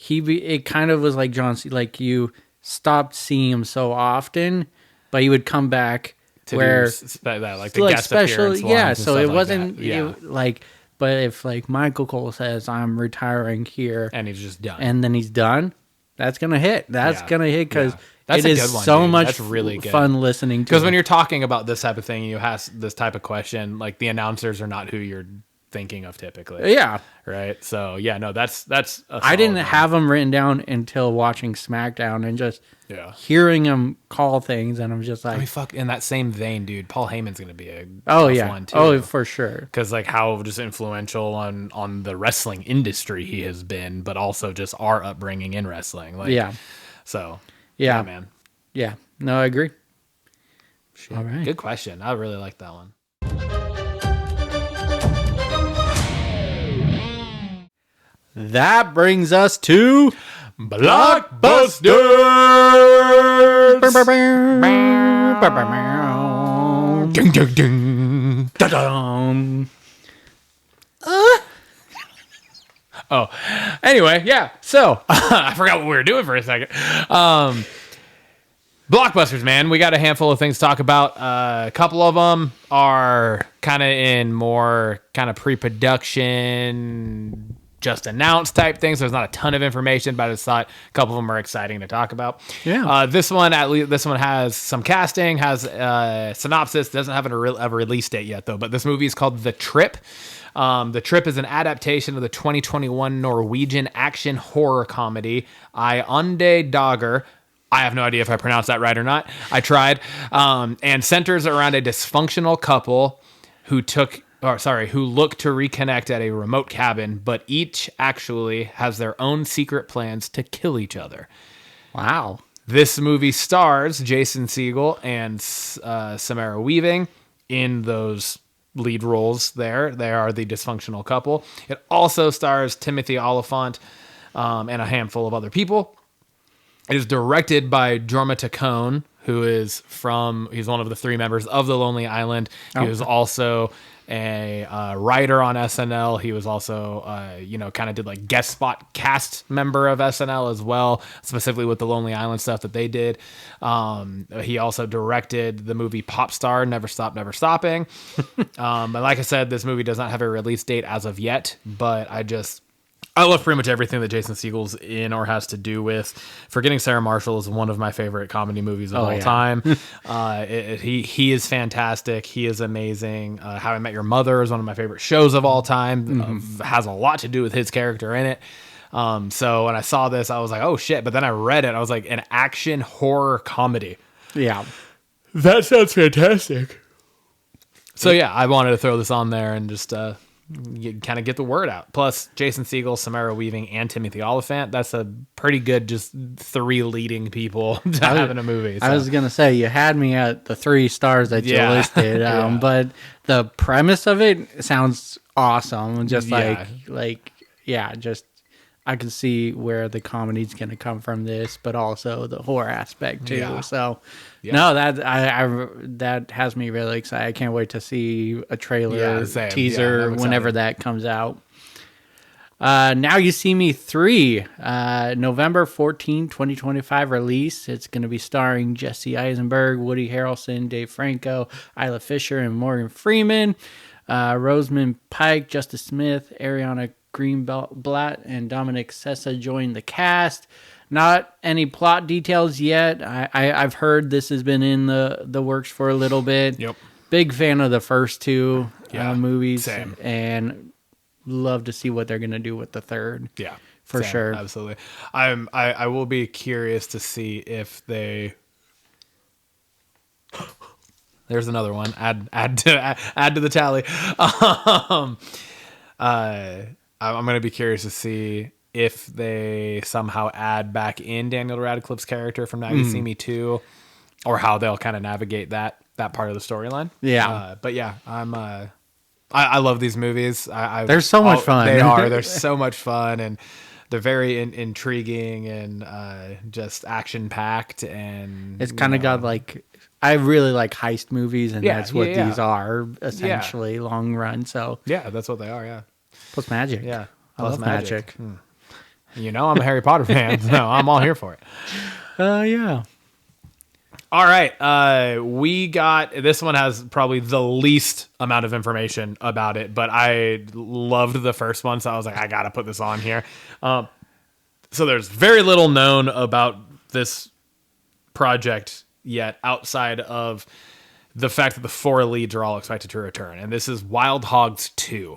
it kind of was like John C. Like, you stopped seeing him so often, but he would come back to where like the guest special, appearance so it wasn't like but if like Michael Cole says I'm retiring here, and he's just done, and then he's done, that's gonna hit. That's gonna hit because that's it a is good one, so dude. much That's really good. fun listening to. Because when you're talking about this type of thing, you ask this type of question, like the announcers are not who you're thinking of typically. Yeah. Right. So that's. I didn't have them written down until watching SmackDown and just hearing him call things, and I'm just like, I mean, fuck. In that same vein, dude, Paul Heyman's gonna be a one too. Oh, for sure. Because like how just influential on the wrestling industry he has been, but also just our upbringing in wrestling. Like, So man. Yeah. No, I agree. Shit. All right. Good question. I really like that one. That brings us to Blockbusters. Ding, ding, ding. Da-dum. Oh, anyway, yeah. So I forgot what we were doing for a second. Blockbusters, man. We got a handful of things to talk about. A couple of them are kind of in more kind of pre-production, just announced type things. There's not a ton of information, but I just thought a couple of them are exciting to talk about. Yeah. This one has some casting, has a synopsis, doesn't have a release date yet though. But this movie is called The Trip. The Trip is an adaptation of the 2021 Norwegian action horror comedy I Onde Dager. I have no idea if I pronounced that right or not. I tried. And centers around a dysfunctional couple who look to reconnect at a remote cabin, but each actually has their own secret plans to kill each other. Wow. This movie stars Jason Segel and Samara Weaving in those lead roles there. They are the dysfunctional couple. It also stars Timothy Olyphant and a handful of other people. It is directed by Jorma Taccone, he's one of the three members of The Lonely Island. He was also a writer on SNL. He was also, kind of did like guest spot cast member of SNL as well, specifically with the Lonely Island stuff that they did. He also directed the movie Pop Star, Never Stop, Never Stopping. But like I said, this movie does not have a release date as of yet, but I love pretty much everything that Jason Segel's in or has to do with. Forgetting Sarah Marshall is one of my favorite comedy movies of all time. He is fantastic. He is amazing. How I Met Your Mother is one of my favorite shows of all time. Has a lot to do with his character in it. So when I saw this, I was like, oh shit. But then I read it. I was like, an action horror comedy. Yeah. That sounds fantastic. So yeah, I wanted to throw this on there and just you kind of get the word out. Plus, Jason Segel, Samara Weaving, and Timothy Olyphant. That's a pretty good, just 3 leading people to have in a movie. So. I was gonna say you had me at the 3 stars that you listed, Yeah. but the premise of it sounds awesome. Just just I can see where the comedy's gonna come from this, but also the horror aspect too. Yeah. So, Yeah. no, that has me really excited. I can't wait to see a trailer, same. teaser, Yeah, I'm whenever excited. that comes out. Now You See Me 3, November 14, 2025 release. It's going to be starring Jesse Eisenberg, Woody Harrelson, Dave Franco, Isla Fisher, and Morgan Freeman. Rosamund Pike, Justice Smith, Ariana Greenblatt, and Dominic Sessa join the cast. Not any plot details yet. I've heard this has been in the works for a little bit. Yep. Big fan of the first 2 Yeah, movies. same. And love to see what they're going to do with the third. Yeah, For same, sure. absolutely. I will be curious to see if they. There's another one. Add to the tally. I'm gonna be curious to see if they somehow add back in Daniel Radcliffe's character from Now You See Me 2, or how they'll kind of navigate that part of the storyline. Yeah. But yeah, I love these movies. They're so much fun. They are. They're so much fun, and they're very intriguing and just action packed. And It's kind of got I really like heist movies, and Yeah, that's what yeah. these are, essentially, long run. So, yeah, that's what they are. Yeah, plus magic. yeah. I love magic. You know, I'm a Harry Potter fan, so I'm all here for it. Yeah. All right, we got this one has probably the least amount of information about it, but I loved the first one, so I was like, I gotta put this on here. So there's very little known about this project yet, outside of the fact that the 4 leads are all expected to return, and this is Wild Hogs 2.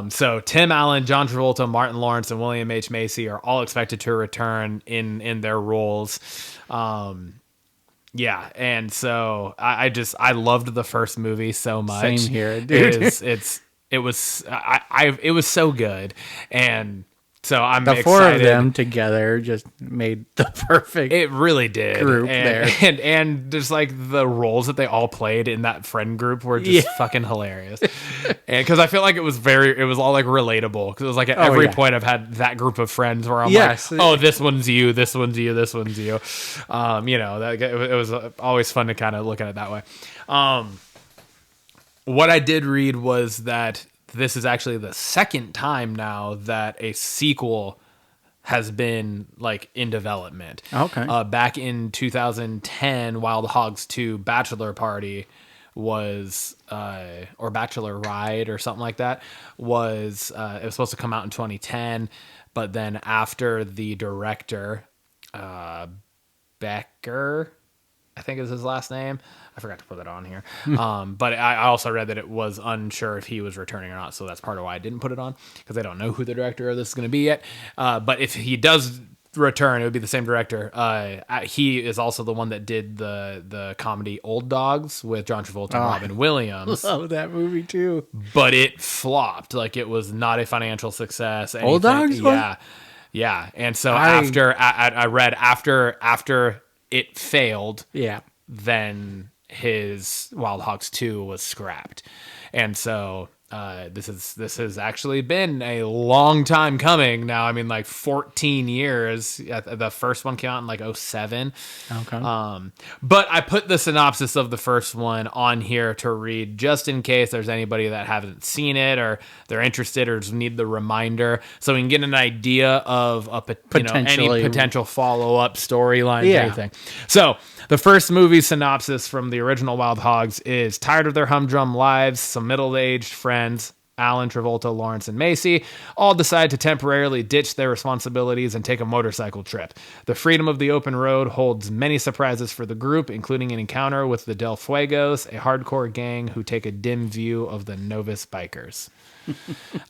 So Tim Allen, John Travolta, Martin Lawrence, and William H. Macy are all expected to return in their roles. Yeah, and so I loved the first movie so much. Same here, dude. It was so good, and so I'm The excited. 4 of them together just made the perfect. It really did. Group and, there. and just like the roles that they all played in that friend group were just fucking hilarious. And because I feel like it was all like relatable, because it was like at every point I've had that group of friends where I'm like, oh, this one's you, this one's you, this one's you. It was always fun to kind of look at it that way. What I did read was that this is actually the second time now that a sequel has been like in development. Okay. Back in 2010, Wild Hogs 2 Bachelor Party was, or Bachelor Ride or something like that, was, it was supposed to come out in 2010, but then after the director, Becker, I think is his last name. I forgot to put that on here. But I also read that it was unsure if he was returning or not. So that's part of why I didn't put it on, because I don't know who the director of this is going to be yet. But if he does return, it would be the same director. He is also the one that did the comedy Old Dogs with John Travolta and Robin Williams. Love that movie too. But it flopped. Like, it was not a financial success. Old Dogs? Yeah. Yeah. And so I read after it failed, Yeah. then his Wild Hogs 2 was scrapped. And so this has actually been a long time coming now. I mean, like 14 years. The first one came out in like 2007. Okay. But I put the synopsis of the first one on here to read, just in case there's anybody that hasn't seen it, or they're interested, or just need the reminder, so we can get an idea of any potential follow-up storyline, anything. So the first movie synopsis from the original Wild Hogs is: tired of their humdrum lives, some middle-aged friends, Alan, Travolta, Lawrence, and Macy, all decide to temporarily ditch their responsibilities and take a motorcycle trip. The freedom of the open road holds many surprises for the group, including an encounter with the Del Fuegos, a hardcore gang who take a dim view of the novice bikers.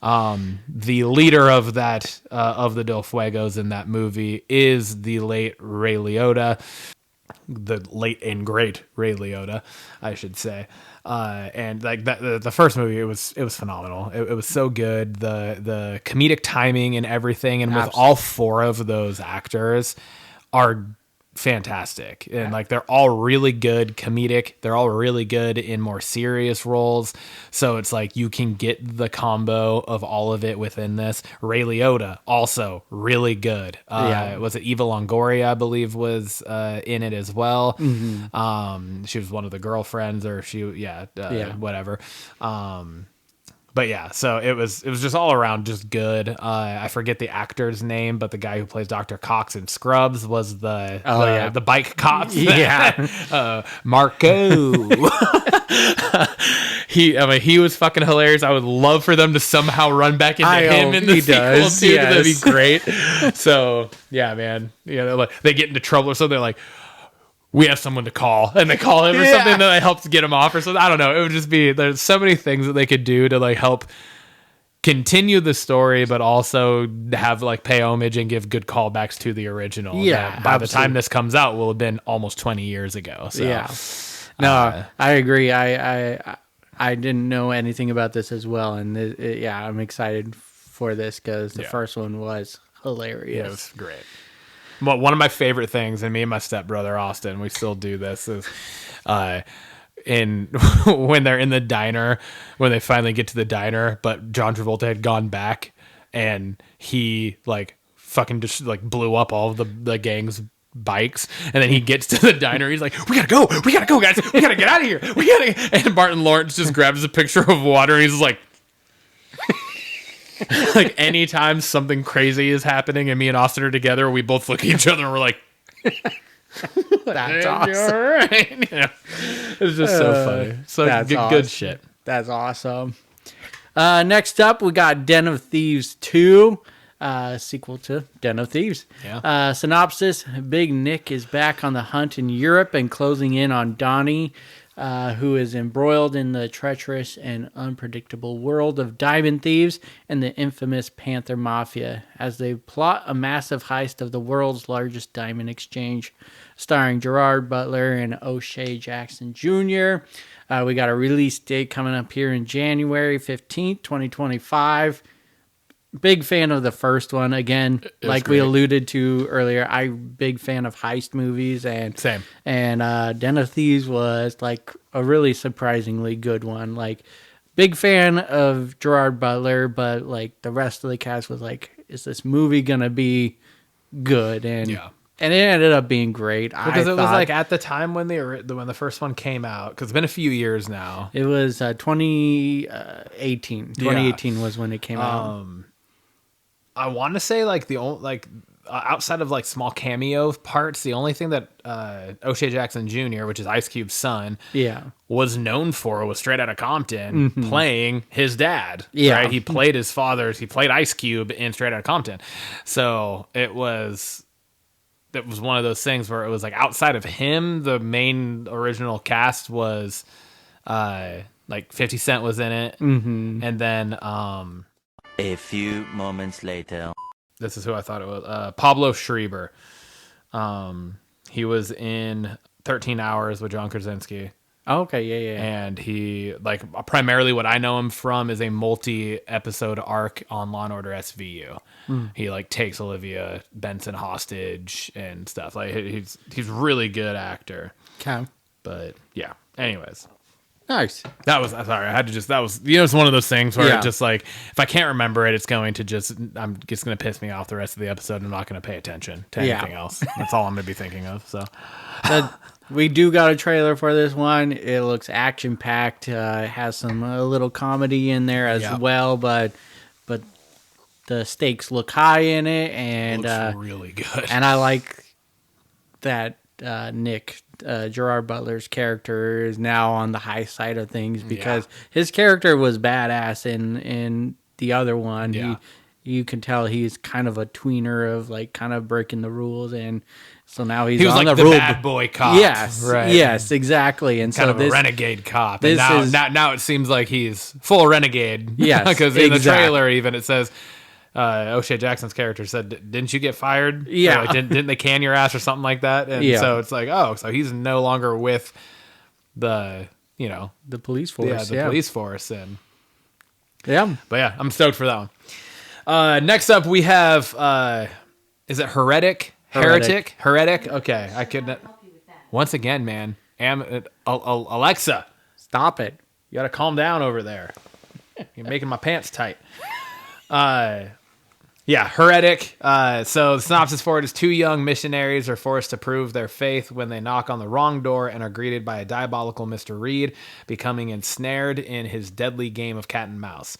The leader of that of the Del Fuegos in that movie is the late Ray Liotta. the late and great Ray Liotta, I should say. And like that, the first movie, it was phenomenal. It was so good. The comedic timing and everything, and with all four of those actors are fantastic, and like they're all really good comedic, they're all really good in more serious roles, so it's like you can get the combo of all of it within this. Ray Liotta also really good. Was it Eva Longoria, I believe, was in it as well. She was one of the girlfriends, or whatever. But yeah, so it was just all around just good. I forget the actor's name, but the guy who plays Dr. Cox in Scrubs was the bike cop. Marco. He was fucking hilarious. I would love for them to somehow run back into him in the sequel too. Yes. That'd be great. So yeah, man. Like, they get into trouble or something, like, we have someone to call, and they call him or something that helps get him off or something. I don't know. It would just be, there's so many things that they could do to like help continue the story, but also have like pay homage and give good callbacks to the original. Yeah. By the time this comes out, will have been almost 20 years ago. So yeah. No, I agree. I didn't know anything about this as well, and I'm excited for this because the first one was hilarious. Yeah, it was great. Well, one of my favorite things, and me and my stepbrother Austin, we still do this, is when they're in the diner, when they finally get to the diner, but John Travolta had gone back, and he like fucking just like blew up all of the gang's bikes, and then he gets to the diner, he's like, we gotta go guys, we gotta get out of here, and Martin Lawrence just grabs a picture of water, and he's like like anytime something crazy is happening and me and Austin are together, we both look at each other and we're like, that's awesome. All right. Yeah. It's just so funny. So good shit. That's awesome. Next up, we got Den of Thieves 2, sequel to Den of Thieves. Yeah. Synopsis: Big Nick is back on the hunt in Europe and closing in on Donnie, who is embroiled in the treacherous and unpredictable world of diamond thieves and the infamous Panther Mafia as they plot a massive heist of the world's largest diamond exchange. Starring Gerard Butler and O'Shea Jackson Jr. We got a release date coming up here in January 15th, 2025. Big fan of the first one. Again, like we alluded to earlier, I'm big fan of heist movies, and same. And Den of Thieves was like a really surprisingly good one. Like, big fan of Gerard Butler, but like the rest of the cast was like, is this movie gonna be good? And it ended up being great. Because it was like at the time when the first one came out, because it's been a few years now. It was 2018. 2018 was when it came out. I want to say like the only outside of like small cameo parts, the only thing that O'Shea Jackson Jr., which is Ice Cube's son, was known for was Straight Outta Compton, playing his dad. Yeah, right? He played his father's. He played Ice Cube in Straight Outta Compton. So it was one of those things where it was like outside of him, the main original cast was like 50 Cent was in it, and then a few moments later. This is who I thought it was. Pablo Schreiber. He was in 13 Hours with John Krasinski. Oh, okay, yeah. And he, like, primarily what I know him from is a multi-episode arc on Law & Order SVU. He, like, takes Olivia Benson hostage and stuff. Like, he's really good actor. Okay. But, yeah. Anyways. Nice. That was, sorry, I had to just, that was, it's one of those things where it just like, if I can't remember it, it's going to just going to piss me off the rest of the episode. I'm not going to pay attention to anything else. That's all I'm going to be thinking of. So we do got a trailer for this one. It looks action packed. It has a little comedy in there as well, but the stakes look high in it, and it looks really good. And I like that Nick, Gerard Butler's character, is now on the high side of things because his character was badass in the other one. Yeah. You can tell he's kind of a tweener of like kind of breaking the rules, and so now he was on like the bad boy cop. Yes, right. Yes, exactly. And kind so of a renegade cop. And now it seems like he's full renegade. Yes, because in the trailer even it says O'Shea Jackson's character said, "Didn't you get fired? Yeah. Or, like, didn't they can your ass or something like that?" And Yeah. so it's like, oh, so he's no longer with the The police force. police force. And Yeah. but yeah, I'm stoked for that one. Next up, we have is it Heretic? Heretic. Okay, I could. Once again, man, Alexa, Stop it. you gotta calm down over there. You're making my pants tight. Yeah, Heretic. So the synopsis for it is 2 young missionaries are forced to prove their faith when they knock on the wrong door and are greeted by a diabolical Mr. Reed, becoming ensnared in his deadly game of cat and mouse.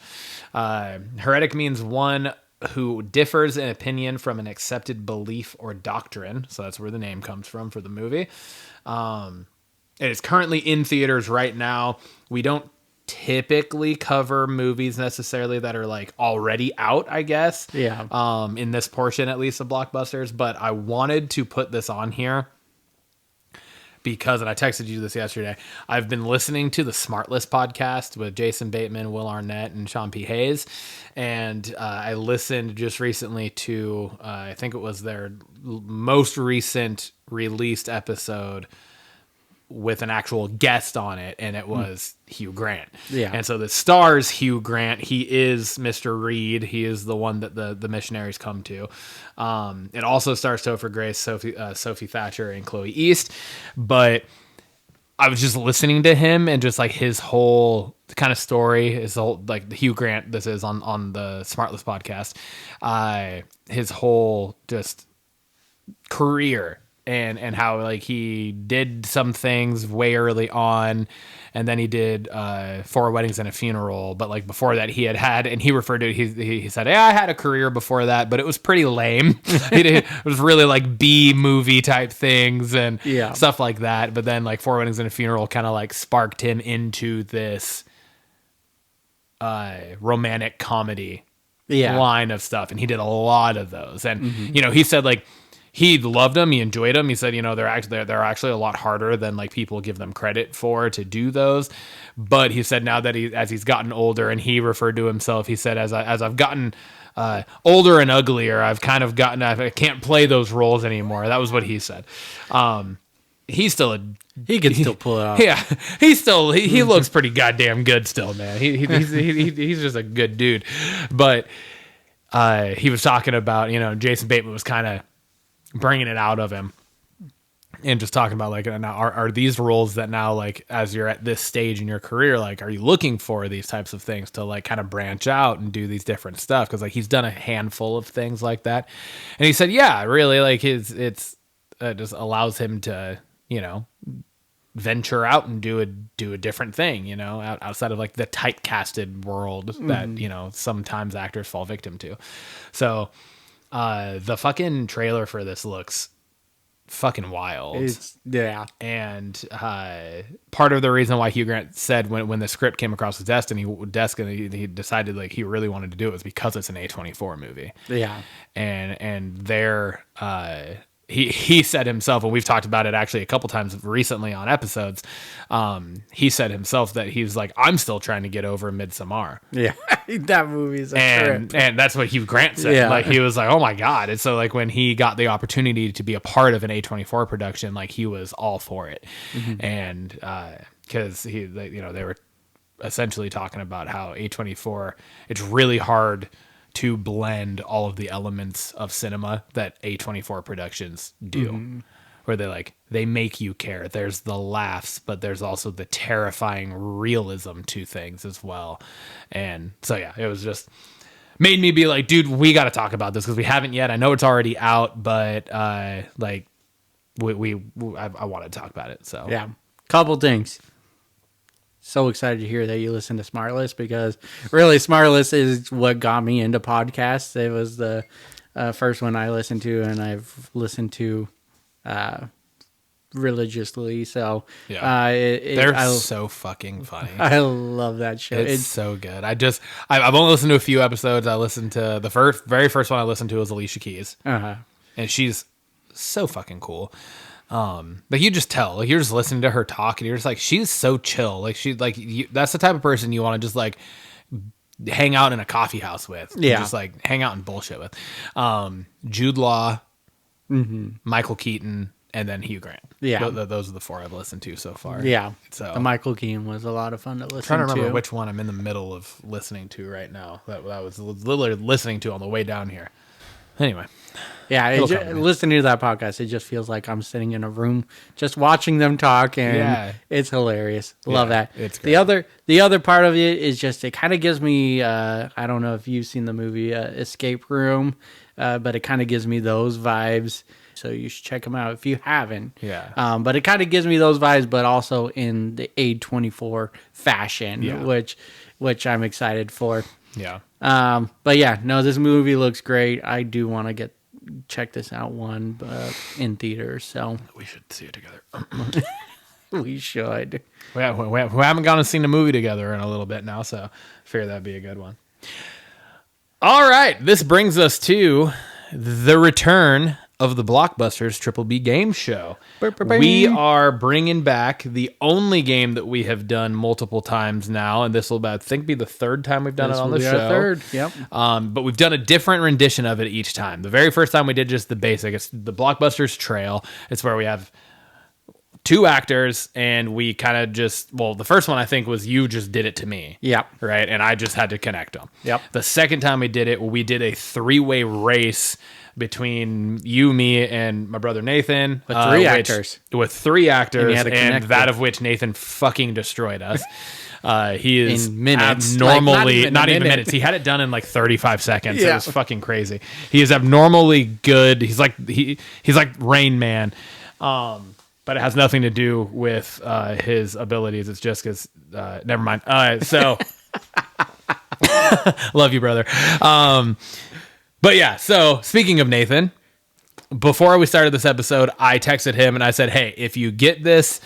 Heretic means one who differs in opinion from an accepted belief or doctrine. So that's where the name comes from for the movie. It is currently in theaters right now. We don't typically cover movies necessarily that are like already out, I guess. Yeah. In this portion, at least, of Blockbusters. But I wanted to put this on here because, and I texted you this yesterday, I've been listening to the Smartless podcast with Jason Bateman, Will Arnett, and Sean P. Hayes. And I listened just recently to, I think it was their most recent released episode with an actual guest on it, and it was Hugh Grant. Yeah. And so the stars Hugh Grant. He is Mr. Reed. He is the one that the missionaries come to. It also stars Topher Grace, Sophie Thatcher, and Chloe East. But I was just listening to him and just like his whole kind of story, his whole like Hugh Grant. This is on the Smartless podcast. His whole just career. And how like he did some things way early on, and then he did 4 Weddings and a Funeral. But like before that, and he referred to it. He said, "Yeah, I had a career before that, but it was pretty lame. It was really like B movie type things and stuff like that." But then like 4 Weddings and a Funeral kind of like sparked him into this romantic comedy line of stuff, and he did a lot of those. And he said like, he loved them. He enjoyed them. He said, they're actually a lot harder than like people give them credit for to do those. But he said now that as he's gotten older, and he referred to himself, he said, as I've gotten older and uglier, I've kind of gotten, I can't play those roles anymore. That was what he said. He's still He can still pull it off. Yeah, he looks pretty goddamn good still, man. He's just a good dude. But he was talking about, Jason Bateman was kind of bringing it out of him and just talking about like, now are these roles that now, like, as you're at this stage in your career, like, are you looking for these types of things to like kind of branch out and do these different stuff? Because like he's done a handful of things like that, and he said, yeah, really, like it's just allows him to venture out and do a different thing, outside of like the typecasted world that sometimes actors fall victim to. So the fucking trailer for this looks fucking wild. And part of the reason why Hugh Grant said when the script came across his desk and he decided like he really wanted to do it was because it's an A24 movie. Yeah. And they're he said himself, and we've talked about it actually a couple times recently on episodes. He said himself that he's like, I'm still trying to get over Midsommar. Yeah, that movie is a trip. And that's what Hugh Grant said. Yeah. Like he was like, oh my god. And so like when he got the opportunity to be a part of an A24 production, like he was all for it. And because they were essentially talking about how A24, it's really hard to blend all of the elements of cinema that A24 productions do, where they make you care. There's the laughs, but there's also the terrifying realism to things as well. And so, yeah, it was just made me be like, dude, we got to talk about this because we haven't yet. I know it's already out, but I want to talk about it. So yeah, couple things. So excited to hear that you listen to Smartless, because really Smartless is what got me into podcasts. It was the first one I listened to, and I've listened to religiously. So yeah, they're so fucking funny. I love that show. It's so good. I've only listened to a few episodes. I listened to the very first one I listened to was Alicia Keys, and she's so fucking cool. Like you just tell, like you're just listening to her talk and you're just like, she's so chill. Like that's the type of person you want to just like hang out in a coffee house with. Yeah. Just like hang out and bullshit with. Jude Law, Michael Keaton, and then Hugh Grant. Yeah. Those are the 4 I've listened to so far. Yeah. So The Michael Keaton was a lot of fun to listen I'm trying to remember to. which one I'm in the middle of listening to right now. That I was literally listening to on the way down here. Anyway. Yeah, It'll come to me. listening to that podcast, it just feels like I'm sitting in a room just watching them talk, and Yeah. it's hilarious. Love Yeah, that. it's The other part of it is just it kind of gives me. I don't know if you've seen the movie Escape Room, but it kind of gives me those vibes. So you should check them out if you haven't. Yeah. But it kind of gives me those vibes, but also in the A24 fashion, Yeah. which I'm excited for. Yeah. But yeah, no, this movie looks great. I do want to check this out in theaters, so We should see it together. we should. We haven't gone and seen a movie together in a little bit now, so I figure that'd be a good one. All right, this brings us to the return of the Blockbusters Triple B Game Show. We are bringing back the only game that we have done multiple times now, and this will, I think, be the 3rd time we've done it on the show. Third, yep. But we've done a different rendition of it each time. The very first time we did just the basic. It's the Blockbusters Trail. It's where we have 2 actors, and we kind of the first one I think was you just did it to me. Yep. Right? And I just had to connect them. Yep. The second time we did it, we did a 3-way race between you, me, and my brother Nathan. With 3 actors. With 3 actors, had to and connect that with. of which Nathan fucking destroyed us. He is In minutes. abnormally, Like, not not even a even minute. minutes. He had it done in like 35 seconds. It Yeah. was fucking crazy. He is abnormally good. He's like Rain Man. But it has nothing to do with his abilities. It's just because, never mind. So, love you, brother. But yeah, so speaking of Nathan, before we started this episode, I texted him and I said, hey, if you get this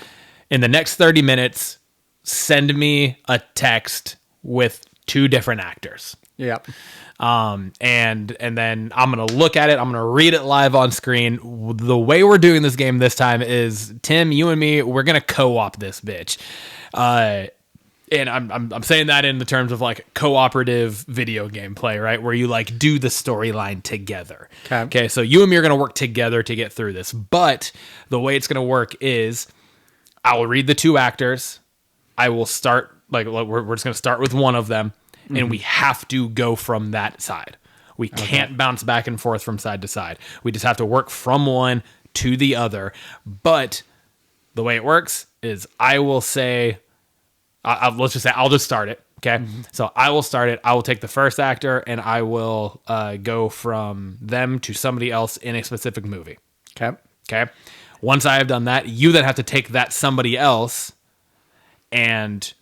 in the next 30 minutes, send me a text with 2 different actors. Yep. And then I'm going to look at it. I'm going to read it live on screen. The way we're doing this game this time is Tim, you and me, we're going to co-op this bitch. And I'm saying that in the terms of like cooperative video game play, right? Where you like do the storyline together. Okay. So you and me are going to work together to get through this. But the way it's going to work is I will read the 2 actors. I will start we're just going to start with one of them. And we have to go from that side. We can't bounce back and forth from side to side. We just have to work from one to the other. But the way it works is I will say, let's just say I'll just start it. Okay. So I will start it. I will take the first actor and I will go from them to somebody else in a specific movie. Okay. Okay. Once I have done that, you then have to take that somebody else and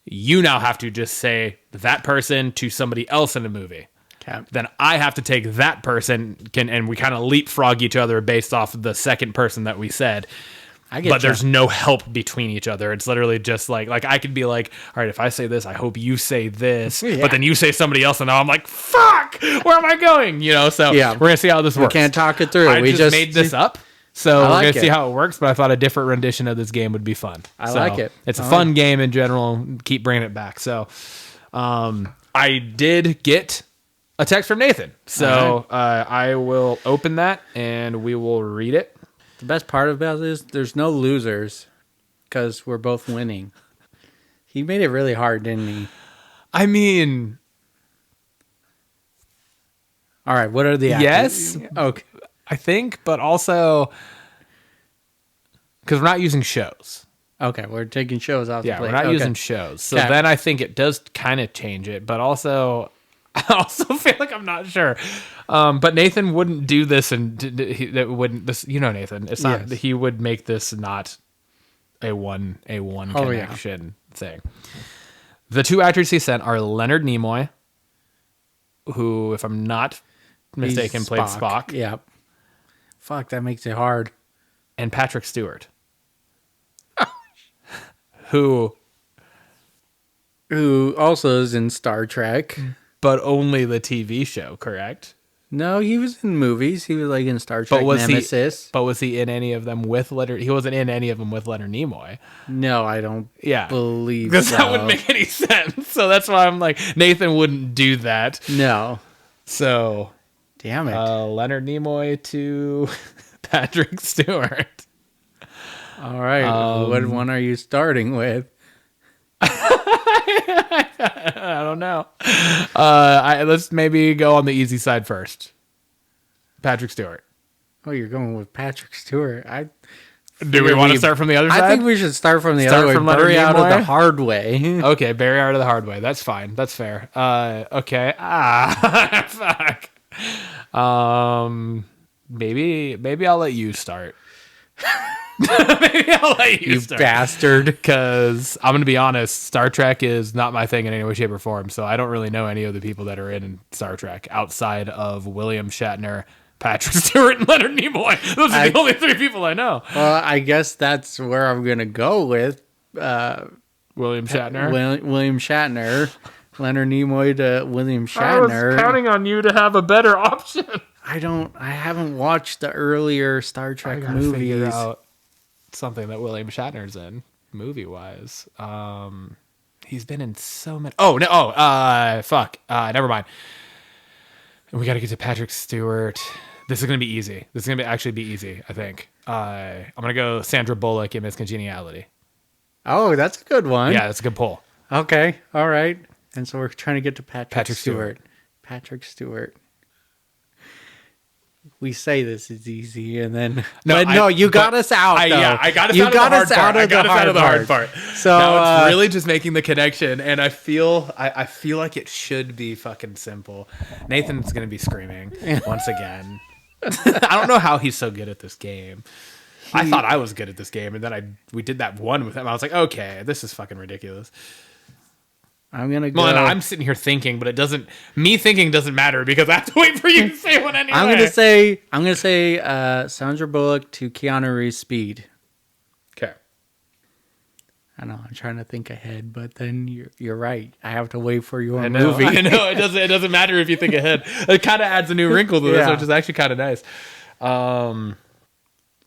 you now have to just say that person to somebody else in a movie. Okay. Then I have to take that person and we kind of leapfrog each other based off of the second person that we said. But there's no help between each other. It's literally just like I could be like, all right, if I say this, I hope you say this. Yeah. But then you say somebody else, and now I'm like, fuck, where am I going? So Yeah. we're gonna see how this works. We can't talk it through. I We just made this up. So I we're like going to see it. how it works, but I thought a different rendition of this game would be fun. I like it. It's a I fun like game in general. Keep bringing it back. So I did get a text from Nathan. So I will open that and we will read it. The best part about this, there's no losers because we're both winning. He made it really hard, didn't he? I mean, all right, what are the actors? yes, Okay. I think, but also because we're not using shows. Okay, we're taking shows off the Yeah, plate. we're not Okay. using shows. So Okay. then I think it does kind of change it, but also I also feel like I'm not sure. But Nathan wouldn't do this, and that wouldn't. This, Nathan. It's not. Yes. He would make this not a one connection thing. The 2 actors he sent are Leonard Nimoy, who, if I'm not mistaken, He's played Spock. Yeah. Fuck, that makes it hard. And Patrick Stewart, who Who also is in Star Trek. but only the TV show, correct? No, he was in movies. He was like in Star Trek Nemesis. But was he in any of them with Leonard? He wasn't in any of them with Leonard Nimoy. No, I don't believe because so. that wouldn't make any sense. So that's why I'm like, Nathan wouldn't do that. No. So, damn it. Leonard Nimoy to Patrick Stewart. All right. What one are you starting with? I don't know. Let's maybe go on the easy side first. Patrick Stewart. Oh, you're going with Patrick Stewart. Do we want to start from the other side? I think we should start from the Start other way. from Leonard Bury out of Nimoy? the hard way. Okay, bury out of the hard way. That's fine. That's fair. Okay. Fuck. Maybe I'll let you start. Maybe I'll let you start. Bastard. Because I'm going to be honest, Star Trek is not my thing in any way, shape, or form. So I don't really know any of the people that are in Star Trek outside of William Shatner, Patrick Stewart, and Leonard Nimoy. Those are the only three people I know. Well, I guess that's where I'm going to go with. William Shatner. William Shatner. Leonard Nimoy to William Shatner. I was counting on you to have a better option. I haven't watched the earlier Star Trek movies. Figure out something that William Shatner's in movie-wise. He's been in so many. Oh no! Fuck. Never mind. We got to get to Patrick Stewart. This is gonna be easy. This is gonna actually be easy. I think. I'm gonna go Sandra Bullock in Miss Congeniality. Oh, that's a good one. Yeah, that's a good pull. Okay. All right. And so we're trying to get to Patrick Stewart. Patrick Stewart. We say this is easy, and then you got us out. Yeah, I got us out of the hard part. So now it's really just making the connection, and I feel like it should be fucking simple. Nathan's gonna be screaming once again. I don't know how he's so good at this game. I thought I was good at this game, and then we did that one with him. I was like, okay, this is fucking ridiculous. I'm gonna go. Well, I'm sitting here thinking, but thinking doesn't matter because I have to wait for you to say one anyway. I'm gonna say Sandra Bullock to Keanu Reeves' Speed. Okay. I know I'm trying to think ahead, but then you're right. I have to wait for your know, movie. I know it doesn't matter if you think ahead. It kind of adds a new wrinkle to this, which is actually kind of nice.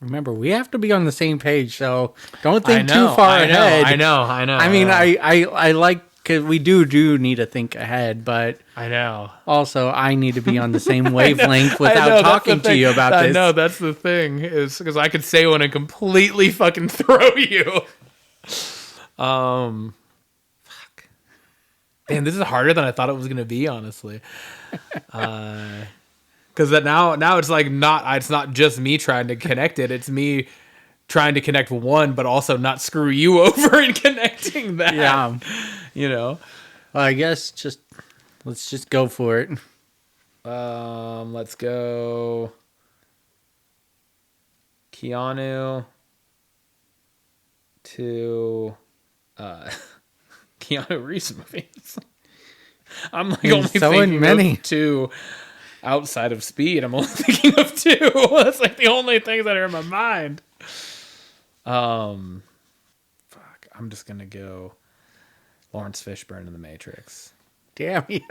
Remember, we have to be on the same page, so don't think too far ahead. I know. I mean, I like. Because we do need to think ahead, but I know. Also, I need to be on the same wavelength without talking to you about this. I know, that's the thing, is because I could say one and completely fucking throw you. Fuck. Man, this is harder than I thought it was going to be, honestly. Because now it's like it's not just me trying to connect it, it's me trying to connect one, but also not screw you over in connecting that. Yeah. You know? Well, I guess let's just go for it. Let's go Keanu to Keanu Reeves movies. I'm like only thinking of two outside of Speed. I'm only thinking of two. That's like the only things that are in my mind. Fuck. I'm just gonna go Lawrence Fishburne in The Matrix. Damn you.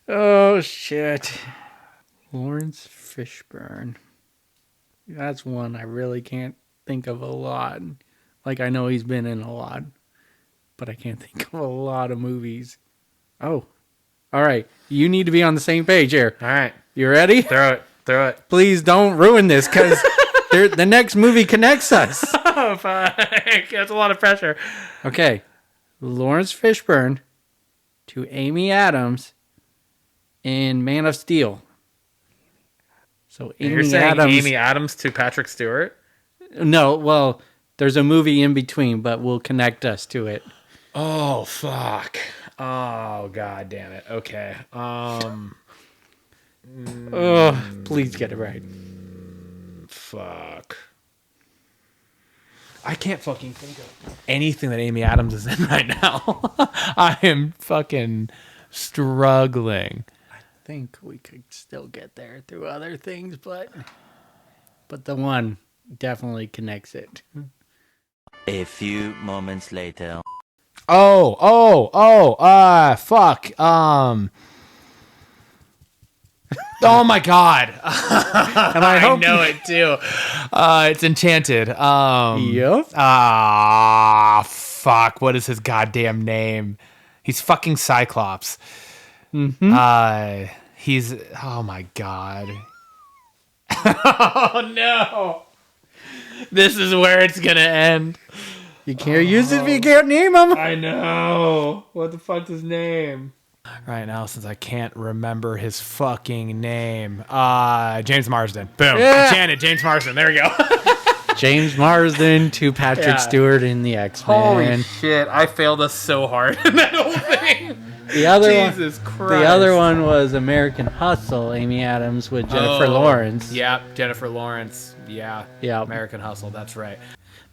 Oh shit. Lawrence Fishburne. That's one I really can't think of a lot. Like, I know he's been in a lot, but I can't think of a lot of movies. Oh. All right. You need to be on the same page here. All right. You ready? Throw it. Please don't ruin this, because the next movie connects us. Oh, fuck. That's a lot of pressure. Okay. Lawrence Fishburne to Amy Adams in Man of Steel. So You're saying Amy Adams to Patrick Stewart? No, well, there's a movie in between, but we'll connect us to it. Oh, fuck. Oh, god damn it. Okay. Please get it right. Fuck. I can't fucking think of anything that Amy Adams is in right now. I am fucking struggling. I think we could still get there through other things, but the one definitely connects it. A few moments later. Fuck. Oh my god. And I hope know it too. It's Enchanted. Yep. Fuck. What is his goddamn name? He's fucking Cyclops. He's, oh my god. Oh no. This is where it's gonna end. You can't use it if you can't name him. I know. What the fuck's his name? Right now, since I can't remember his fucking name. James Marsden. Boom. Yeah. Enchanted, James Marsden. There we go. James Marsden to Patrick Yeah. Stewart in the X-Men. Holy shit. I failed us so hard in that whole thing. The other Jesus one, Christ. The other one was American Hustle, Amy Adams with Jennifer Lawrence. Yeah, Jennifer Lawrence. Yeah. Yeah. American Hustle. That's right.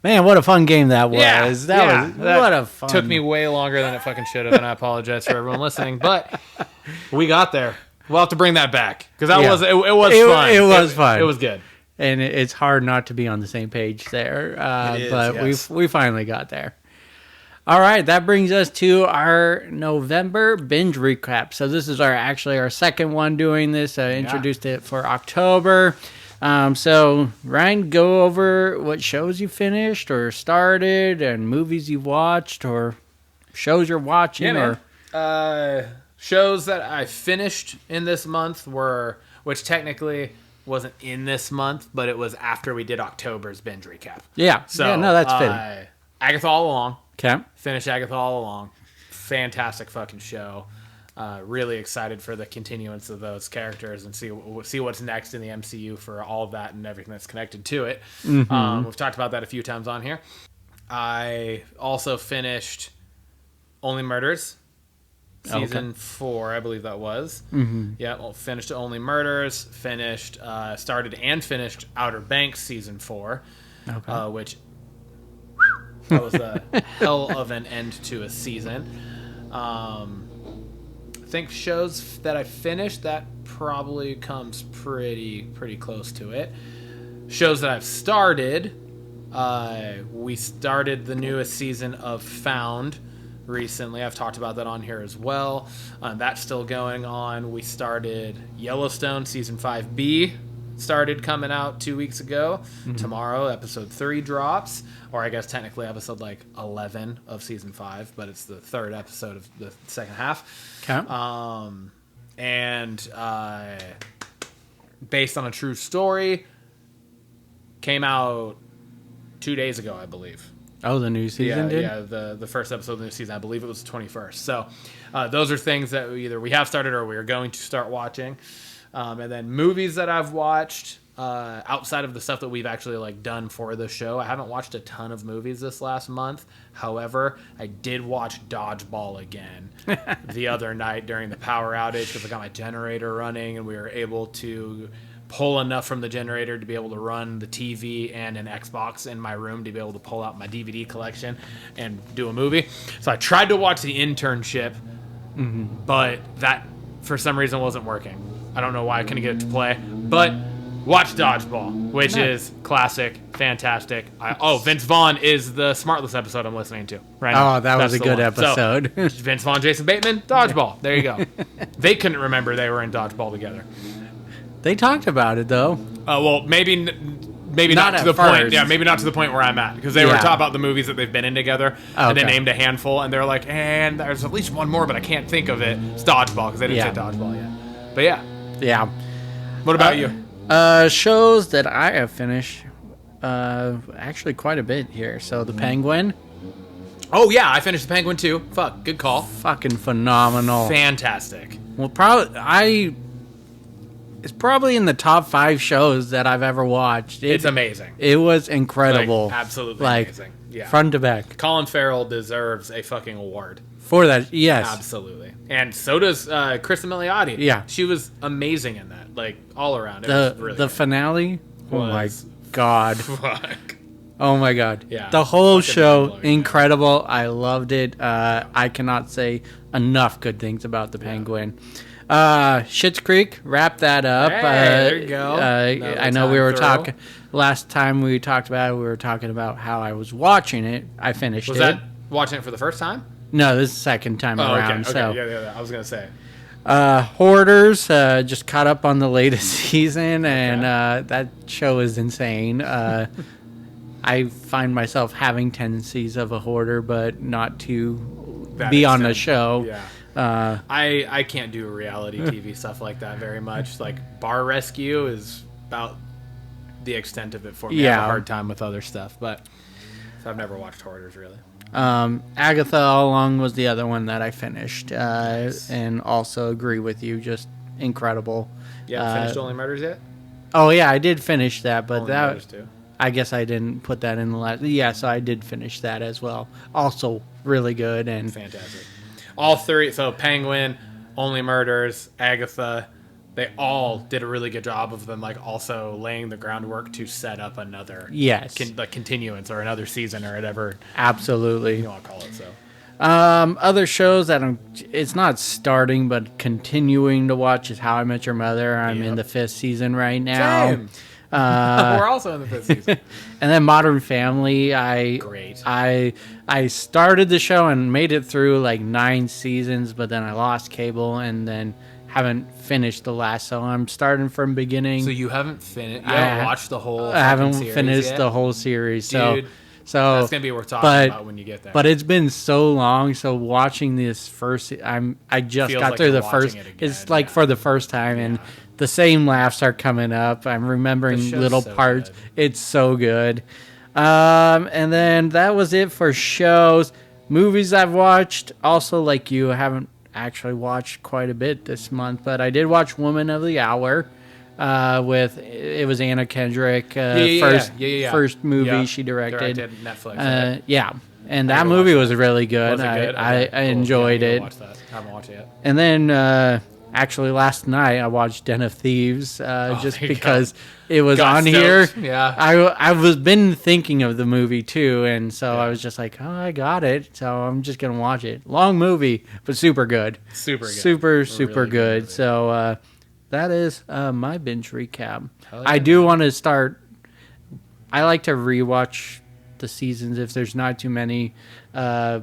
Man, what a fun game that was. Yeah, What a fun. Took me way longer than it fucking should have, and I apologize for everyone listening, but we got there. We'll have to bring that back because that Yeah. was it was fun. It was fun. It was good. And it's hard not to be on the same page there. It is, but yes. we finally got there. All right, that brings us to our November binge recap. So this is our second one doing this. I introduced it for October. So Ryan, go over what shows you finished or started, and movies you've watched, or shows you're watching, Yeah, man. Shows that I finished in this month were, which technically wasn't in this month, but it was after we did October's binge recap. So no, that's fitting. Agatha All Along. Okay. Finished Agatha All Along. Fantastic fucking show. Really excited for the continuance of those characters and see what's next in the MCU for all of that and everything that's connected to it. Mm-hmm. We've talked about that a few times on here. I also finished Only Murders, season 4, I believe that was. Mm-hmm. Yeah, well, finished Only Murders. Started and finished Outer Banks season 4, which that was a hell of an end to a season. I think shows that I finished, that probably comes pretty close to it. Shows that I've started, we started the newest season of Found recently. I've talked about that on here as well. That's still going on. We started Yellowstone season 5B. Started coming out 2 weeks ago. Mm-hmm. Tomorrow, episode 3 drops, or I guess technically episode 11 of season 5, but it's the third episode of the second half. Okay. And based on a true story, came out 2 days ago, I believe. Oh, the new season did? Yeah, the first episode of the new season. I believe it was the 21st. So those are things that either we have started or we are going to start watching. And then movies that I've watched outside of the stuff that we've actually done for the show. I haven't watched a ton of movies this last month. However, I did watch Dodgeball again the other night during the power outage because I got my generator running and we were able to pull enough from the generator to be able to run the TV and an Xbox in my room to be able to pull out my DVD collection and do a movie. So I tried to watch The Internship, but that for some reason wasn't working. I don't know why I couldn't get it to play, but watch Dodgeball, which is classic, fantastic. Vince Vaughn is the Smartless episode I'm listening to right now. Oh, that was That's a good the one. episode. So, Vince Vaughn, Jason Bateman, Dodgeball. There you go. They couldn't remember they were in Dodgeball together. They talked about it, though. Well, maybe not Not to the at point. first. Yeah, maybe not to the point where I'm at because they were talking about the movies that they've been in together, and they Okay. named a handful, and they're like, and there's at least one more, but I can't think of it. It's Dodgeball because they didn't say Dodgeball yet. But yeah, Yeah. what about you? Shows that I have finished, actually quite a bit here. So The Penguin, Oh yeah, I finished The Penguin too. Fuck, good call. fucking phenomenal. Fantastic. Well, it's probably in the top 5 shows that I've ever watched. It's amazing. It was incredible. Absolutely like, amazing. Yeah. front to back. Colin Farrell deserves a fucking award. For that, yes. Absolutely. And so does Kristen Milioti. Yeah. She was amazing in that. All around. It was really The good. finale, oh my Was- God. Fuck. Oh my God. Yeah. The whole Fucking show, mind-blowing, incredible. I loved it. I cannot say enough good things about The Penguin. Schitt's Creek, wrap that up. Hey, there you go. I know we were talking, last time we talked about it, we were talking about how I was watching it. I finished Was it. that watching it for the first time? No, this is the second time around. Okay. So, Yeah. I was going to say. Hoarders, just caught up on the latest season, and that show is insane. I find myself having tendencies of a hoarder, but not to That be on the extent. show. Yeah. I can't do reality TV stuff like that very much. Like Bar Rescue is about the extent of it for me. I have a hard time with other stuff, but so I've never watched Hoarders really. Agatha All Along was the other one that I finished, and also agree with you, just incredible. You haven't finished Only Murders yet? Oh yeah, I did finish that, but Only Murders too. I guess I didn't put that in the last. Yeah, so I did finish that as well. Also really good and Fantastic. All three, so Penguin, Only Murders, Agatha, they all did a really good job of them, like also laying the groundwork to set up another continuance or another season or whatever absolutely. you want to call it. So Other shows that it's not starting but continuing to watch is How I Met Your Mother. I'm in the 5th season right now. Same. We're also in the 5th season. And then Modern Family, Great. I started the show and made it through like 9 seasons, but then I lost cable and then haven't finished the last. So I'm starting from beginning. So you haven't finished? You haven't watched the whole? I haven't series finished yet? the whole series. Dude, so that's gonna be what we're talking about when you get there. But it's been so long. So watching this I just Feels got like through you're the first. watching it again, It's like for the first time, and the same laughs are coming up. I'm remembering The show's little so parts. good. It's so good. And then that was it for shows. Movies I've watched. Also, like you, I haven't actually watched quite a bit this month, but I did watch Woman of the Hour. It was Anna Kendrick, first movie she directed. Netflix. Yeah, and that never movie watched was really good. Was it good? I Okay, cool. enjoyed Yeah, I it. gotta watch that. I haven't watched it yet. And then actually last night I watched Den of Thieves just there you because it was Got on stoked. here. Yeah. I was been thinking of the movie too, and so I was just like, oh, I got it, so I'm just gonna watch it. Long movie, but super good. Super good. Super Really good. movie. So that is my binge recap. Hell I yeah, do want to start. I like to rewatch the seasons if there's not too many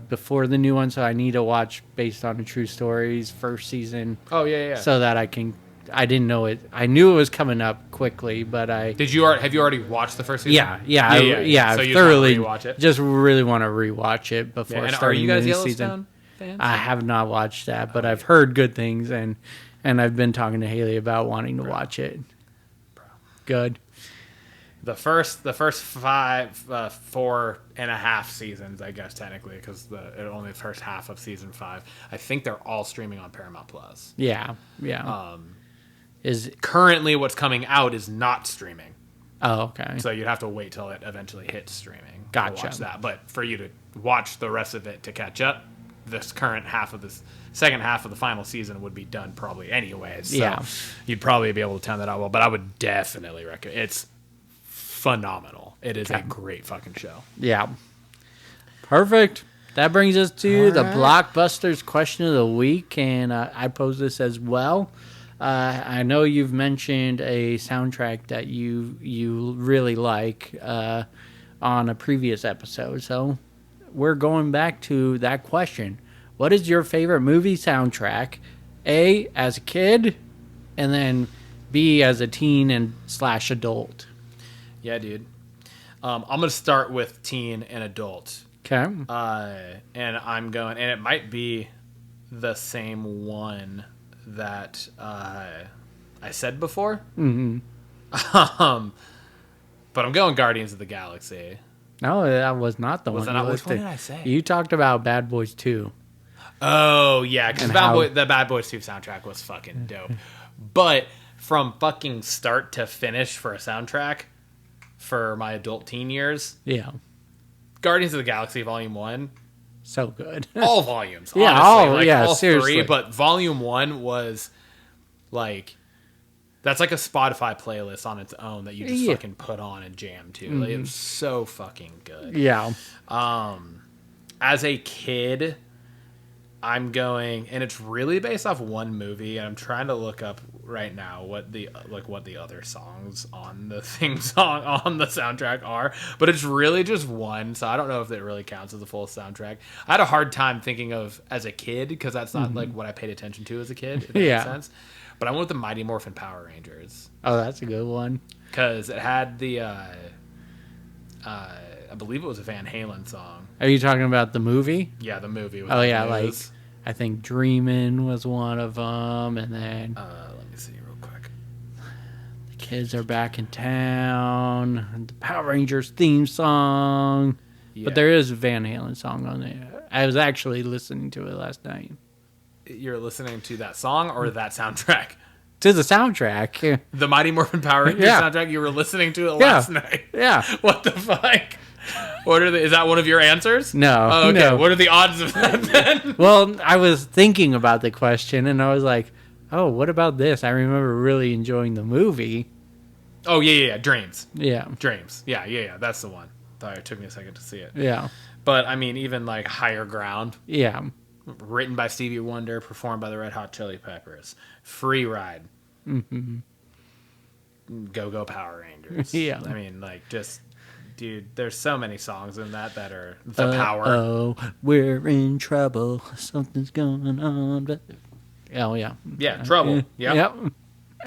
before the new one, so I need to watch Based on the True Stories first season. Oh yeah. So that I can. I didn't know it. I knew it was coming up quickly, but I. Have you already watched the first season? Yeah. So you thoroughly just want to rewatch it. Just really want to rewatch it before And are starting you guys the new Yellowstone season. fans? I have not watched that, but I've heard good things, and I've been talking to Haley about wanting to watch it. Good. The first 4.5 seasons, I guess technically, because only the first half of season 5. I think they're all streaming on Paramount Plus. Yeah. Is Currently, what's coming out is not streaming, okay. so you'd have to wait till it eventually hits streaming. Gotcha. To watch that, but for you to watch the rest of it to catch up, this current half of this second half of the final season would be done probably anyways. So Yeah. you'd probably be able to time that out well. But I would definitely recommend. It's phenomenal. It is a great fucking show. Yeah. Perfect. That brings us to the Blockbusters question of the week, and I pose this as well. I know you've mentioned a soundtrack that you really like on a previous episode, so we're going back to that question. What is your favorite movie soundtrack? A, as a kid, and then B, as a teen and / adult. Yeah, dude. I'm gonna start with teen and adult. Okay. And I'm going, and it might be the same one that I said before. Mm-hmm. But I'm going Guardians of the Galaxy. No, that was not the Was one that you not? Which one listed. did I say? You talked about Bad Boys 2. Oh, yeah, because And the Bad Boys 2 soundtrack was fucking dope. But from fucking start to finish for a soundtrack for my adult teen years, Yeah. Guardians of the Galaxy Volume 1, So good. all volumes. Yeah, honestly. All seriously. 3, but Volume 1 was like... That's like a Spotify playlist on its own that you just fucking put on and jam to. Like, it was so fucking good. Yeah. As a kid, I'm going, and it's really based off one movie, and I'm trying to look up right now what the other songs on the theme song on the soundtrack are, but it's really just one, so I don't know if it really counts as a full soundtrack. I had a hard time thinking of as a kid because that's not like what I paid attention to as a kid, if that Yeah. makes sense. But I went with the Mighty Morphin Power Rangers Oh, that's a good one. because it had the I believe it was a Van Halen song. Are you talking about the movie? Yeah, the movie. With Oh the yeah, like news. I think Dreamin' was one of them, and then Let me see real quick. the kids are back in town. And the Power Rangers theme song, Yeah. but there is a Van Halen song on there. I was actually listening to it last night. You're listening to that song or that soundtrack? To the soundtrack. The Mighty Morphin Power Rangers Yeah. soundtrack. You were listening to it Yeah. last night. Yeah. What the fuck? Is that one of your answers? No, Oh, okay. no. What are the odds of that then? Well, I was thinking about the question, and I was like, "Oh, what about this?" I remember really enjoying the movie. Oh yeah. Dreams. Yeah, Yeah. That's the one. Sorry, it took me a second to see it. yeah, But I mean, even like Higher Ground, yeah, written by Stevie Wonder, performed by the Red Hot Chili Peppers. Free Ride. Mm-hmm. Go Power Rangers. Yeah. I mean, like, just, dude, there's so many songs in that are the power. Oh, we're in trouble. Something's going on. But oh yeah, Yeah, Trouble. Yep.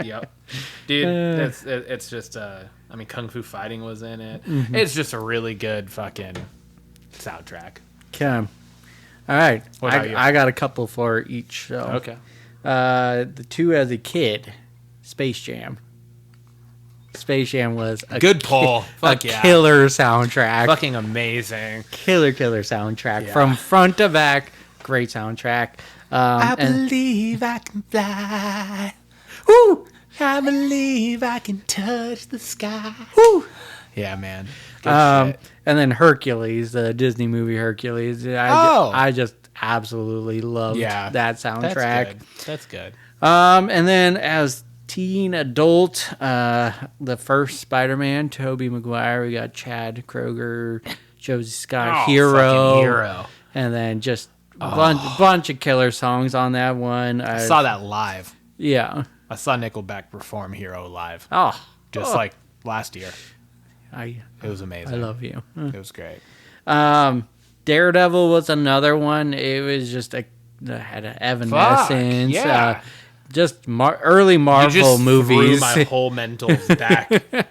Yep. Dude, it's just, I mean, Kung Fu Fighting was in it. Mm-hmm. It's just a really good fucking soundtrack. Okay. All right. What about you? I got a couple for each. So. Okay. The two as a kid, Space Jam. Space Jam was a Good pull. Fuck yeah. killer soundtrack. Fucking amazing. Killer soundtrack Yeah. from front to back. Great soundtrack. And believe I can fly. Woo! I believe I can touch the sky. Woo! Yeah, man. Good shit. and then Hercules, the Disney movie Hercules. I just absolutely loved that soundtrack. That's good. And then as teen adult, the first Spider-Man, Tobey Maguire, we got Chad Kroger, Josie Scott, Fucking Hero. and then just bunch of killer songs on that one. I saw that live. Yeah. I saw Nickelback perform Hero live. Oh, Just like last year. I It was amazing. I love you. It was great. Daredevil was another one. It was just had an Evanescence. yeah. Just early Marvel You just movies. threw my whole mentals back.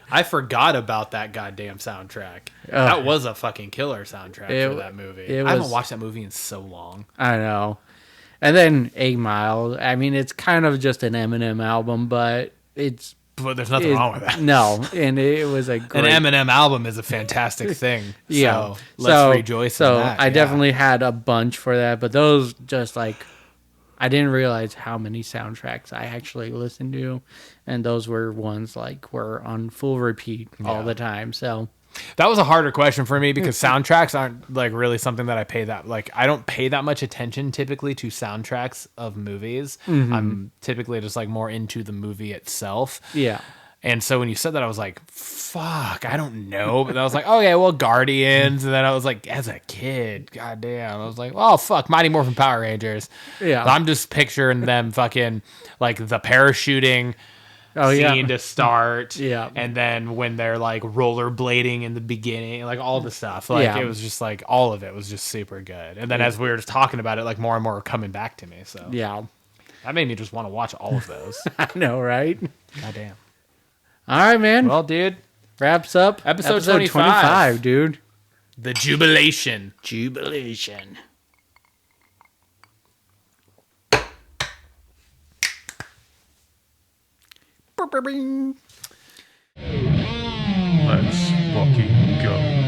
I forgot about that goddamn soundtrack. That was a fucking killer soundtrack for that movie. I haven't watched that movie in so long. I know. And then 8 Mile. I mean, it's kind of just an Eminem album, but But there's nothing wrong with that. No, and it was a great... An Eminem album is a fantastic thing. Yeah. So let's rejoice in that. I definitely had a bunch for that, but those just like... I didn't realize how many soundtracks I actually listened to, and those were ones like were on full repeat all the time. So That was a harder question for me because soundtracks aren't like really something that I pay that I don't pay that much attention typically to soundtracks of movies. I'm typically just like more into the movie itself. yeah, And so when you said that, I was like, fuck, I don't know. But I was like, oh yeah, well, Guardians. And then I was like, as a kid, goddamn. I was like, oh fuck, Mighty Morphin Power Rangers. Yeah. But I'm just picturing them fucking like the parachuting scene to start. Yeah. And then when they're like rollerblading in the beginning, like all the stuff. Like Yeah. it was just like all of it was just super good. And then as we were just talking about it, like more and more were coming back to me. So yeah, that made me just want to watch all of those. I know, right? Goddamn. All right, man. Well, dude, Wraps up Episode 25. 25, dude. the Jubilation. Jubilation. Let's fucking go.